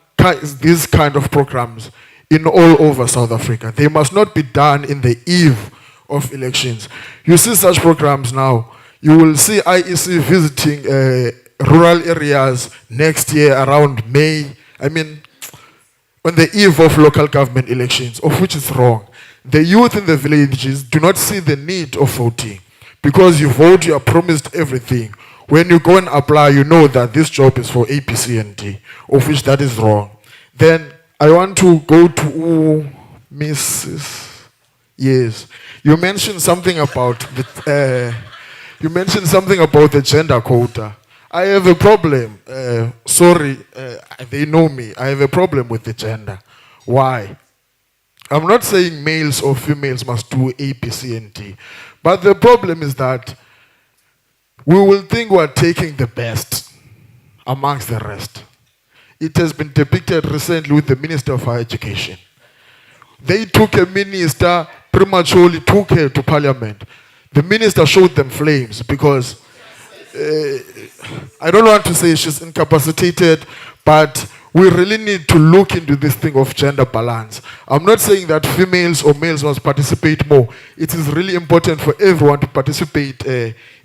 these kind of programs in all over South Africa. They must not be done in the eve of elections. You see such programs now, you will see IEC visiting rural areas next year around May, I mean, on the eve of local government elections, of which is wrong. The youth in the villages do not see the need of voting. Because you vote, you are promised everything. When you go and apply, you know that this job is for APC and D, of which that is wrong. Then I want to go to Mrs. Yes, you mentioned something about the gender quota. I have a problem. They know me. I have a problem with the gender. Why? I'm not saying males or females must do A, B, C, and D. But the problem is that we will think we're taking the best amongst the rest. It has been depicted recently with the Minister of Higher Education. They took a minister, prematurely took her to parliament. The minister showed them flames because I don't want to say she's incapacitated, but we really need to look into this thing of gender balance. I'm not saying that females or males must participate more. It is really important for everyone to participate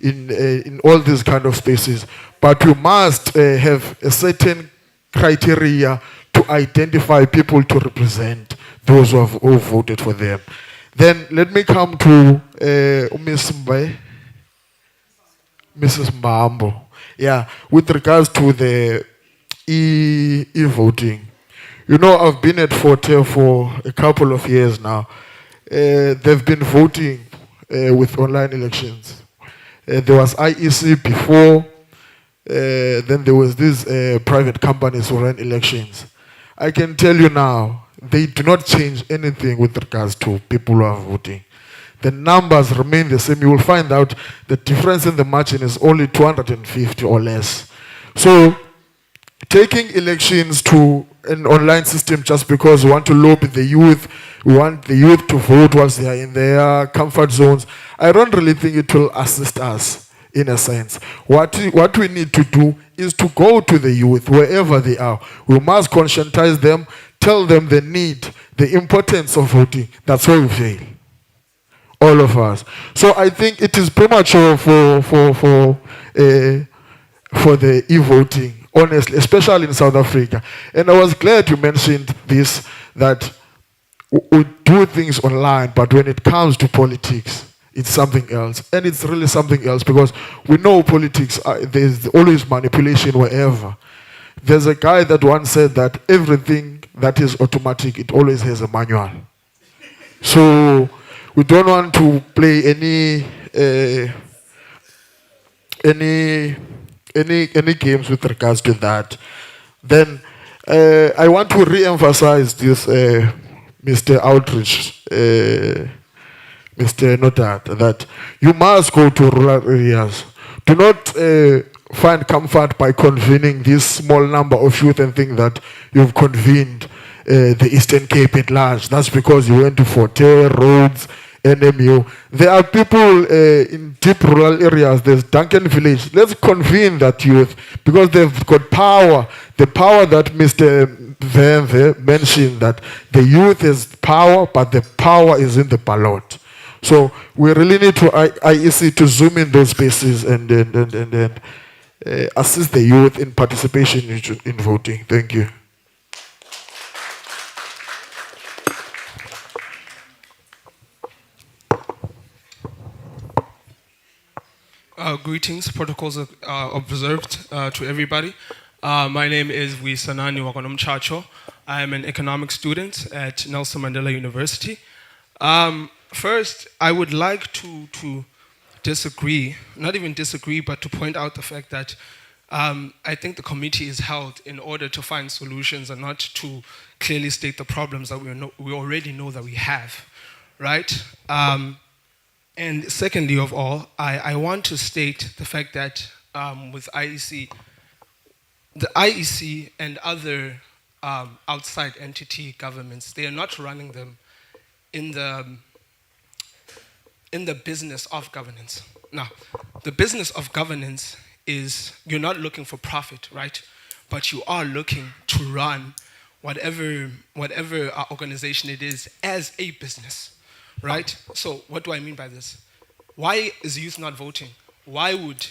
in all these kind of spaces. But you must have a certain criteria to identify people to represent those who voted for them. Then let me come to Miss Mbaye. Mrs. Mbambo. Yeah, with regards to the e-voting. You know, I've been at Forte for a couple of years now. They've been voting with online elections. There was IEC before, then there was these private companies who ran elections. I can tell you now, they do not change anything with regards to people who are voting. The numbers remain the same. You will find out the difference in the margin is only 250 or less. So, taking elections to an online system just because we want to lobby the youth, we want the youth to vote once they are in their comfort zones, I don't really think it will assist us in a sense. What we need to do is to go to the youth wherever they are. We must conscientize them, tell them the need, the importance of voting. That's why we fail. All of us. So I think it is premature for the e-voting, honestly, especially in South Africa. And I was glad you mentioned this, that we do things online, but when it comes to politics, it's something else. And it's really something else because we know politics, there's always manipulation wherever. There's a guy that once said that everything that is automatic, it always has a manual. So we don't want to play any games with regards to that. Then I want to re-emphasize this, Mr. Outreach, Mr. Notat, that you must go to rural areas. Do not find comfort by convening this small number of youth and think that you've convened the Eastern Cape at large. That's because you went to Forte, Rhodes, NMU. There are people in deep rural areas. There's Duncan Village. Let's convene that youth because they've got power. The power that Mr. Venve mentioned, that the youth has power, but the power is in the ballot. So we really need to IEC to zoom in those spaces and assist the youth in participation in voting. Thank you. Greetings, protocols are observed to everybody. My name is Wisanani Wakonomchacho. I am an economics student at Nelson Mandela University. First, I would like to disagree, not even disagree, but to point out the fact that I think the committee is held in order to find solutions and not to clearly state the problems that we already know that we have, right? And secondly of all, I want to state the fact that with IEC, the IEC and other outside entity governments, they are not running them in the business of governance. Now, the business of governance is you're not looking for profit, right? But you are looking to run whatever organization it is as a business. Right? So what do I mean by this? Why is youth not voting? Why would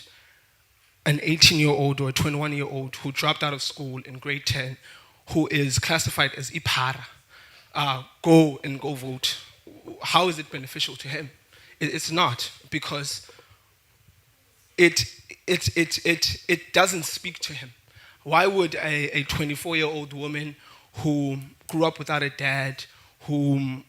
an 18-year-old or a 21-year-old who dropped out of school in grade 10, who is classified as ipara, go vote? How is it beneficial to him? It's not, because it doesn't speak to him. Why would a 24-year-old woman who grew up without a dad, who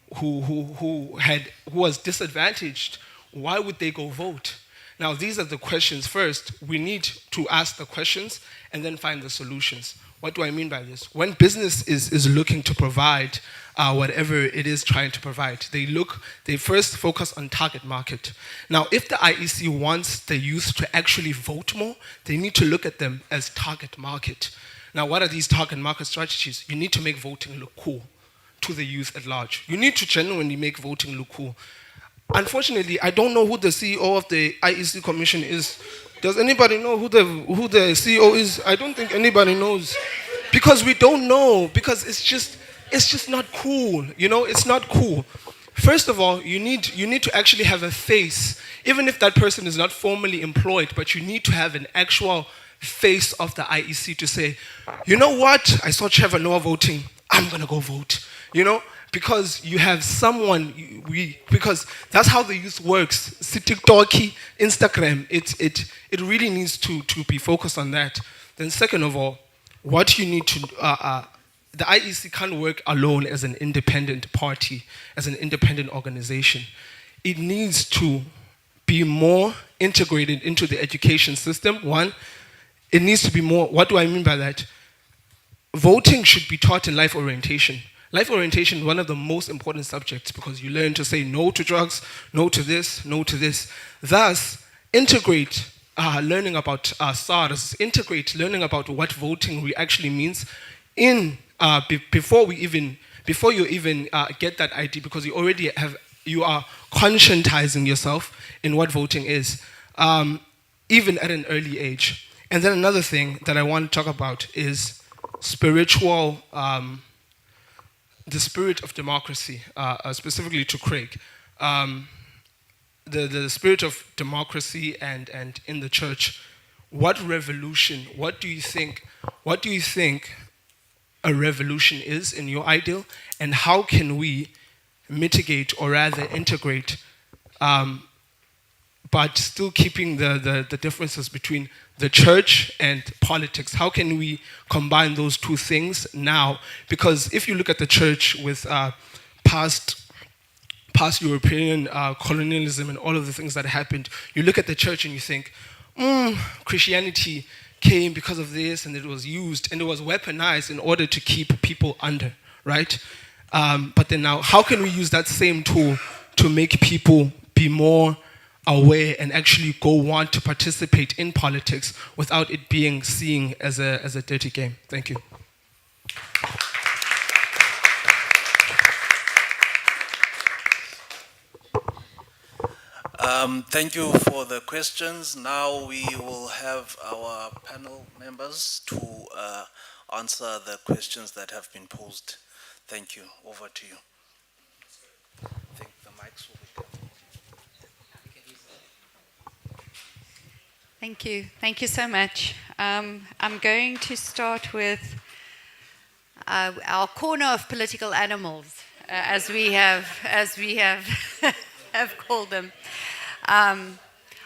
was disadvantaged, why would they go vote? Now, these are the questions. First, we need to ask the questions and then find the solutions. What do I mean by this? When business is looking to provide whatever it is trying to provide, they first focus on target market. Now, if the IEC wants the youth to actually vote more, they need to look at them as target market. Now, what are these target market strategies? You need to make voting look cool to the youth at large. You need to genuinely make voting look cool. Unfortunately, I don't know who the CEO of the IEC Commission is. Does anybody know who the CEO is? I don't think anybody knows. Because we don't know, because it's just not cool. You know, it's not cool. First of all, you need to actually have a face, even if that person is not formally employed, but you need to have an actual face of the IEC to say, you know what, I saw Trevor Noah voting, I'm gonna go vote. You know, because you have someone, because that's how the youth works. TikTok, Instagram, it really needs to be focused on that. Then second of all, what you need to, the IEC can't work alone as an independent party, as an independent organization. It needs to be more integrated into the education system. One, it needs to be more, what do I mean by that? Voting should be taught in life orientation. Life orientation is one of the most important subjects because you learn to say no to drugs, no to this, no to this. Thus, integrate learning about SARS, integrate learning about what voting actually means in before you even get that ID, because you are conscientizing yourself in what voting is, even at an early age. And then another thing that I want to talk about is spiritual. The spirit of democracy, specifically to Craig. The spirit of democracy and in the church, what do you think a revolution is in your ideal, and how can we mitigate or rather integrate, but still keeping the differences between the church and politics? How can we combine those two things now? Because if you look at the church with past European colonialism and all of the things that happened, you look at the church and you think, Christianity came because of this, and it was used and it was weaponized in order to keep people under, right? But then now, how can we use that same tool to make people be more aware and actually want to participate in politics without it being seen as a dirty game? Thank you. Thank you for the questions. Now we will have our panel members to answer the questions that have been posed. Thank you. Over to you. I think the mics will be coming. Thank you. Thank you so much. I'm going to start with our corner of political animals, as we have have called them. I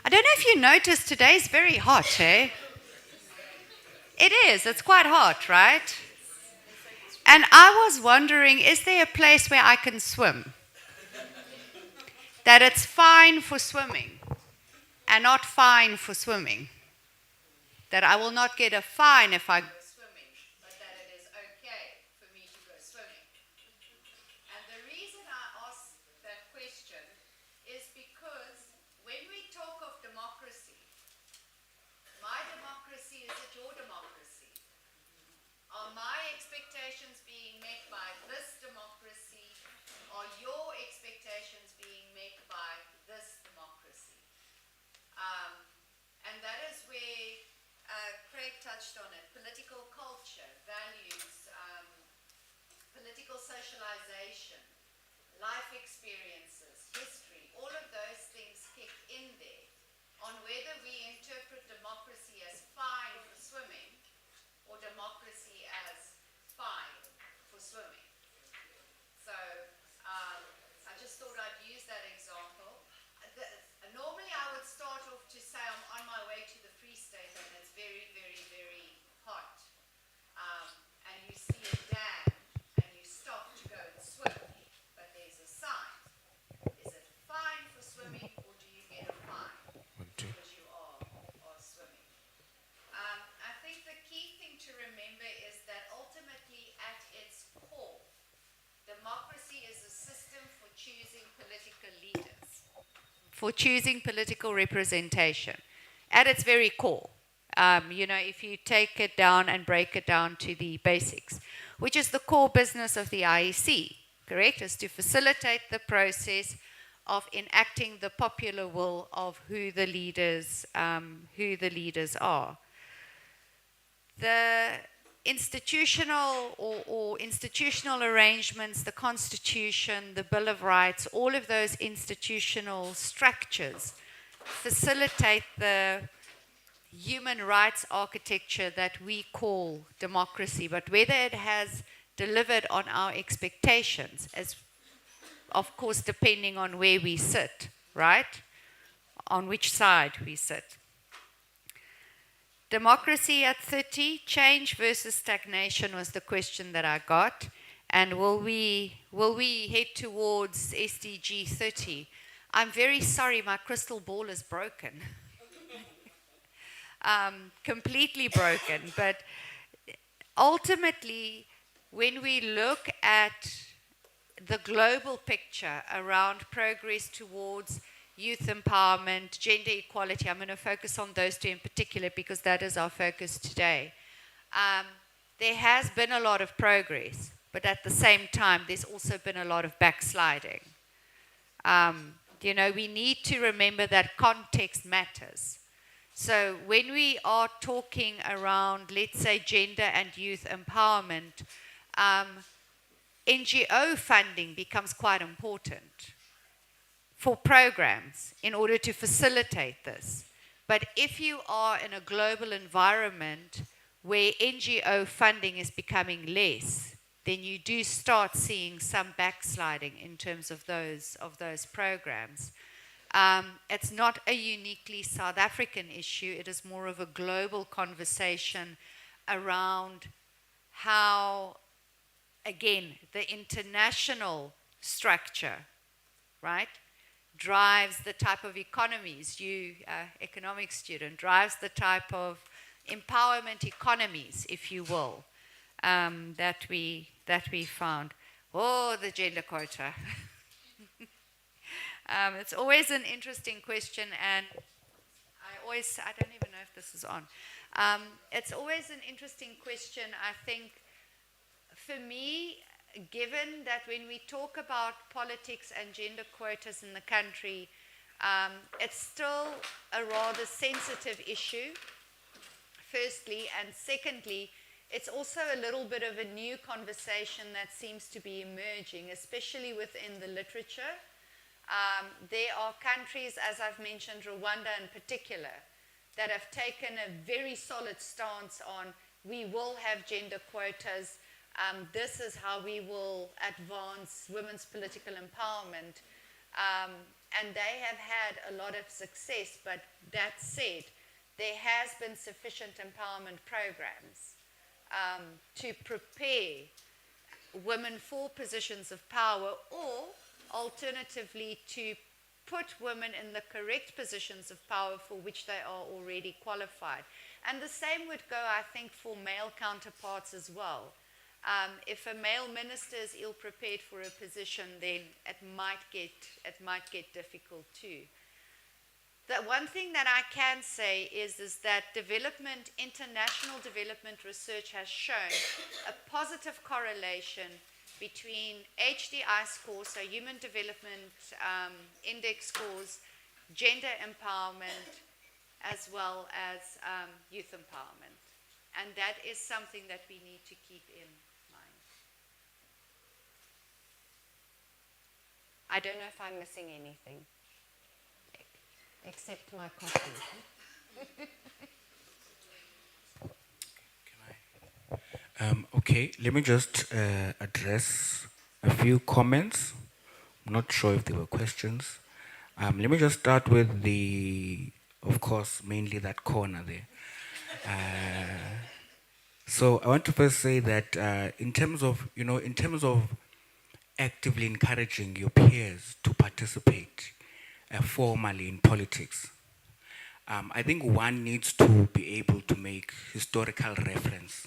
don't know if you noticed, today's very hot, eh? It is. It's quite hot, right? And I was wondering, is there a place where I can swim? That it's fine for swimming and not fine for swimming. That I will not get a fine if I go swimming, but that it is okay for me to go swimming. And the reason I ask that question is because when we talk of democracy, my democracy, is it your democracy? Are my expectations being met by this democracy? Are your expectations being met by this democracy? And that is where Craig touched on it. Political culture, values, political socialization, life experiences, history, all of those things kick in there on whether we interpret democracy as fine for swimming or democracy as fine for swimming. So I just thought I'd use that example. Normally I would start off to say I'm on my way to the Free State and it's very, very, very hot. And you see a dam and you stop to go and swim, but there's a sign. Is it fine for swimming or do you get a fine because you are swimming? I think the key thing to remember is that for choosing political representation at its very core. If you take it down and break it down to the basics, which is the core business of the IEC, correct, is to facilitate the process of enacting the popular will of who the leaders are. The institutional or institutional arrangements, the Constitution, the Bill of Rights, all of those institutional structures facilitate the human rights architecture that we call democracy. But whether it has delivered on our expectations, as of course depending on where we sit, right? On which side we sit. Democracy at 30, change versus stagnation was the question that I got. And will we head towards SDG 30? I'm very sorry, my crystal ball is broken. Completely broken. But ultimately, when we look at the global picture around progress towards youth empowerment, gender equality, I'm going to focus on those two in particular because that is our focus today. There has been a lot of progress, but at the same time, there's also been a lot of backsliding. We need to remember that context matters. So when we are talking around, let's say, gender and youth empowerment, NGO funding becomes quite important for programs in order to facilitate this. But if you are in a global environment where NGO funding is becoming less, then you do start seeing some backsliding in terms of those programs. It's not a uniquely South African issue. It is more of a global conversation around how, again, the international structure, right, drives the type of economies, you, economics student, drives the type of empowerment economies, if you will, that we found. Oh, the gender quota. It's always an interesting question, and I don't even know if this is on. It's always an interesting question, I think, for me, given that when we talk about politics and gender quotas in the country, it's still a rather sensitive issue, firstly, and secondly, it's also a little bit of a new conversation that seems to be emerging, especially within the literature. There are countries, as I've mentioned, Rwanda in particular, that have taken a very solid stance on we will have gender quotas. This is how we will advance women's political empowerment. And they have had a lot of success, but that said, there has been sufficient empowerment programs to prepare women for positions of power, or alternatively to put women in the correct positions of power for which they are already qualified. And the same would go, I think, for male counterparts as well. If a male minister is ill-prepared for a position, then it might get difficult too. The one thing that I can say is that international development research has shown a positive correlation between HDI scores, so Human Development Index scores, gender empowerment, as well as youth empowerment. And that is something that we need to keep in mind. I don't know if I'm missing anything, except my coffee. Okay, let me just address a few comments. I'm not sure if there were questions. Let me just start with of course, mainly that corner there. So I want to first say that in terms of actively encouraging your peers to participate formally in politics, I think one needs to be able to make historical reference.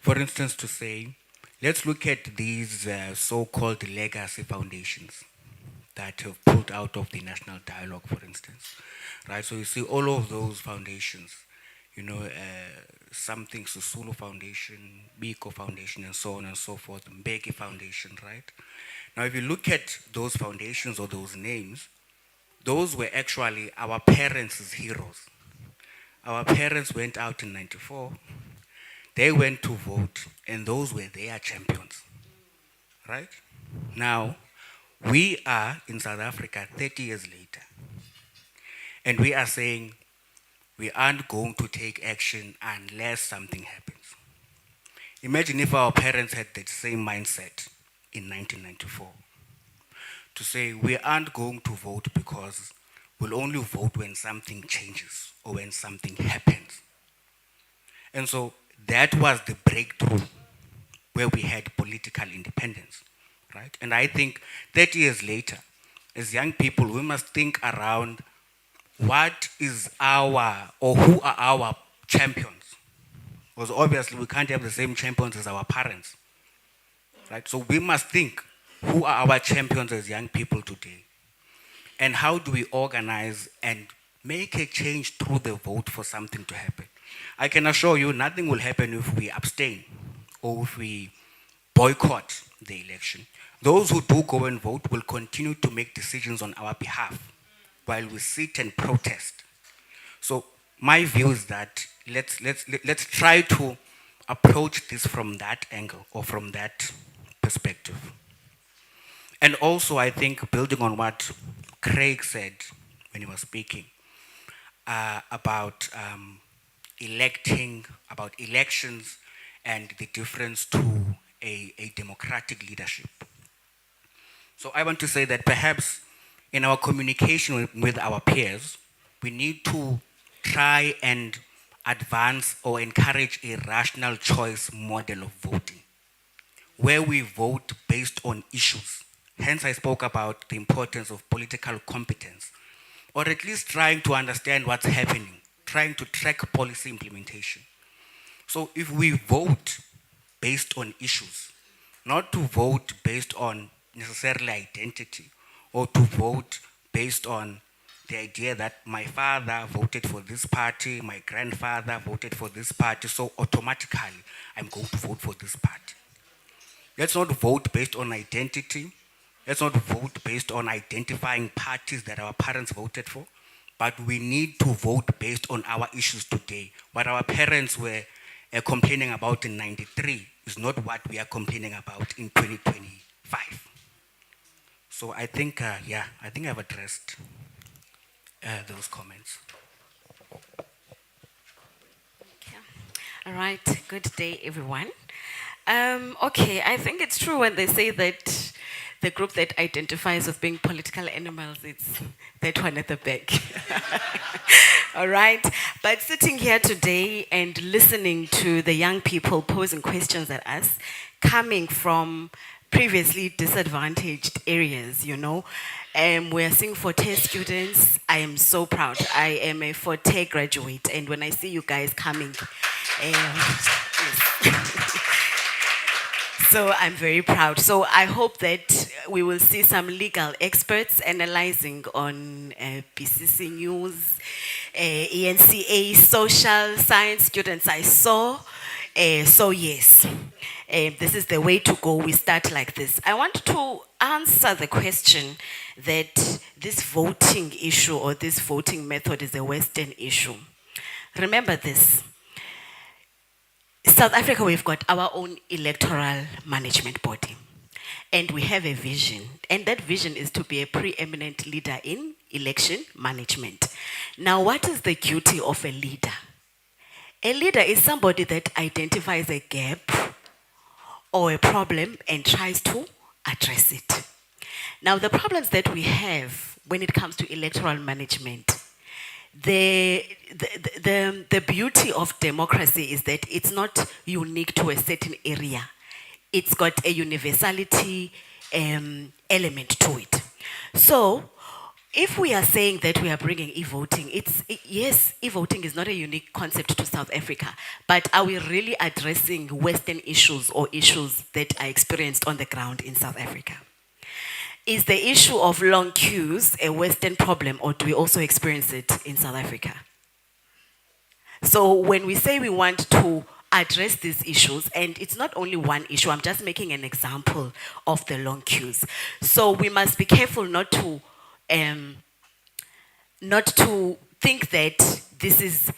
For instance, to say, let's look at these so-called legacy foundations. that have pulled out of the national dialogue, for instance, right? So you see all of those foundations, something Susulu Foundation, Biko Foundation, and so on and so forth, Mbeki Foundation, right? Now, if you look at those foundations or those names, those were actually our parents' heroes. Our parents went out in 94, they went to vote, and those were their champions, right? Now, we are in South Africa 30 years later, and we are saying we aren't going to take action unless something happens. Imagine if our parents had that same mindset in 1994, to say we aren't going to vote because we'll only vote when something changes or when something happens. And so that was the breakthrough where we had political independence, right? And I think 30 years later, as young people, we must think around what is our, or who are our champions? Because obviously we can't have the same champions as our parents, right? So we must think, who are our champions as young people today? And how do we organize and make a change through the vote for something to happen? I can assure you nothing will happen if we abstain or if we boycott the election. Those who do go and vote will continue to make decisions on our behalf while we sit and protest. So my view is that let's try to approach this from that angle or from that perspective. And also, I think, building on what Craig said when he was speaking about about elections and the difference to a democratic leadership. So I want to say that perhaps in our communication with our peers, we need to try and advance or encourage a rational choice model of voting, where we vote based on issues. Hence, I spoke about the importance of political competence, or at least trying to understand what's happening, trying to track policy implementation. So if we vote based on issues, not to vote based on necessarily identity, or to vote based on the idea that my father voted for this party, my grandfather voted for this party, so automatically I'm going to vote for this party. Let's not vote based on identity. Let's not vote based on identifying parties that our parents voted for, but we need to vote based on our issues today. What our parents were complaining about in 93 is not what we are complaining about in 2025. So I think, I think I've addressed those comments. Okay. All right. Good day, everyone. Okay, I think it's true when they say that the group that identifies with being political animals, it's that one at the back. All right. But sitting here today and listening to the young people posing questions at us, coming from previously disadvantaged areas, we're seeing Forte students. I am so proud. I am a Forte graduate, and when I see you guys coming, yes. So I'm very proud. So I hope that we will see some legal experts analyzing on PCC News, ENCA, social science students I saw. So yes, this is the way to go. We start like this. I want to answer the question that this voting issue or this voting method is a Western issue. Remember this. South Africa, we've got our own electoral management body. And we have a vision. And that vision is to be a preeminent leader in election management. Now, what is the duty of a leader? A leader is somebody that identifies a gap or a problem and tries to address it. Now, the problems that we have when it comes to electoral management, the beauty of democracy is that it's not unique to a certain area. It's got a universality element to it. So, if we are saying that we are bringing e-voting, yes, e-voting is not a unique concept to South Africa, but are we really addressing Western issues or issues that are experienced on the ground in South Africa? Is the issue of long queues a Western problem, or do we also experience it in South Africa? So when we say we want to address these issues, and it's not only one issue, I'm just making an example of the long queues. So we must be careful not to think that this is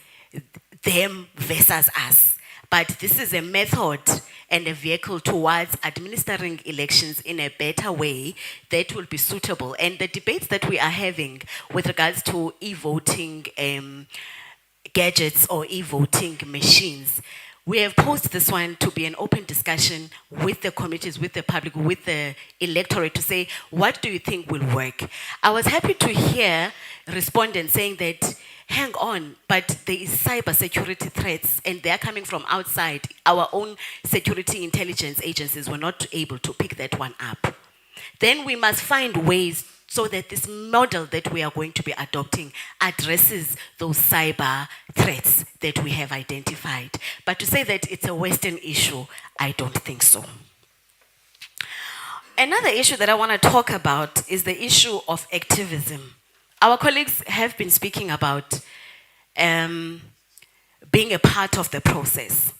them versus us, but this is a method and a vehicle towards administering elections in a better way that will be suitable. And the debates that we are having with regards to e-voting gadgets or e-voting machines, we have posed this one to be an open discussion with the committees, with the public, with the electorate to say, what do you think will work? I was happy to hear respondents saying that, hang on, but there is cyber security threats and they're coming from outside. Our own security intelligence agencies were not able to pick that one up. Then we must find ways so that this model that we are going to be adopting addresses those cyber threats that we have identified. But to say that it's a Western issue, I don't think so. Another issue that I want to talk about is the issue of activism. Our colleagues have been speaking about being a part of the process.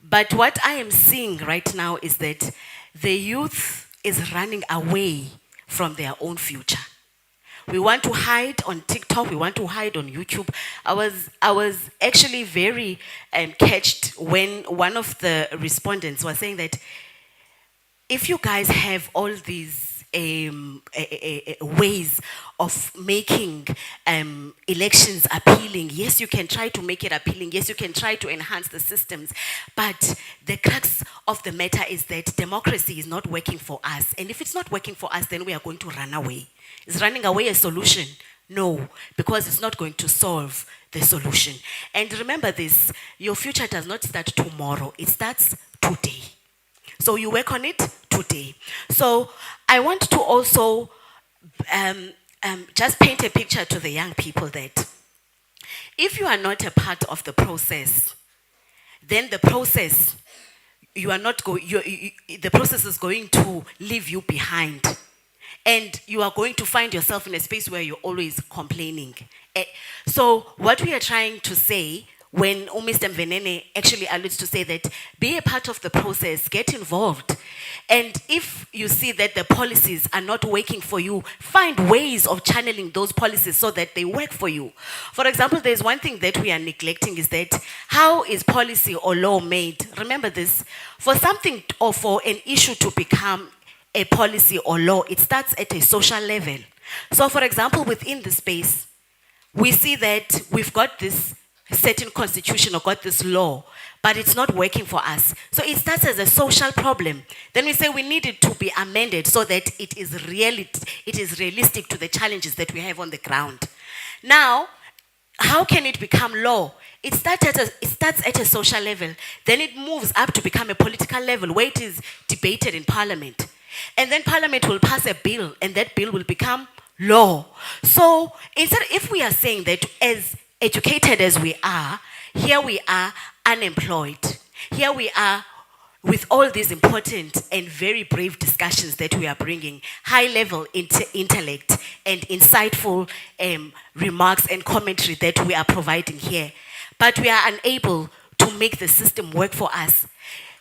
But what I am seeing right now is that the youth is running away from their own future. We want to hide on TikTok, we want to hide on YouTube. I was actually very catched when one of the respondents was saying that if you guys have all these ways of making elections appealing, yes, you can try to make it appealing, yes, you can try to enhance the systems, but the crux of the matter is that democracy is not working for us. And if it's not working for us, then we are going to run away. Is running away a solution? No, because it's not going to solve the solution. And remember this, your future does not start tomorrow, it starts today. So you work on it today. So I want to also just paint a picture to the young people that if you are not a part of the process, then the process, the process is going to leave you behind. And you are going to find yourself in a space where you're always complaining. So what we are trying to say, when Mr. Mvenene actually alludes to say that be a part of the process, get involved. And if you see that the policies are not working for you, find ways of channeling those policies so that they work for you. For example, there's one thing that we are neglecting is that how is policy or law made? Remember this, for something or for an issue to become a policy or law, it starts at a social level. So for example, within the space, we see that we've got this certain constitution or got this law, but it's not working for us. So it starts as a social problem. Then we say we need it to be amended so that it is realistic to the challenges that we have on the ground. Now, how can it become law? It starts at a social level, then it moves up to become a political level where it is debated in parliament. And then parliament will pass a bill and that bill will become law. So instead, if we are saying that as educated as we are, here we are unemployed. Here we are with all these important and very brave discussions that we are bringing, high-level intellect and insightful remarks and commentary that we are providing here. But we are unable to make the system work for us.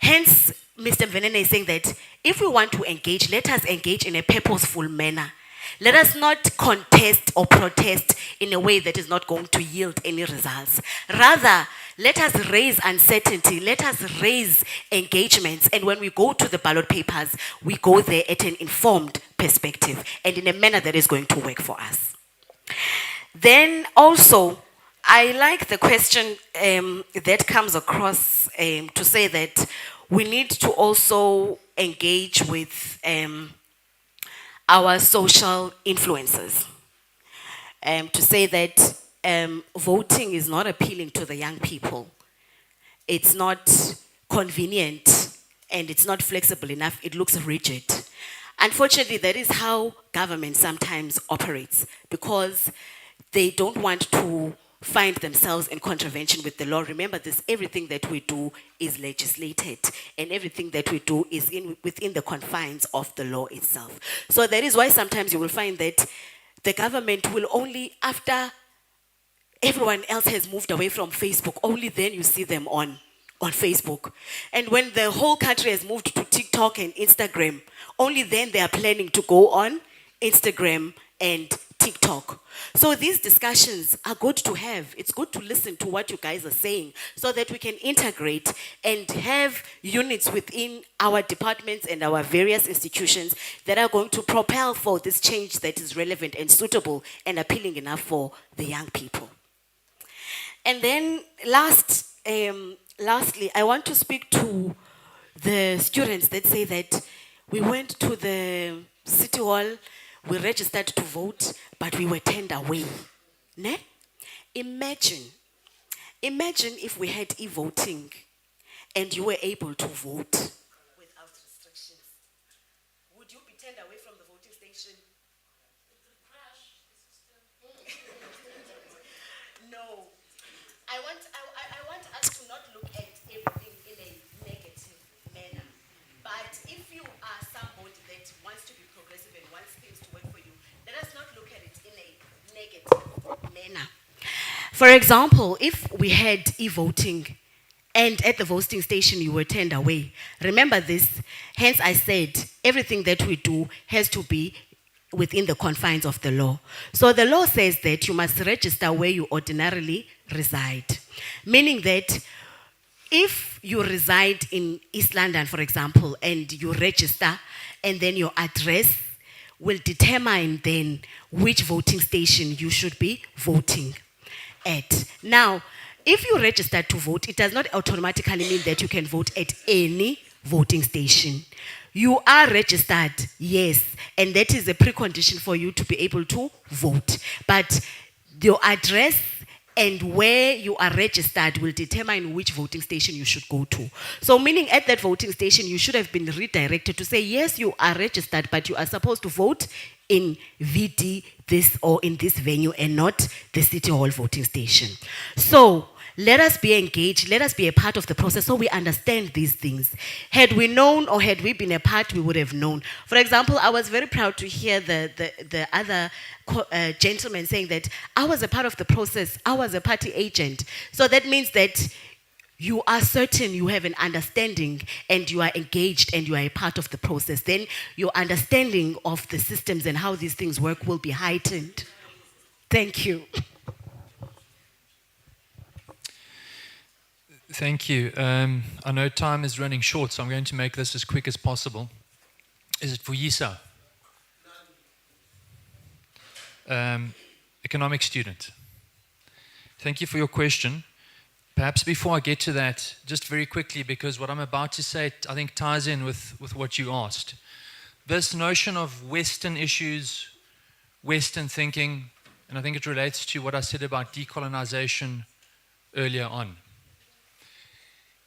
Hence, Mr. Mvenene is saying that if we want to engage, let us engage in a purposeful manner. Let us not contest or protest in a way that is not going to yield any results. Rather, let us raise uncertainty, let us raise engagements, and when we go to the ballot papers, we go there at an informed perspective and in a manner that is going to work for us. Then also, I like the question that comes across to say that we need to also engage with our social influences. To say that voting is not appealing to the young people. It's not convenient and it's not flexible enough. It looks rigid. Unfortunately, that is how government sometimes operates because they don't want to find themselves in contravention with the law. Remember this, everything that we do is legislated, and everything that we do is within the confines of the law itself. So that is why sometimes you will find that the government will only, after everyone else has moved away from Facebook, only then you see them on Facebook. And when the whole country has moved to TikTok and Instagram, only then they are planning to go on Instagram and TikTok. So these discussions are good to have. It's good to listen to what you guys are saying so that we can integrate and have units within our departments and our various institutions that are going to propel for this change that is relevant and suitable and appealing enough for the young people. And then lastly, I want to speak to the students that say that we went to the city hall, we registered to vote, but we were turned away. Ne? Imagine if we had e-voting and you were able to vote without restrictions. Would you be turned away from the voting station? No. I want us to not look at everything in a negative manner. But if you are somebody that wants to be progressive and wants things to work for you, let us not look at it in a negative manner. For example, if we had e-voting and at the voting station you were turned away, remember this, hence I said everything that we do has to be within the confines of the law. So the law says that you must register where you ordinarily reside. Meaning that if you reside in East London, for example, and you register, and then your address will determine then which voting station you should be voting at. Now, if you register to vote, it does not automatically mean that you can vote at any voting station. You are registered, yes, and that is a precondition for you to be able to vote. But your address and where you are registered will determine which voting station you should go to. So meaning at that voting station, you should have been redirected to say, yes, you are registered, but you are supposed to vote in VD this or in this venue and not the City Hall voting station. So let us be engaged, let us be a part of the process so we understand these things. Had we known or had we been a part, we would have known. For example, I was very proud to hear the other gentleman saying that I was a part of the process, I was a party agent. So that means that you are certain you have an understanding and you are engaged and you are a part of the process. Then your understanding of the systems and how these things work will be heightened. Thank you. Thank you. I know time is running short, so I'm going to make this as quick as possible. Is it Vuyisa? Economic student. Thank you for your question. Perhaps before I get to that, just very quickly, because what I'm about to say, I think ties in with what you asked. This notion of Western issues, Western thinking, and I think it relates to what I said about decolonization earlier on.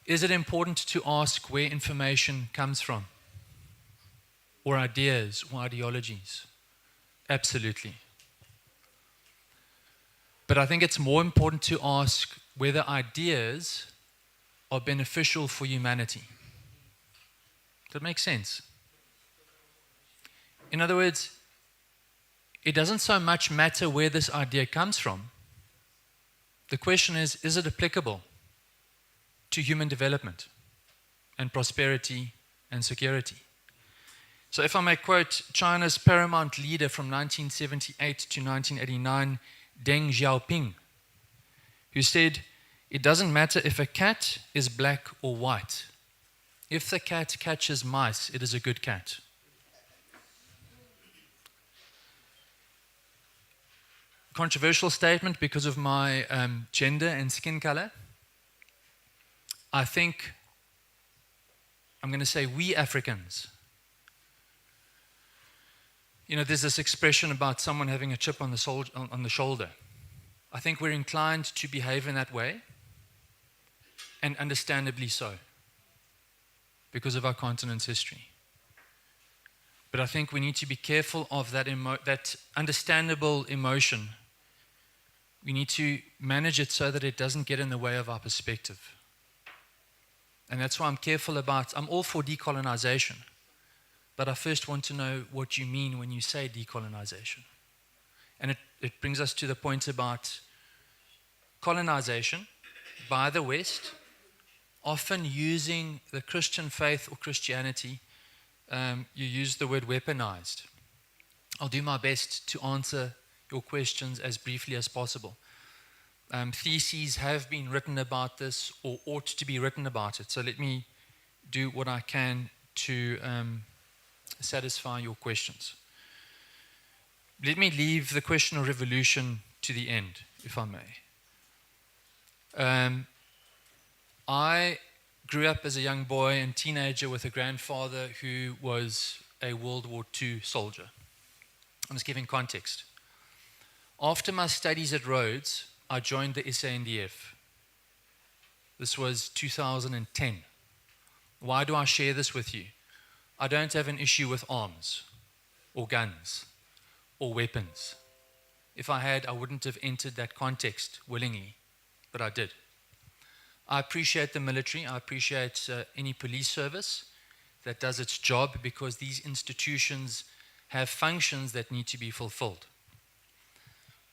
Is it important to ask where information comes from? Or ideas or ideologies? Absolutely. But I think it's more important to ask whether ideas are beneficial for humanity. Does that make sense? In other words, it doesn't so much matter where this idea comes from. The question is it applicable to human development and prosperity and security? So if I may quote China's paramount leader from 1978 to 1989, Deng Xiaoping, who said, "It doesn't matter if a cat is black or white. If the cat catches mice, it is a good cat." Controversial statement because of my gender and skin color. I think, I'm going to say we Africans. You know, there's this expression about someone having a chip on the shoulder. I think we're inclined to behave in that way, and understandably so, because of our continent's history. But I think we need to be careful of that understandable emotion We need to manage it so that it doesn't get in the way of our perspective. And that's why I'm careful about, I'm all for decolonization, but I first want to know what you mean when you say decolonization. And it brings us to the point about colonization by the West, often using the Christian faith or Christianity. You use the word weaponized. I'll do my best to answer your questions as briefly as possible. Theses have been written about this or ought to be written about it. So let me do what I can to satisfy your questions. Let me leave the question of revolution to the end, if I may. I grew up as a young boy and teenager with a grandfather who was a World War II soldier. I'm just giving context. After my studies at Rhodes, I joined the SANDF. This was 2010. Why do I share this with you? I don't have an issue with arms or guns or weapons. If I had, I wouldn't have entered that context willingly, but I did. I appreciate the military. I appreciate any police service that does its job, because these institutions have functions that need to be fulfilled.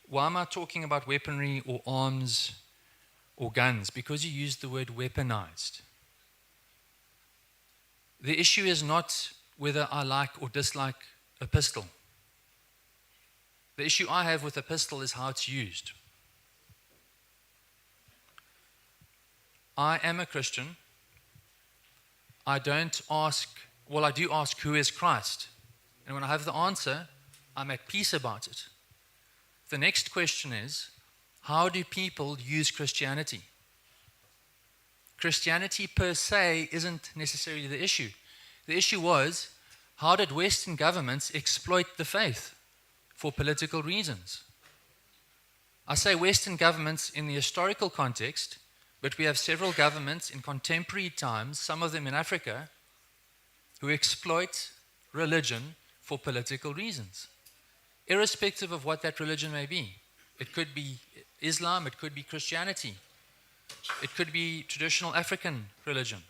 Why am I talking about weaponry or arms or guns? Because you used the word weaponized. The issue is not whether I like or dislike a pistol. The issue I have with a pistol is how it's used. I am a Christian. I don't ask, well, I do ask, who is Christ? And when I have the answer, I'm at peace about it. The next question is, how do people use Christianity? Christianity per se isn't necessarily the issue. The issue was, how did Western governments exploit the faith for political reasons? I say Western governments in the historical context, but we have several governments in contemporary times, some of them in Africa, who exploit religion for political reasons, irrespective of what that religion may be. It could be Islam, it could be Christianity, it could be traditional African religion.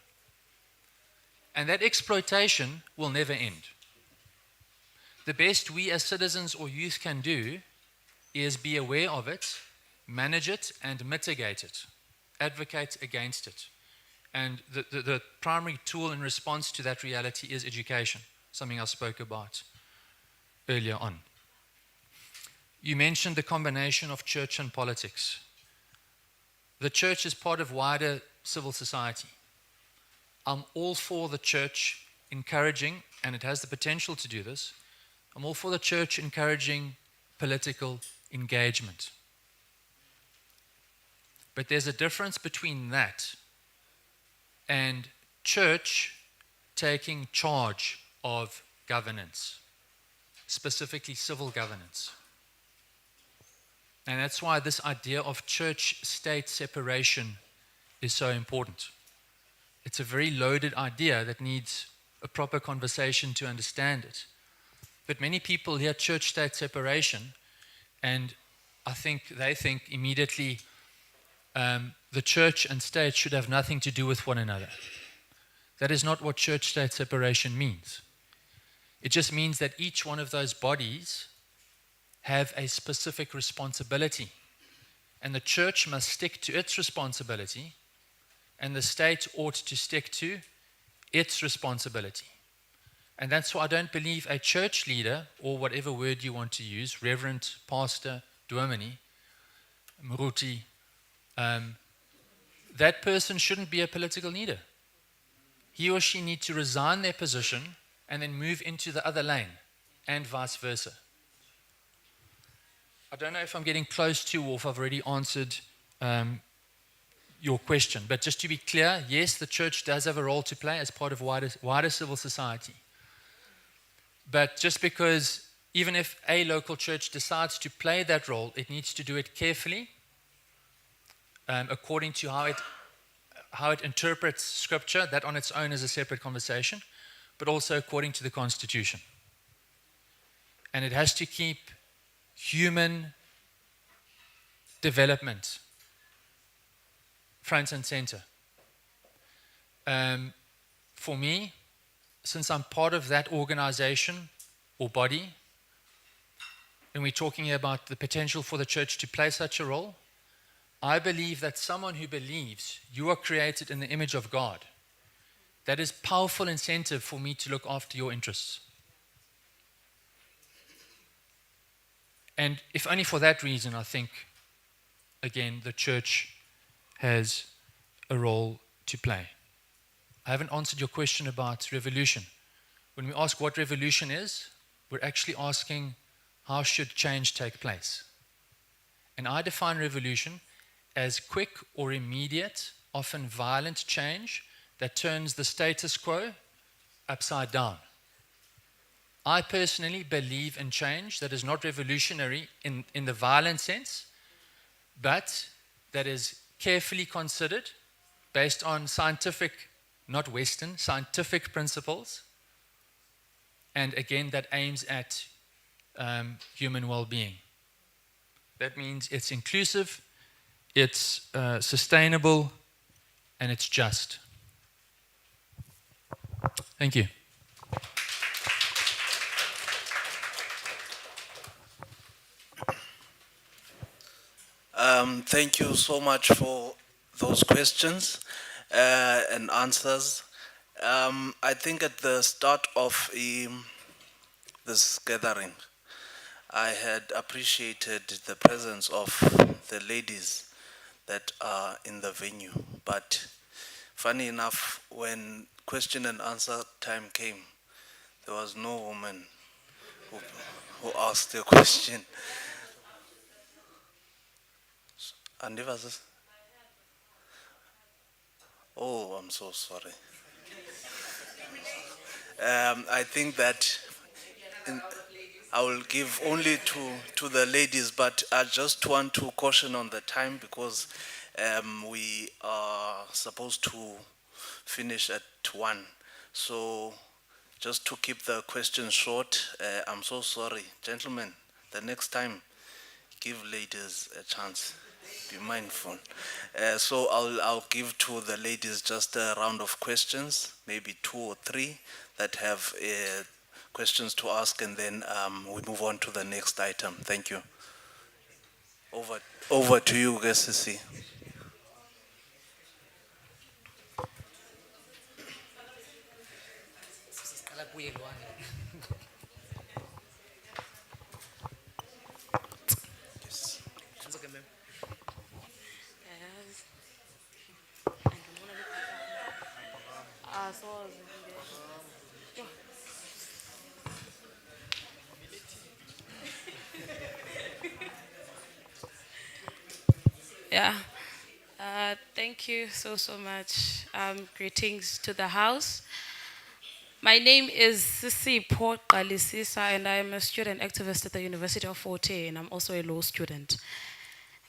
And that exploitation will never end. The best we as citizens or youth can do is be aware of it, manage it, and mitigate it, advocate against it. And the primary tool in response to that reality is education, something I spoke about earlier on. You mentioned the combination of church and politics. The church is part of wider civil society. I'm all for the church encouraging, and it has the potential to do this, I'm all for the church encouraging political engagement. But there's a difference between that and church taking charge of governance, specifically civil governance. And that's why this idea of church-state separation is so important. It's a very loaded idea that needs a proper conversation to understand it. But many people hear church-state separation, and they think immediately the church and state should have nothing to do with one another. That is not what church-state separation means. It just means that each one of those bodies have a specific responsibility, and the church must stick to its responsibility, and the state ought to stick to its responsibility. And that's why I don't believe a church leader, or whatever word you want to use, reverend, pastor, dominee, muruti, that person shouldn't be a political leader. He or she needs to resign their position and then move into the other lane, and vice versa. I don't know if I'm getting close to, or if I've already answered your question, but just to be clear, yes, the church does have a role to play as part of wider civil society. But just because, even if a local church decides to play that role, it needs to do it carefully, according to how it interprets Scripture. That on its own is a separate conversation, but also according to the Constitution. And it has to keep human development front and center. For me, since I'm part of that organization or body, and we're talking about the potential for the church to play such a role, I believe that someone who believes you are created in the image of God, that is powerful incentive for me to look after your interests. And if only for that reason, I think, again, the church has a role to play. I haven't answered your question about revolution. When we ask what revolution is, we're actually asking how should change take place. And I define revolution as quick or immediate, often violent change that turns the status quo upside down. I personally believe in change that is not revolutionary in the violent sense, but that is carefully considered based on scientific, not Western, scientific principles, and again, that aims at human well-being. That means it's inclusive, it's sustainable, and it's just. Thank you. Thank you so much for those questions and answers. I think at the start of this gathering, I had appreciated the presence of the ladies that are in the venue. But funny enough, when question and answer time came, there was no woman who, who asked a question. And it was, oh, I'm so sorry. I think that I will give only to the ladies, but I just want to caution on the time because we are supposed to finish at 1. So just to keep the questions short, I'm so sorry. Gentlemen, the next time, give ladies a chance. Be mindful. So I'll give to the ladies just a round of questions, maybe 2 or 3 that have questions to ask, and then we move on to the next item. Thank you. Over to you, SCC. Yeah. Thank you so much. Greetings to the house. My name is Sisi Port-Kalisisa, and I am a student activist at the University of Fort Hare, and I'm also a law student.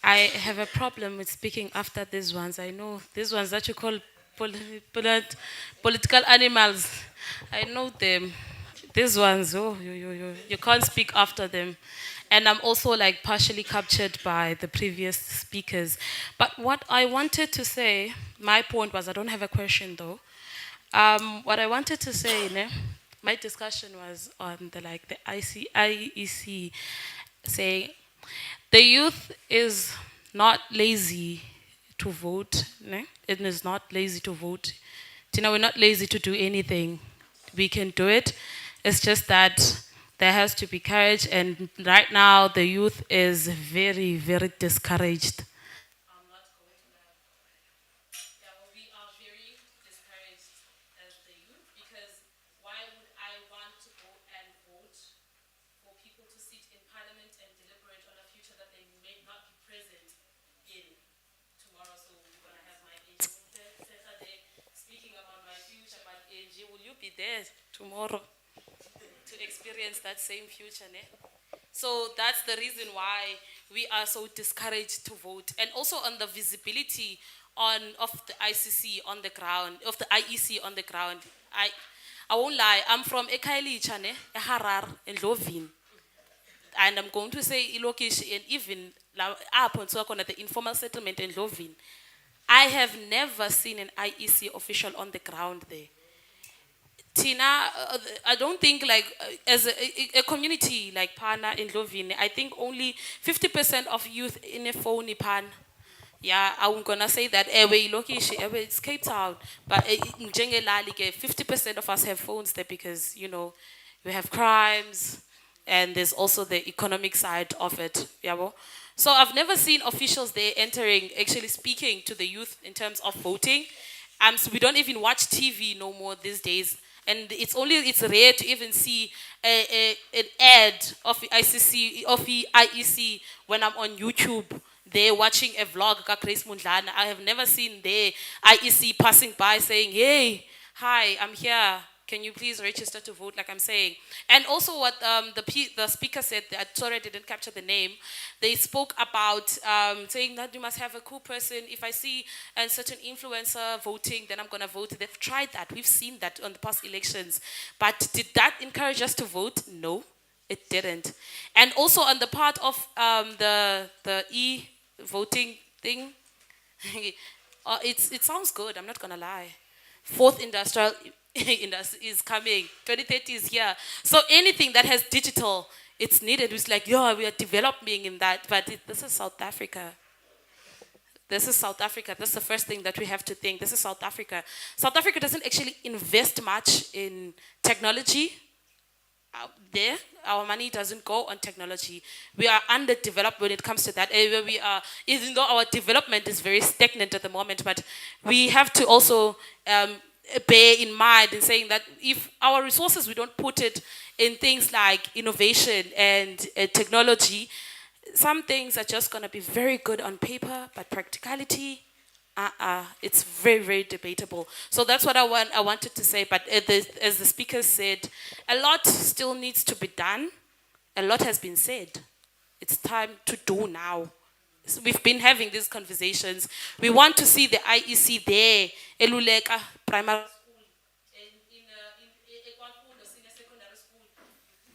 I have a problem with speaking after these ones. I know these ones that you call political animals. I know them. These ones, oh, you can't speak after them. And I'm also like partially captured by the previous speakers. But what I wanted to say, my point was, I don't have a question though. What I wanted to say, my discussion was on the IEC saying the youth is not lazy to vote. Ne? It is not lazy to vote. Tina, we're not lazy to do anything. We can do it. It's just that there has to be courage, and right now the youth is very, very discouraged. We are very discouraged as the youth because why would I want to go and vote for people to sit in parliament and deliberate on a future that they may not be present in tomorrow? So we're going to have my Saturday speaking about my future, but AG, will you be there tomorrow to experience that same future? So that's the reason why we are so discouraged to vote. And also on the visibility of the ICC on the ground, of the IEC on the ground. I won't lie, I'm from Ekailicha, Harar, and Lovin. and I'm going to say ilokish and even up on the informal settlement in Lovin, I have never seen an IEC official on the ground there. Tina, I don't think like as a community like Pana in Lovin, I think only 50% of youth in a phone Pan. Yeah, I'm gonna say that ewe lokishi, ewe it's Cape Town, but njengelali ke 50% of us have phones there because we have crimes, and there's also the economic side of it. Yabo. So I've never seen officials there entering, actually speaking to the youth in terms of voting. So we don't even watch TV no more these days. And it's rare to even see an ad of the ICC, of the IEC when I'm on YouTube. They're watching a vlog ka Grace Mundlana. I have never seen the IEC passing by saying, "Hey, hi, I'm here. Can you please register to vote?" Like I'm saying. And also what the speaker said, sorry I didn't capture the name. They spoke about saying that you must have a cool person. If I see a certain influencer voting, then I'm going to vote. They've tried that. We've seen that on the past elections. But did that encourage us to vote? No, it didn't. And also on the part of the e-voting thing, it sounds good, I'm not going to lie. Fourth industrial industry is coming. 2030 is here. So anything that has digital, it's needed. It's like, yeah, we are developing in that. But this is South Africa. This is South Africa. That's the first thing that we have to think. This is South Africa. South Africa doesn't actually invest much in technology. Out there, our money doesn't go on technology. We are underdeveloped when it comes to that. Where we are, even though our development is very stagnant at the moment, but we have to also bear in mind in saying that if our resources, we don't put it in things like innovation and technology, some things are just going to be very good on paper, but practicality, it's very, very debatable. So that's what I wanted to say. But as the speaker said, a lot still needs to be done. A lot has been said. It's time to do now. So we've been having these conversations. We want to see the IEC there, Eluleka Primary School, in Ekwafundo Senior Secondary School.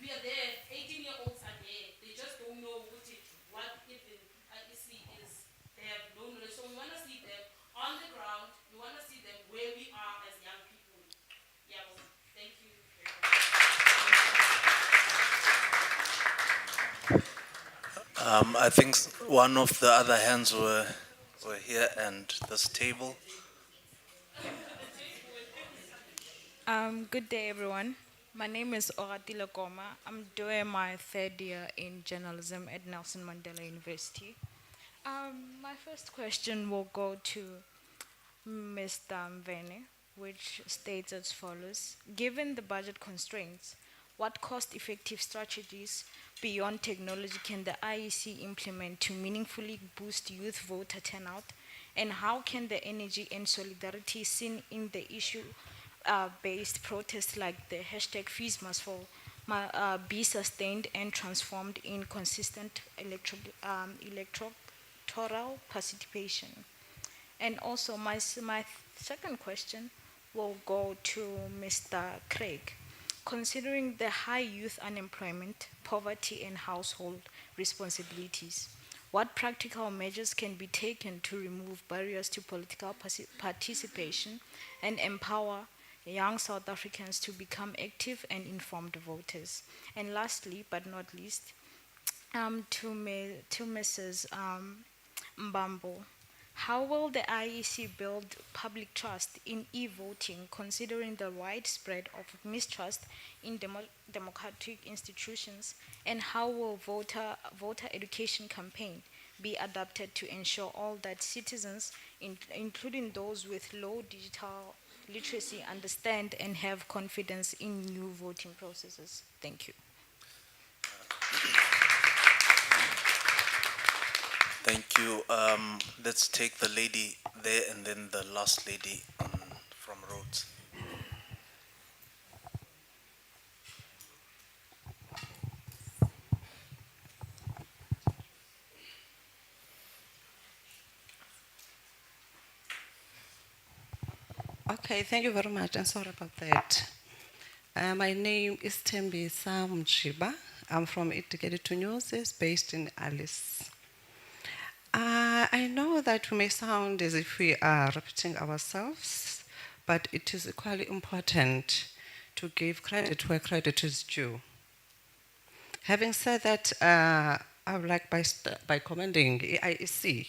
We are there, 18-year-olds are there. They just don't know what even IEC is. They have no knowledge. So we want to see them on the ground. We want to see them where we are as young people. Yeah, well, thank you very much. I think one of the other hands were here and this table. Good day, everyone. My name is Oratila Goma. I'm doing my third year in journalism at Nelson Mandela University. My first question will go to Mr. Mvene, which states as follows. Given the budget constraints, what cost-effective strategies beyond technology can the IEC implement to meaningfully boost youth voter turnout? And how can the energy and solidarity seen in the issue-based protests like the hashtag Fees Must Fall be sustained and transformed in consistent electoral participation? And also, my second question will go to Mr. Craig. Considering the high youth unemployment, poverty, and household responsibilities, what practical measures can be taken to remove barriers to political participation and empower young South Africans to become active and informed voters? And lastly, but not least, to Mrs. Mbambo, how will the IEC build public trust in e-voting, considering the widespread of mistrust in democratic institutions? And how will voter education campaign be adapted to ensure all that citizens, including those with low digital literacy, understand and have confidence in new voting processes? Thank you. Thank you. Let's take the lady there and then the last lady from Rhodes. Okay, thank you very much, and sorry about that. My name is Tembisa Mjiba. I'm from Itigeretu News, based in Alice. I know that we may sound as if we are repeating ourselves, but it is equally important to give credit where credit is due. Having said that, I would like by commending IEC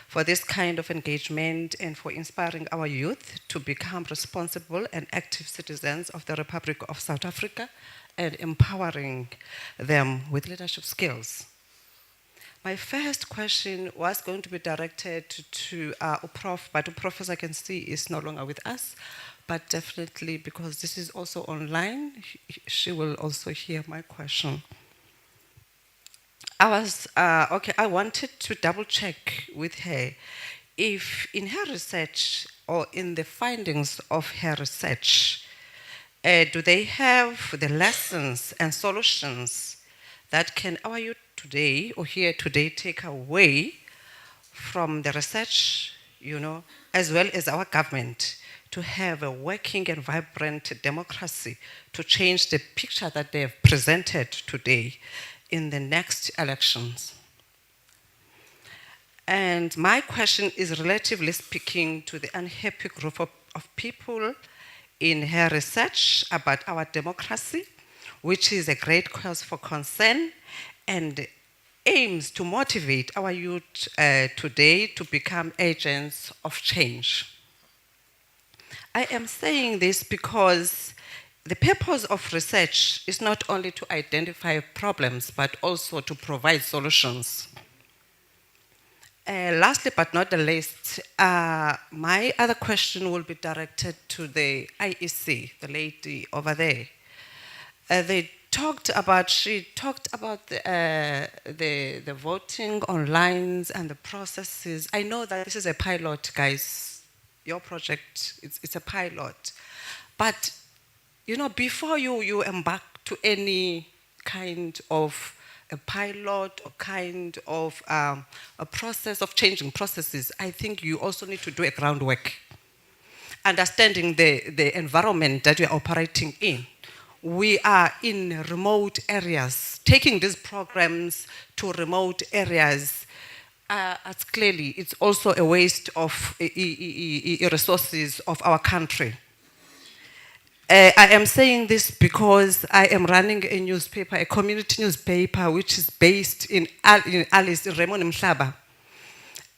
for this kind of engagement and for inspiring our youth to become responsible and active citizens of the Republic of South Africa and empowering them with leadership skills. My first question was going to be directed to Uprof, but Uprof, as I can see, is no longer with us. But definitely, because this is also online, she will also hear my question. I wanted to double check with her if in her research or in the findings of her research, do they have the lessons and solutions that can our youth today or here today take away from the research, as well as our government to have a working and vibrant democracy to change the picture that they have presented today in the next elections? And my question is relatively speaking to the unhappy group of people in her research about our democracy, which is a great cause for concern and aims to motivate our youth today to become agents of change. I am saying this because the purpose of research is not only to identify problems, but also to provide solutions. Lastly, but not the least, my other question will be directed to the IEC, the lady over there. She talked about the voting online and the processes. I know that this is a pilot, guys. Your project, it's a pilot. But, before you embark to any kind of a pilot or kind of a process of changing processes, I think you also need to do a groundwork. Understanding the environment that you're operating in. We are in remote areas. Taking these programs to remote areas, it's also a waste of resources of our country. I am saying this because I am running a newspaper, a community newspaper, which is based in Alice, Raymond Mhlaba.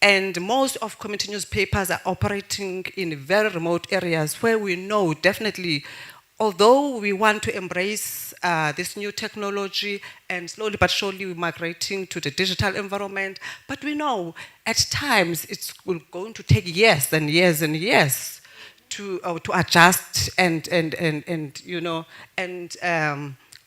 And most of community newspapers are operating in very remote areas where we know definitely, although we want to embrace this new technology and slowly but surely we're migrating to the digital environment, but we know at times it's going to take years and years and years to adjust and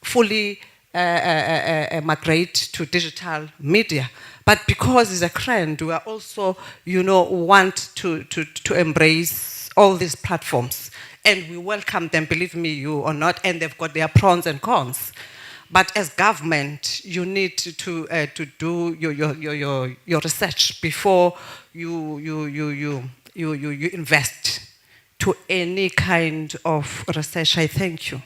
fully migrate to digital media. But because it's a trend, we are also, want to embrace all these platforms. And we welcome them, believe me, you or not, and they've got their pros and cons. But as government, you need to do your research before you invest to any kind of research. I thank you.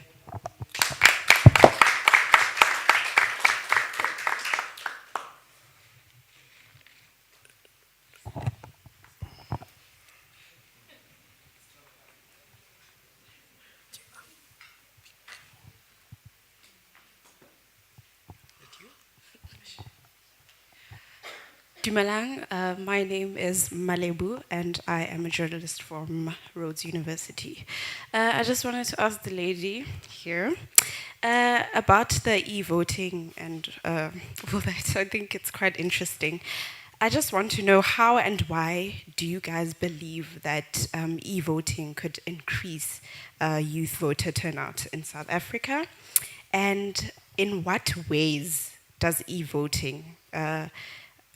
Dumelang, my name is Malebu and I am a journalist from Rhodes University. I just wanted to ask the lady here about the e-voting and all that. I think it's quite interesting. I just want to know how and why do you guys believe that e-voting could increase youth voter turnout in South Africa? And in what ways does e-voting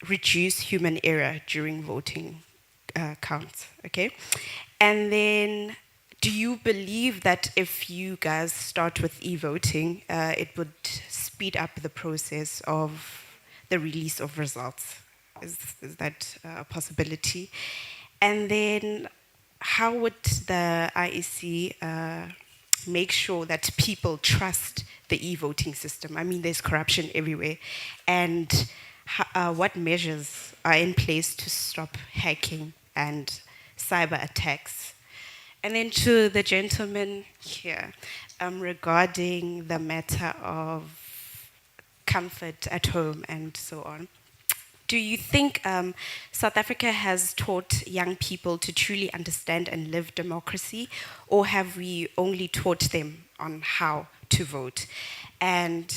reduce human error during voting counts, okay? And then, do you believe that if you guys start with e-voting, it would speed up the process of the release of results? Is that a possibility? And then, how would the IEC make sure that people trust the e-voting system? I mean, there's corruption everywhere. And what measures are in place to stop hacking and cyber attacks? And then to the gentleman here, regarding the matter of comfort at home and so on. Do you think South Africa has taught young people to truly understand and live democracy, or have we only taught them on how to vote? And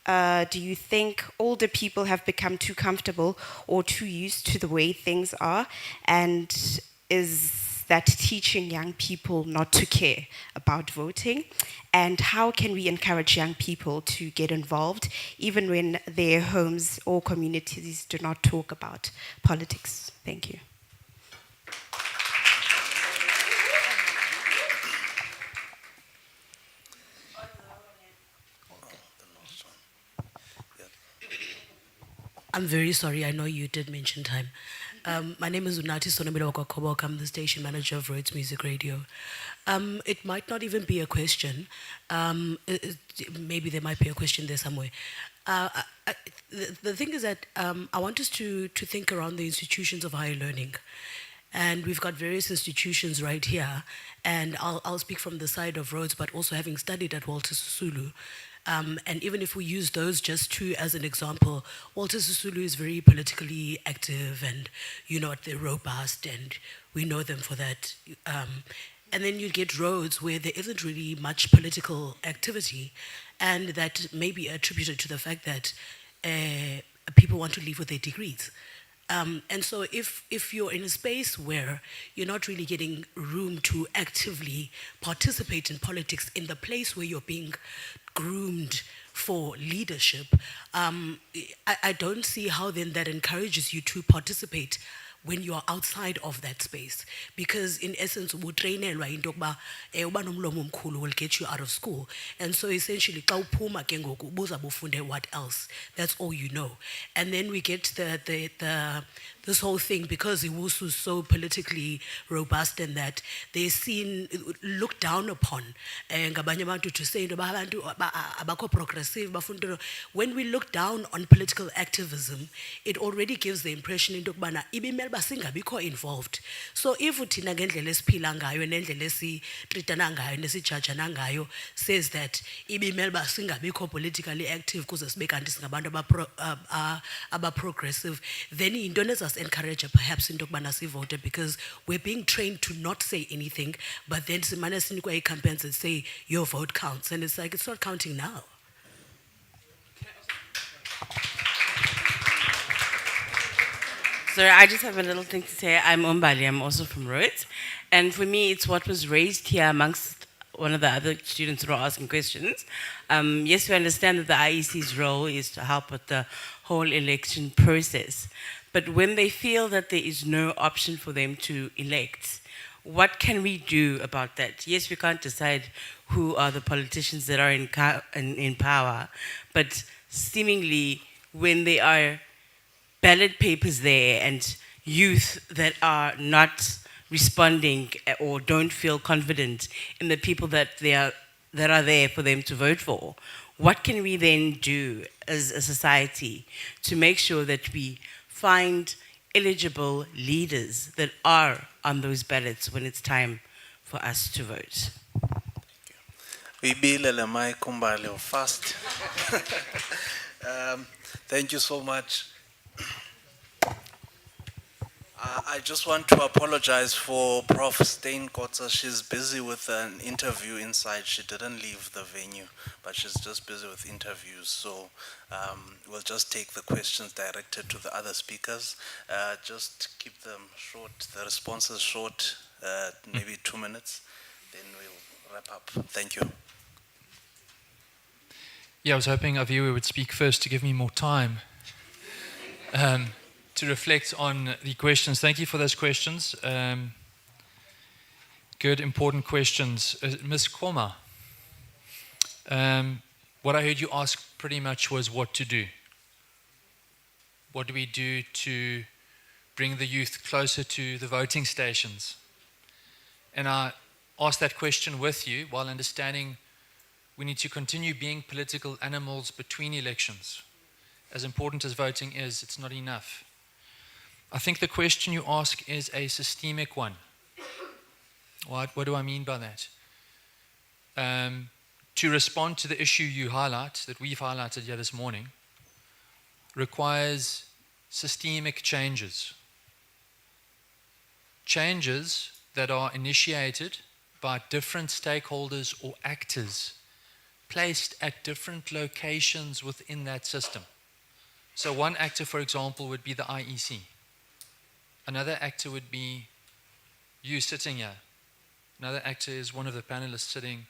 do you think older people have become too comfortable or too used to the way things are? And is that teaching young people not to care about voting? And how can we encourage young people to get involved even when their homes or communities do not talk about politics? Thank you. I'm very sorry, I know you did mention time. My name is Unati Sonomila Wakakobok. I'm the station manager of Rhodes Music Radio. It might not even be a question. Maybe there might be a question there somewhere. The thing is that I want us to think around the institutions of higher learning. And we've got various institutions right here. And I'll speak from the side of Rhodes, but also having studied at Walter Sisulu. And even if we use those just two as an example, Walter Sisulu is very politically active and, you know, they're robust and we know them for that. And then you get Rhodes where there isn't really much political activity, and that may be attributed to the fact that people want to leave with their degrees. And so if you're in a space where you're not really getting room to actively participate in politics in the place where you're being groomed for leadership, I don't see how then that encourages you to participate when you are outside of that space. Because in essence, ubutrainelwa into yokuba uba nomlomo omkhulu will get you out of school. And so essentially, xa uphuma ke ngoku ubuza bufunde what else? That's all you know. And then we get this whole thing, because Iwusu is so politically robust and that they're seen, looked down upon. Ngabanye abantu to say into yoba abantu abakho progressive bafuna. When we look down on political activism, it already gives the impression into yokubana ibimele uba singabikho involved. So if thina ngendlela esiphila ngayo nendlela esitritana ngayo nesijajana ngayo says that ibimele uba singabikho politically active kuze sibe kanti singabantu aba-progressive, then yintoni ezas encourage perhaps into yokubana sivote, because we're being trained to not say anything, but then simane sinikwa ii-campaigns that say your vote counts, and it's like it's not counting now. Sorry, I just have a little thing to say. I'm Umbali, I'm also from Rhodes. And for me, it's what was raised here amongst one of the other students who are asking questions. Yes, we understand that the IEC's role is to help with the whole election process. But when they feel that there is no option for them to elect, what can we do about that? Yes, we can't decide who are the politicians that are in power, but seemingly when they are ballot papers there and youth that are not responding or don't feel confident in the people that are there for them to vote for, what can we then do as a society to make sure that we find eligible leaders that are on those ballots when it's time for us to vote? Fast. Thank you so much. I just want to apologize for Prof. Steinkotzer. She's busy with an interview inside. She didn't leave the venue, but she's just busy with interviews. So we'll just take the questions directed to the other speakers. Just keep them short, the responses short, maybe 2 minutes. Then we'll wrap up. Thank you. Yeah, I was hoping Aviwe would speak first to give me more time to reflect on the questions. Thank you for those questions. Good, important questions. Ms. Kwama, what I heard you ask pretty much was what to do. What do we do to bring the youth closer to the voting stations? And I asked that question with you while understanding We need to continue being political animals between elections. As important as voting is, it's not enough. I think the question you ask is a systemic one. What do I mean by that? To respond to the issue you highlight, that we've highlighted here this morning, requires systemic changes. Changes that are initiated by different stakeholders or actors placed at different locations within that system. So one actor, for example, would be the IEC. Another actor would be you sitting here. Another actor is one of the panelists sitting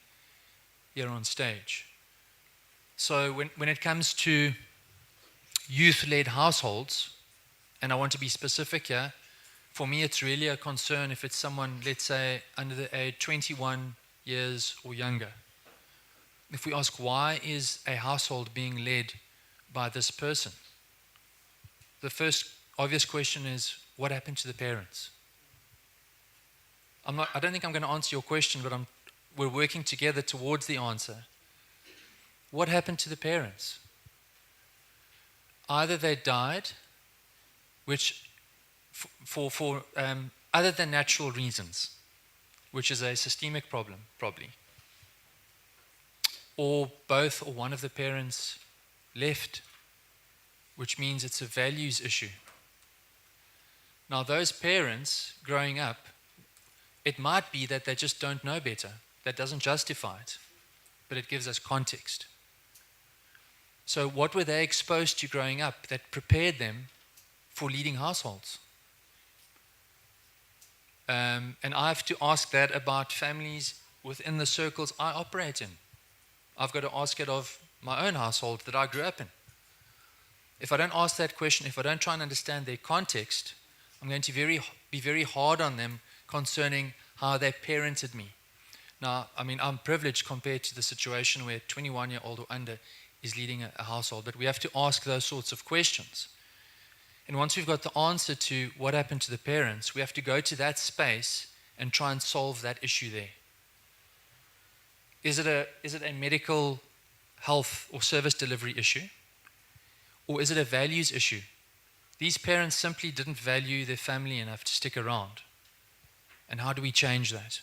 here on stage. So when it comes to youth-led households, and I want to be specific here, for me it's really a concern if it's someone, let's say, under the age 21 years or younger. If we ask, why is a household being led by this person? The first obvious question is, what happened to the parents? I don't think I'm going to answer your question, but we're working together towards the answer. What happened to the parents? Either they died, which for other than natural reasons, which is a systemic problem, probably. Or both or one of the parents left, which means it's a values issue. Now, those parents growing up, it might be that they just don't know better. That doesn't justify it, but it gives us context. So what were they exposed to growing up that prepared them for leading households? And I have to ask that about families within the circles I operate in. I've got to ask it of my own household that I grew up in. If I don't ask that question, if I don't try and understand their context, I'm going to be very hard on them concerning how they parented me. Now, I mean, I'm privileged compared to the situation where a 21-year-old or under is leading a household, but we have to ask those sorts of questions. And once we've got the answer to what happened to the parents, we have to go to that space and try and solve that issue there. Is it a medical health or service delivery issue? Or is it a values issue? These parents simply didn't value their family enough to stick around. And how do we change that?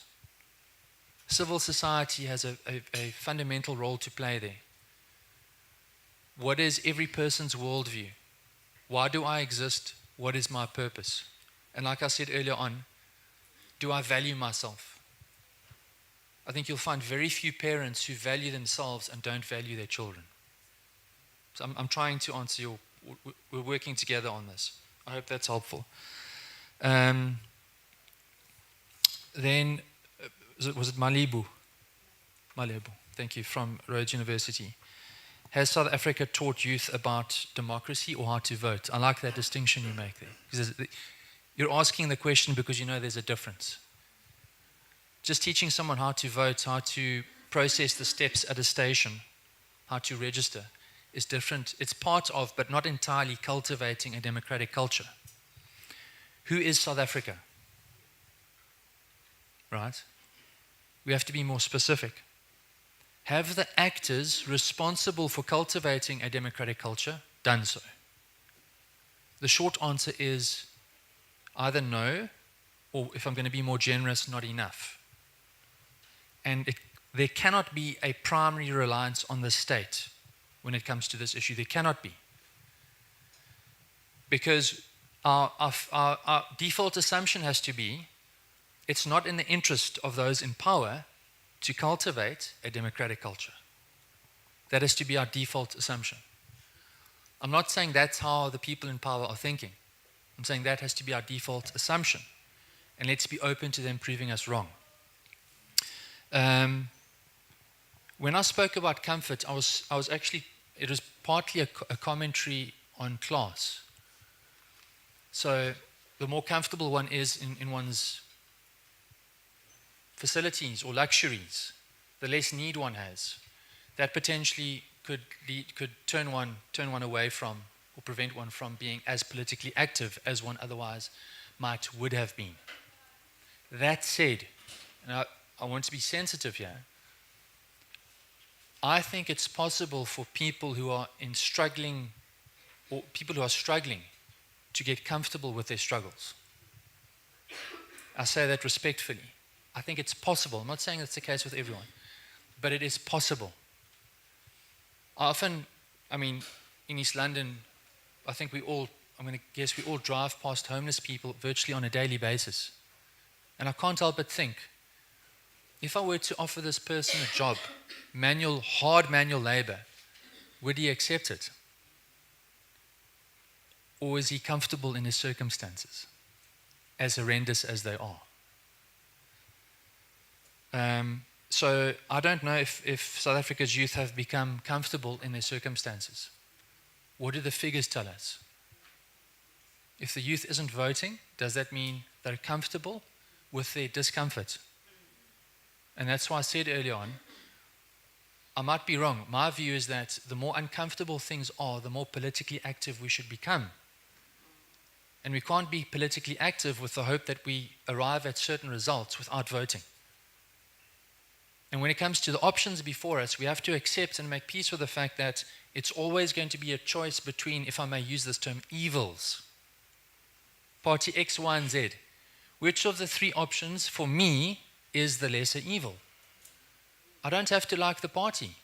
Civil society has a fundamental role to play there. What is every person's worldview? Why do I exist? What is my purpose? And like I said earlier on, do I value myself? I think you'll find very few parents who value themselves and don't value their children. So I'm trying to answer we're working together on this. I hope that's helpful. Then, was it Malibu? Malibu, thank you, from Rhodes University. Has South Africa taught youth about democracy or how to vote? I like that distinction you make there. Because you're asking the question because you know there's a difference. Just teaching someone how to vote, how to process the steps at a station, how to register, is different. It's part of, but not entirely, cultivating a democratic culture. Who is South Africa? Right? We have to be more specific. Have the actors responsible for cultivating a democratic culture done so? The short answer is either no, or if I'm going to be more generous, not enough. And there cannot be a primary reliance on the state when it comes to this issue. There cannot be. Because our default assumption has to be it's not in the interest of those in power to cultivate a democratic culture. That has to be our default assumption. I'm not saying that's how the people in power are thinking. I'm saying that has to be our default assumption. And let's be open to them proving us wrong. When I spoke about comfort, I was actually, it was partly a commentary on class. So the more comfortable one is in one's facilities or luxuries, the less need one has. That potentially could turn one away from or prevent one from being as politically active as one otherwise would have been. That said, and I want to be sensitive here, I think it's possible for people who are struggling to get comfortable with their struggles. I say that respectfully. I think it's possible. I'm not saying that's the case with everyone, but it is possible. In East London, I think we all drive past homeless people virtually on a daily basis. And I can't help but think, if I were to offer this person a job, hard manual labor, would he accept it? Or is he comfortable in his circumstances, as horrendous as they are? So I don't know if South Africa's youth have become comfortable in their circumstances. What do the figures tell us? If the youth isn't voting, does that mean they're comfortable with their discomfort? And that's why I said early on, I might be wrong. My view is that the more uncomfortable things are, the more politically active we should become. And we can't be politically active with the hope that we arrive at certain results without voting. And when it comes to the options before us, we have to accept and make peace with the fact that it's always going to be a choice between, if I may use this term, evils. Party X, Y, and Z. Which of the three options, for me, is the lesser evil? I don't have to like the party.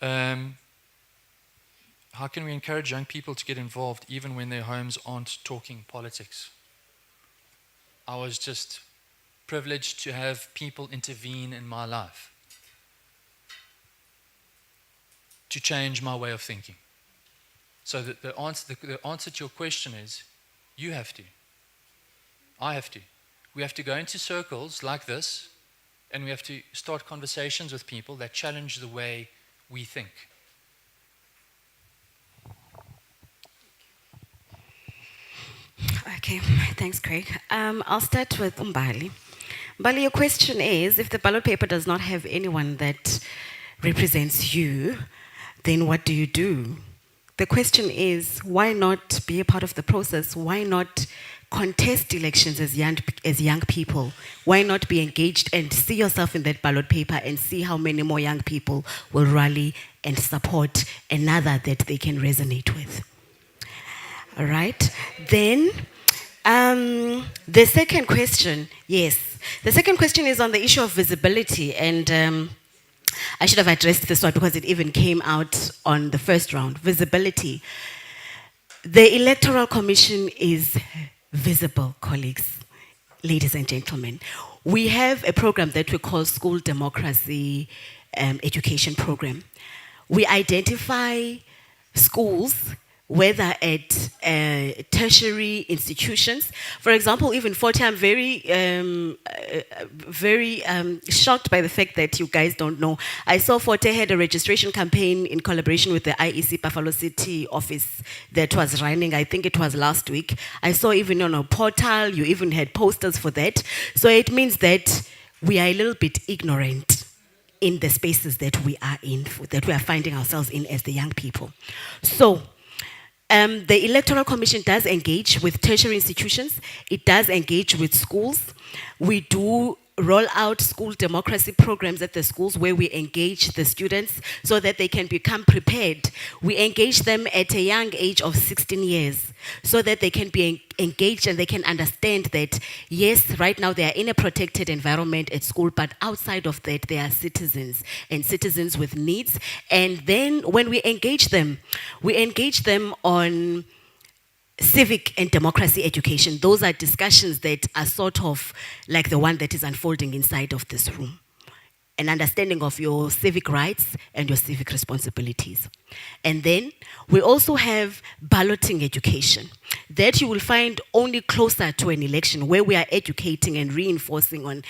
How can we encourage young people to get involved even when their homes aren't talking politics? I was just privileged to have people intervene in my life to change my way of thinking. So the answer to your question is, you have to. I have to. We have to go into circles like this, and we have to start conversations with people that challenge the way we think. Okay, thanks, Craig. I'll start with Mbali. Mbali, your question is, if the ballot paper does not have anyone that represents you, then what do you do? The question is, why not be a part of the process? Why not contest elections as young people? Why not be engaged and see yourself in that ballot paper and see how many more young people will rally and support another that they can resonate with? All right. Then, the second question, yes. The second question is on the issue of visibility, and I should have addressed this one because it even came out on the first round. Visibility. The Electoral Commission is visible, colleagues, ladies and gentlemen. We have a program that we call School Democracy Education Program. We identify schools, whether at tertiary institutions. For example, even Forte, I'm very shocked by the fact that you guys don't know. I saw Forte had a registration campaign in collaboration with the IEC Buffalo City office that was running, I think it was last week. I saw even on a portal, you even had posters for that. So it means that we are a little bit ignorant in the spaces that we are in, that we are finding ourselves in as the young people. So, the Electoral Commission does engage with tertiary institutions. It does engage with schools. We do roll out school democracy programs at the schools where we engage the students so that they can become prepared. We engage them at a young age of 16 years so that they can be engaged and they can understand that, yes, right now they are in a protected environment at school, but outside of that, they are citizens and citizens with needs. And then when we engage them on civic and democracy education. Those are discussions that are sort of like the one that is unfolding inside of this room. An understanding of your civic rights and your civic responsibilities. And then we also have balloting education that you will find only closer to an election, where we are educating and reinforcing on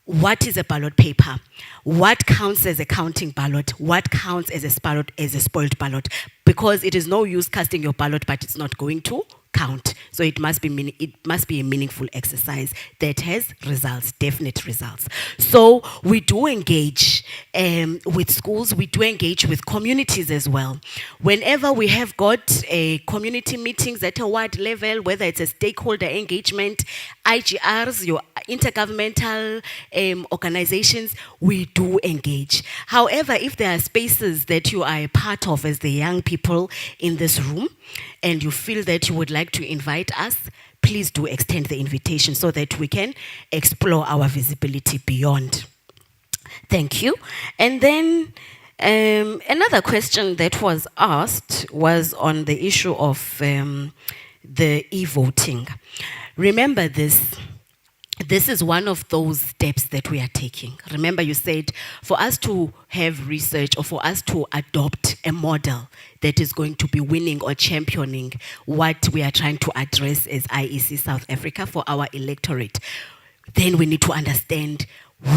what is a ballot paper, what counts as a counting ballot, what counts as a spoiled ballot, because it is no use casting your ballot but it's not going to count. So it must be a meaningful exercise that has results, definite results. So we do engage with schools, we do engage with communities as well. Whenever we have got community meetings at a ward level, whether it's a stakeholder engagement, IGRs, your intergovernmental organizations, we do engage. However, if there are spaces that you are a part of as the young people in this room, and you feel that you would like to invite us, please do extend the invitation so that we can explore our visibility beyond. Thank you. And then another question that was asked was on the issue of the e-voting. Remember this. This is one of those steps that we are taking. Remember, you said for us to have research or for us to adopt a model that is going to be winning or championing what we are trying to address as IEC South Africa for our electorate, then we need to understand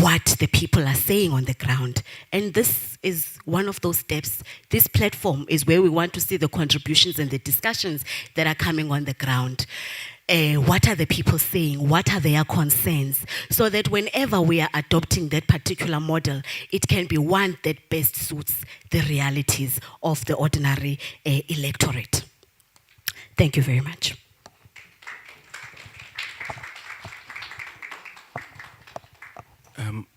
what the people are saying on the ground. And this is one of those steps. This platform is where we want to see the contributions and the discussions that are coming on the ground. What are the people saying? What are their concerns? So that whenever we are adopting that particular model, it can be one that best suits the realities of the ordinary electorate. Thank you very much.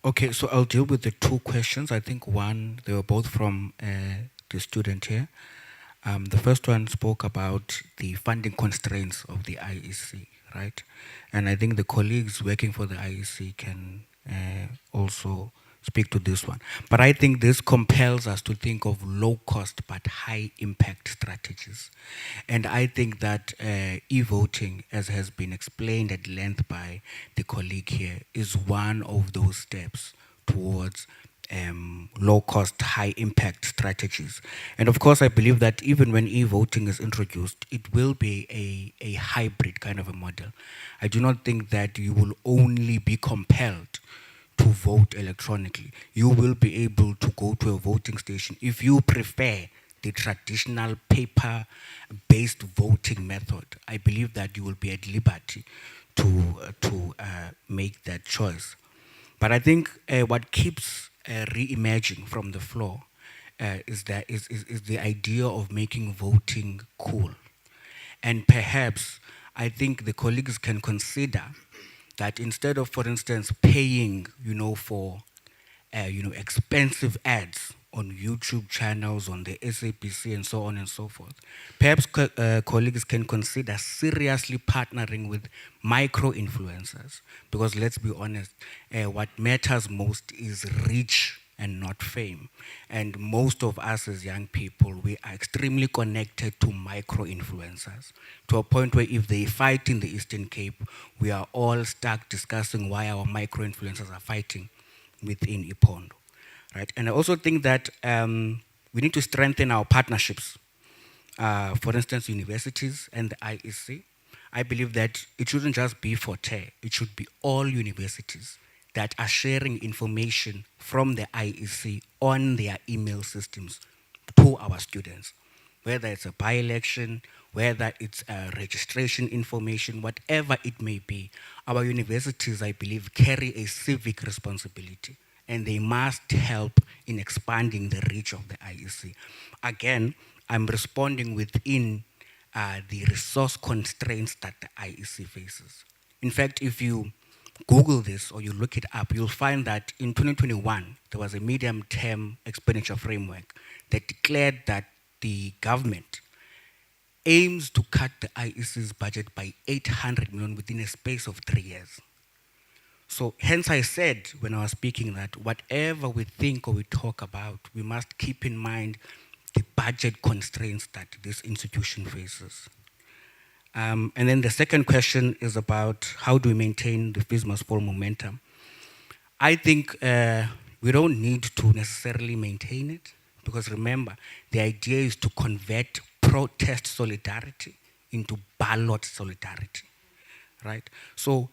Okay, so I'll deal with the two questions. I think one, they were both from the student here. The first one spoke about the funding constraints of the IEC, right? And I think the colleagues working for the IEC can also speak to this one. But I think this compels us to think of low cost but high impact strategies. And I think that e-voting, as has been explained at length by the colleague here, is one of those steps towards low cost, high impact strategies. And of course, I believe that even when e-voting is introduced, it will be a hybrid kind of a model. I do not think that you will only be compelled to vote electronically. You will be able to go to a voting station if you prefer the traditional paper-based voting method. I believe that you will be at liberty to make that choice. But I think what keeps re-emerging from the floor is the idea of making voting cool. And perhaps I think the colleagues can consider that instead of, for instance, paying, for, expensive ads on YouTube channels, on the SABC, and so on and so forth, perhaps colleagues can consider seriously partnering with micro-influencers. Because let's be honest, what matters most is reach and not fame. And most of us as young people, we are extremely connected to micro-influencers, to a point where if they fight in the Eastern Cape, we are all stuck discussing why our micro-influencers are fighting within Ipondo, right? And I also think that we need to strengthen our partnerships. For instance, universities and the IEC. I believe that it shouldn't just be for TE, it should be all universities that are sharing information from the IEC on their email systems to our students, whether it's a by-election, whether it's a registration information, whatever it may be. Our universities, I believe, carry a civic responsibility, and they must help in expanding the reach of the IEC. Again, I'm responding within the resource constraints that the IEC faces. In fact, if you Google this or you look it up, you'll find that in 2021, there was a medium-term expenditure framework that declared that the government aims to cut the IEC's budget by 800 million within a space of 3 years. So hence I said when I was speaking that whatever we think or we talk about, we must keep in mind the budget constraints that this institution faces. And then the second question is about how do we maintain the Fees Must Fall momentum. I think we don't need to necessarily maintain it, because remember, the idea is to convert protest solidarity into ballot solidarity, right? So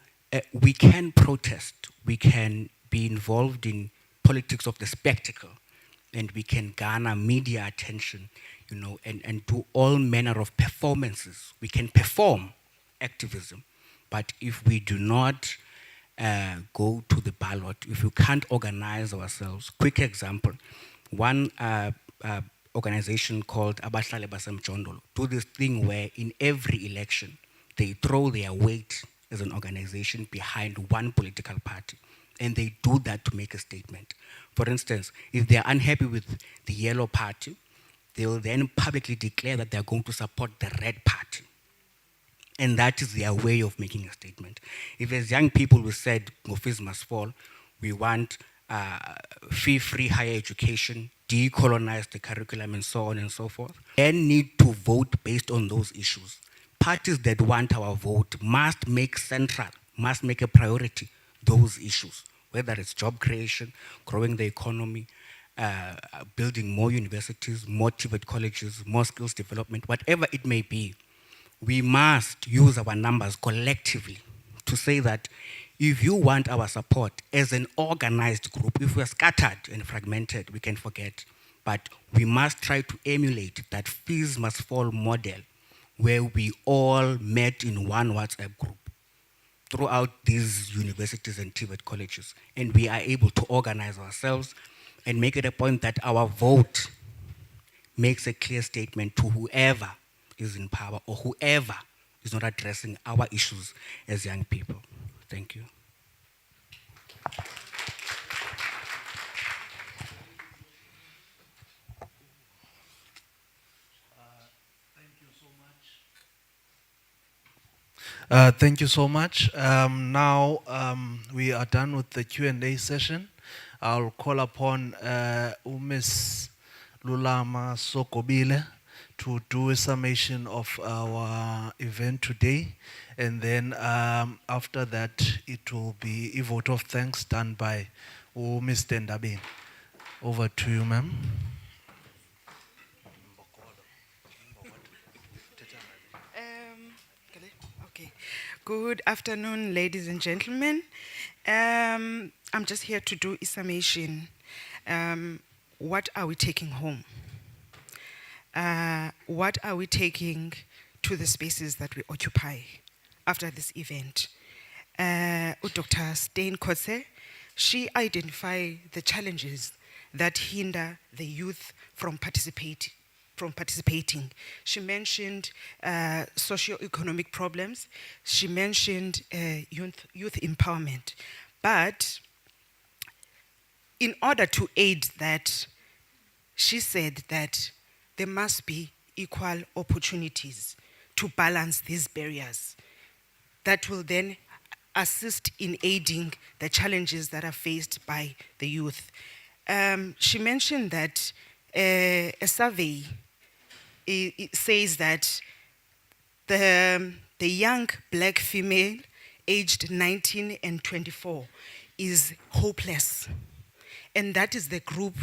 we can protest, we can be involved in politics of the spectacle, and we can garner media attention, and do all manner of performances. We can perform activism, but if we do not go to the ballot, if we can't organize ourselves, quick example, one organization called Abahlali Basemjondolo do this thing where in every election, they throw their weight as an organization behind one political party. And they do that to make a statement. For instance, if they're unhappy with the yellow party, they will then publicly declare that they're going to support the red party. And that is their way of making a statement. If as young people we said, fees must fall, we want fee-free higher education, decolonize the curriculum and so on and so forth, then need to vote based on those issues. Parties that want our vote must make central, must make a priority those issues, whether it's job creation, growing the economy, building more universities, more TVET colleges, more skills development, whatever it may be. We must use our numbers collectively to say that if you want our support as an organized group, if we're scattered and fragmented, we can forget. But we must try to emulate that fees must fall model where we all met in one WhatsApp group throughout these universities and TVET colleges. And we are able to organize ourselves and make it a point that our vote makes a clear statement to whoever is in power or whoever is not addressing our issues as young people. Thank you. Thank you so much. Now we are done with the Q&A session. I'll call upon Ms. Lulama Sokobile to do a summation of our event today. And then after that, it will be a vote of thanks done by Ms. Ndabeni. Over to you, ma'am. Okay. Good afternoon, ladies and gentlemen. I'm just here to do a summation. What are we taking home? What are we taking to the spaces that we occupy after this event? Dr. Stein Kotze, she identified the challenges that hinder the youth from participating. She mentioned socio-economic problems. She mentioned youth empowerment. But in order to aid that, she said that there must be equal opportunities to balance these barriers that will then assist in aiding the challenges that are faced by the youth. She mentioned that a survey it says that the young black female aged 19 and 24 is hopeless. And that is the group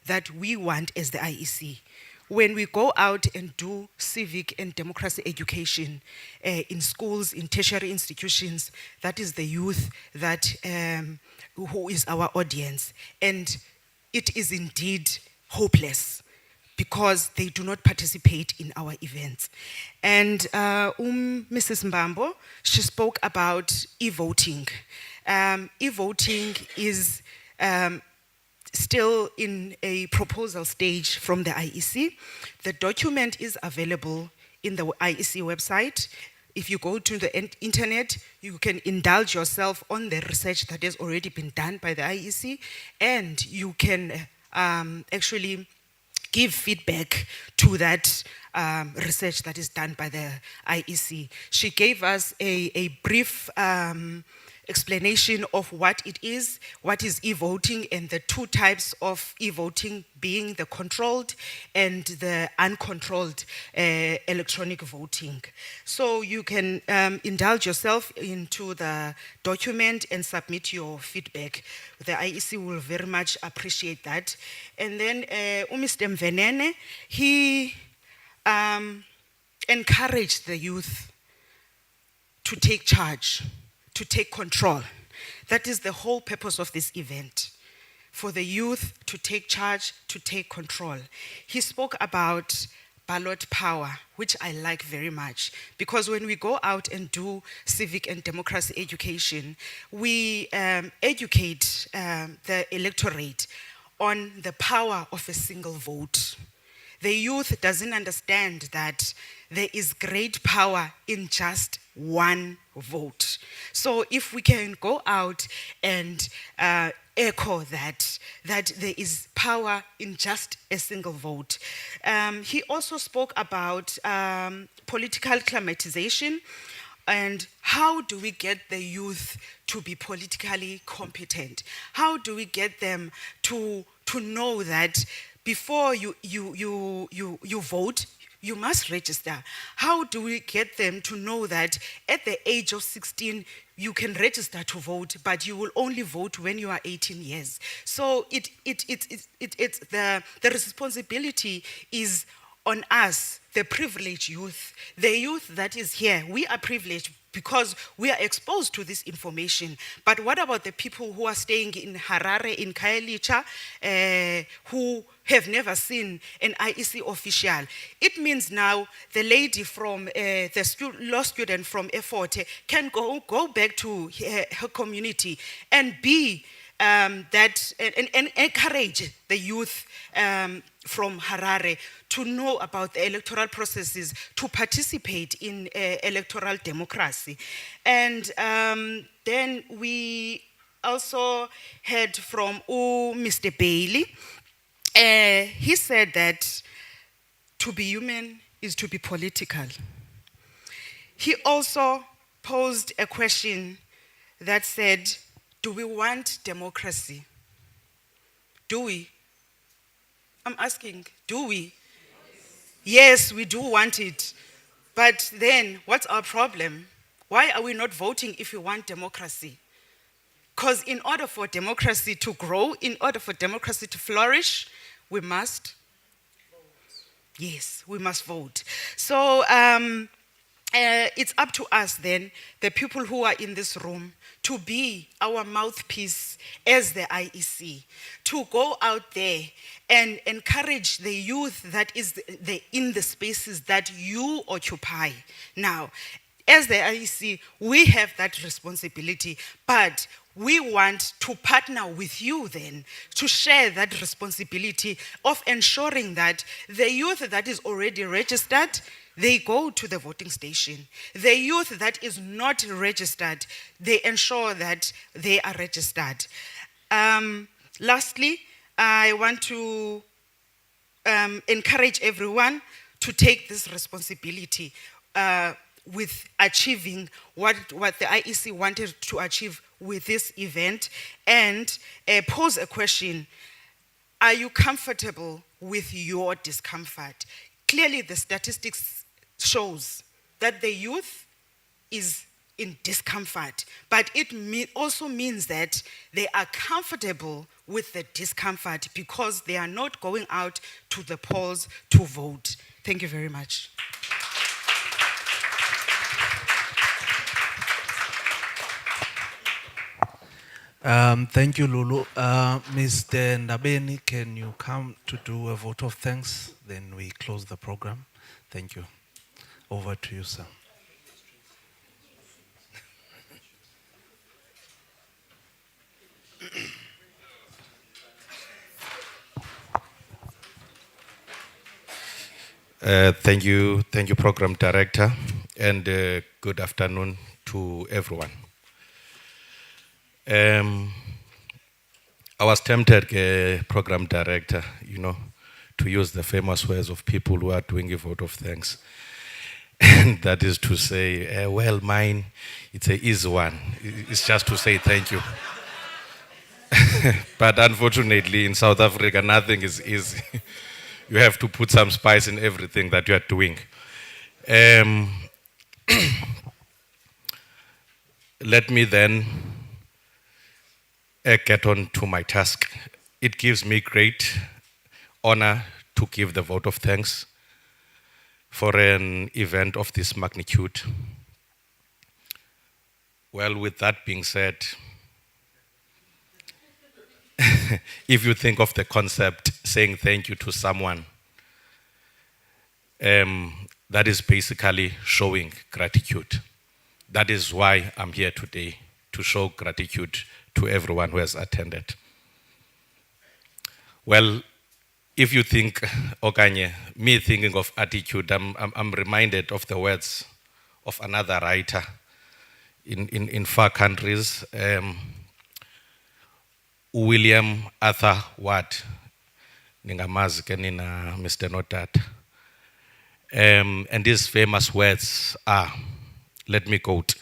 that we want as the IEC. When we go out and do civic and democracy education in schools, in tertiary institutions, that is the youth that who is our audience. And it is indeed hopeless because they do not participate in our events. And Mrs. Mbambo, she spoke about e-voting. E-voting is still in a proposal stage from the IEC. The document is available in the IEC website. If you go to the internet, you can indulge yourself on the research that has already been done by the IEC, and you can actually give feedback to that research that is done by the IEC. She gave us a brief explanation of what it is, what is e-voting, and the two types of e-voting being the controlled and the uncontrolled electronic voting. So you can indulge yourself into the document and submit your feedback. The IEC will very much appreciate that. And then Mr. Mvenene, he encouraged the youth to take charge, to take control. That is the whole purpose of this event, for the youth to take charge, to take control. He spoke about ballot power, which I like very much, because when we go out and do civic and democracy education, we educate the electorate on the power of a single vote. The youth doesn't understand that there is great power in just one vote. So if we can go out and echo that there is power in just a single vote. He also spoke about political acclimatization and how do we get the youth to be politically competent? How do we get them to know that before you vote, you must register? How do we get them to know that at the age of 16, you can register to vote, but you will only vote when you are 18 years? So the responsibility is on us, the privileged youth, the youth that is here. We are privileged because we are exposed to this information. But what about the people who are staying in Harare, in Khayelitsha, who have never seen an IEC official? It means now the lady from the law student from Eforte can go back to her community and be that and encourage the youth from Harare to know about the electoral processes, to participate in electoral democracy. And then we also heard from Mr. Bailey. He said that to be human is to be political. He also posed a question that said, do we want democracy? Do we? I'm asking, do we? Yes, we do want it. But then, what's our problem? Why are we not voting if we want democracy? Because in order for democracy to grow, in order for democracy to flourish, we must vote. Yes, we must vote. So it's up to us then, the people who are in this room, to be our mouthpiece as the IEC, to go out there and encourage the youth that is in the spaces that you occupy. Now, as the IEC, we have that responsibility, but we want to partner with you then to share that responsibility of ensuring that the youth that is already registered, they go to the voting station. The youth that is not registered, they ensure that they are registered. Lastly, I want to encourage everyone to take this responsibility with achieving what the IEC wanted to achieve with this event, and pose a question: are you comfortable with your discomfort? Clearly, the statistics shows that the youth is in discomfort, but it also means that they are comfortable with the discomfort because they are not going out to the polls to vote. Thank you very much. Thank you, Lulu. Mr. Ndabeni, can you come to do a vote of thanks? Then we close the program. Thank you. Over to you, sir. Thank you, Program Director, and good afternoon to everyone. I was tempted, Program Director, to use the famous words of people who are doing a vote of thanks. And that is to say, well, mine, it's an easy one. It's just to say thank you. But unfortunately, in South Africa, nothing is easy. You have to put some spice in everything that you are doing. Let me then get on to my task. It gives me great honor to give the vote of thanks for an event of this magnitude. Well, with that being said, if you think of the concept saying thank you to someone, that is basically showing gratitude. That is why I'm here today, to show gratitude to everyone who has attended. Well, if you think, Okanye, me thinking of attitude, I'm reminded of the words of another writer, in far countries. William Arthur Watt, ningamazi ke nina Mr. Notata. And his famous words are, let me quote,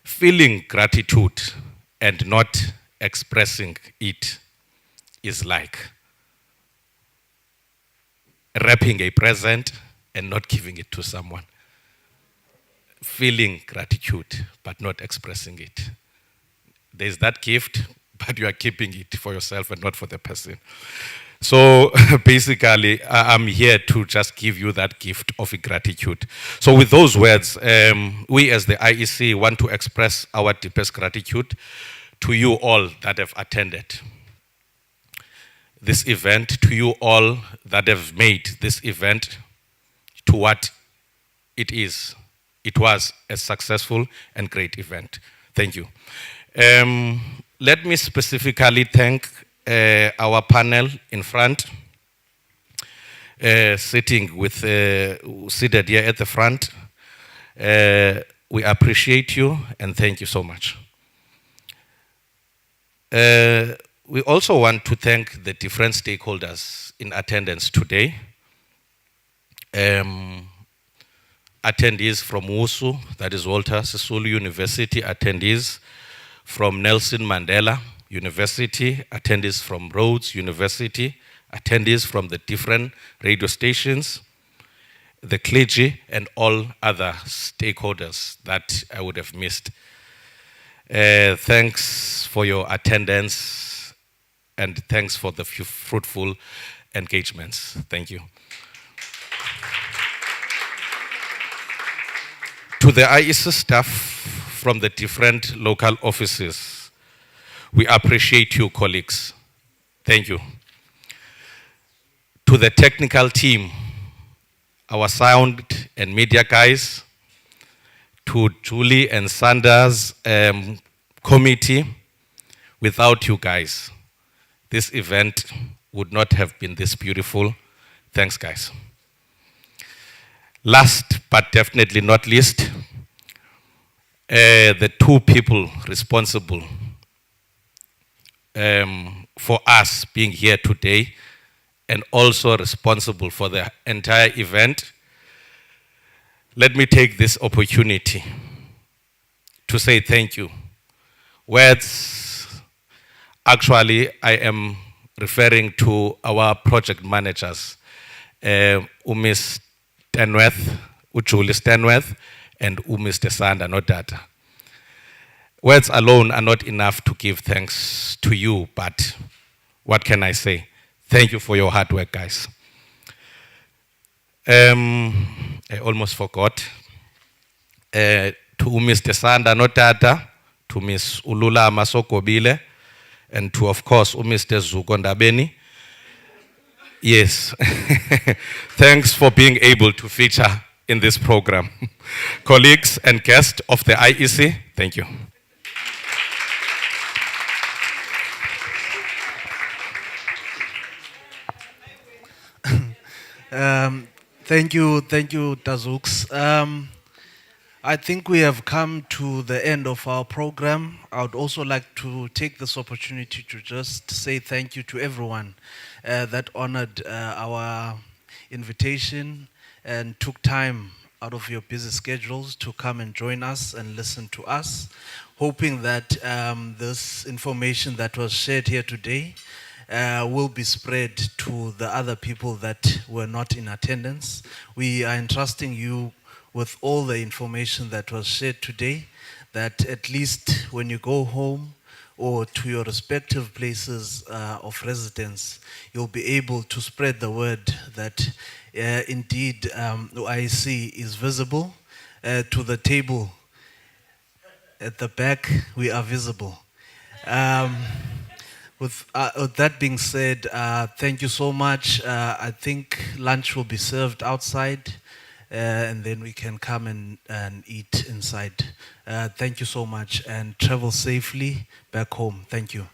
feeling gratitude and not expressing it is like wrapping a present and not giving it to someone. Feeling gratitude but not expressing it. There's that gift, but you are keeping it for yourself and not for the person. So basically, I'm here to just give you that gift of gratitude. So with those words, we as the IEC want to express our deepest gratitude to you all that have attended this event, to you all that have made this event to what it is. It was a successful and great event. Thank you. Let me specifically thank our panel in front, seated here at the front. We appreciate you and thank you so much. We also want to thank the different stakeholders in attendance today. Attendees from WUSU, that is Walter Sisulu University, attendees from Nelson Mandela University, attendees from Rhodes University, attendees from the different radio stations, the clergy, and all other stakeholders that I would have missed. Thanks for your attendance and thanks for the fruitful engagements. Thank you. To the IEC staff from the different local offices, we appreciate you, colleagues. Thank you. To the technical team, our sound and media guys, to Julie and Sanders committee, without you guys, this event would not have been this beautiful. Thanks, guys. Last but definitely not least, the two people responsible for us being here today and also responsible for the entire event. Let me take this opportunity to say thank you. Words, actually, I am referring to our project managers, Ms. Stenworth, Julie Stenworth, and Mr. Sanda Notata. Words alone are not enough to give thanks to you, but what can I say? Thank you for your hard work, guys. I almost forgot. To Mr. Sanda Notata, to Ms. Ulula Masokobile, and to, of course, Mr. Zugondabeni. Yes. Thanks for being able to feature in this program. Colleagues and guests of the IEC, thank you. Thank you, Tazooks. I think we have come to the end of our program. I would also like to take this opportunity to just say thank you to everyone that honored our invitation and took time out of your busy schedules to come and join us and listen to us, hoping that this information that was shared here today will be spread to the other people that were not in attendance. We are entrusting you with all the information that was shared today, that at least when you go home or to your respective places of residence, you'll be able to spread the word that indeed IEC is visible. To the table at the back, we are visible. With that being said, thank you so much. I think lunch will be served outside. And then we can come and eat inside. Thank you so much and travel safely back home. Thank you.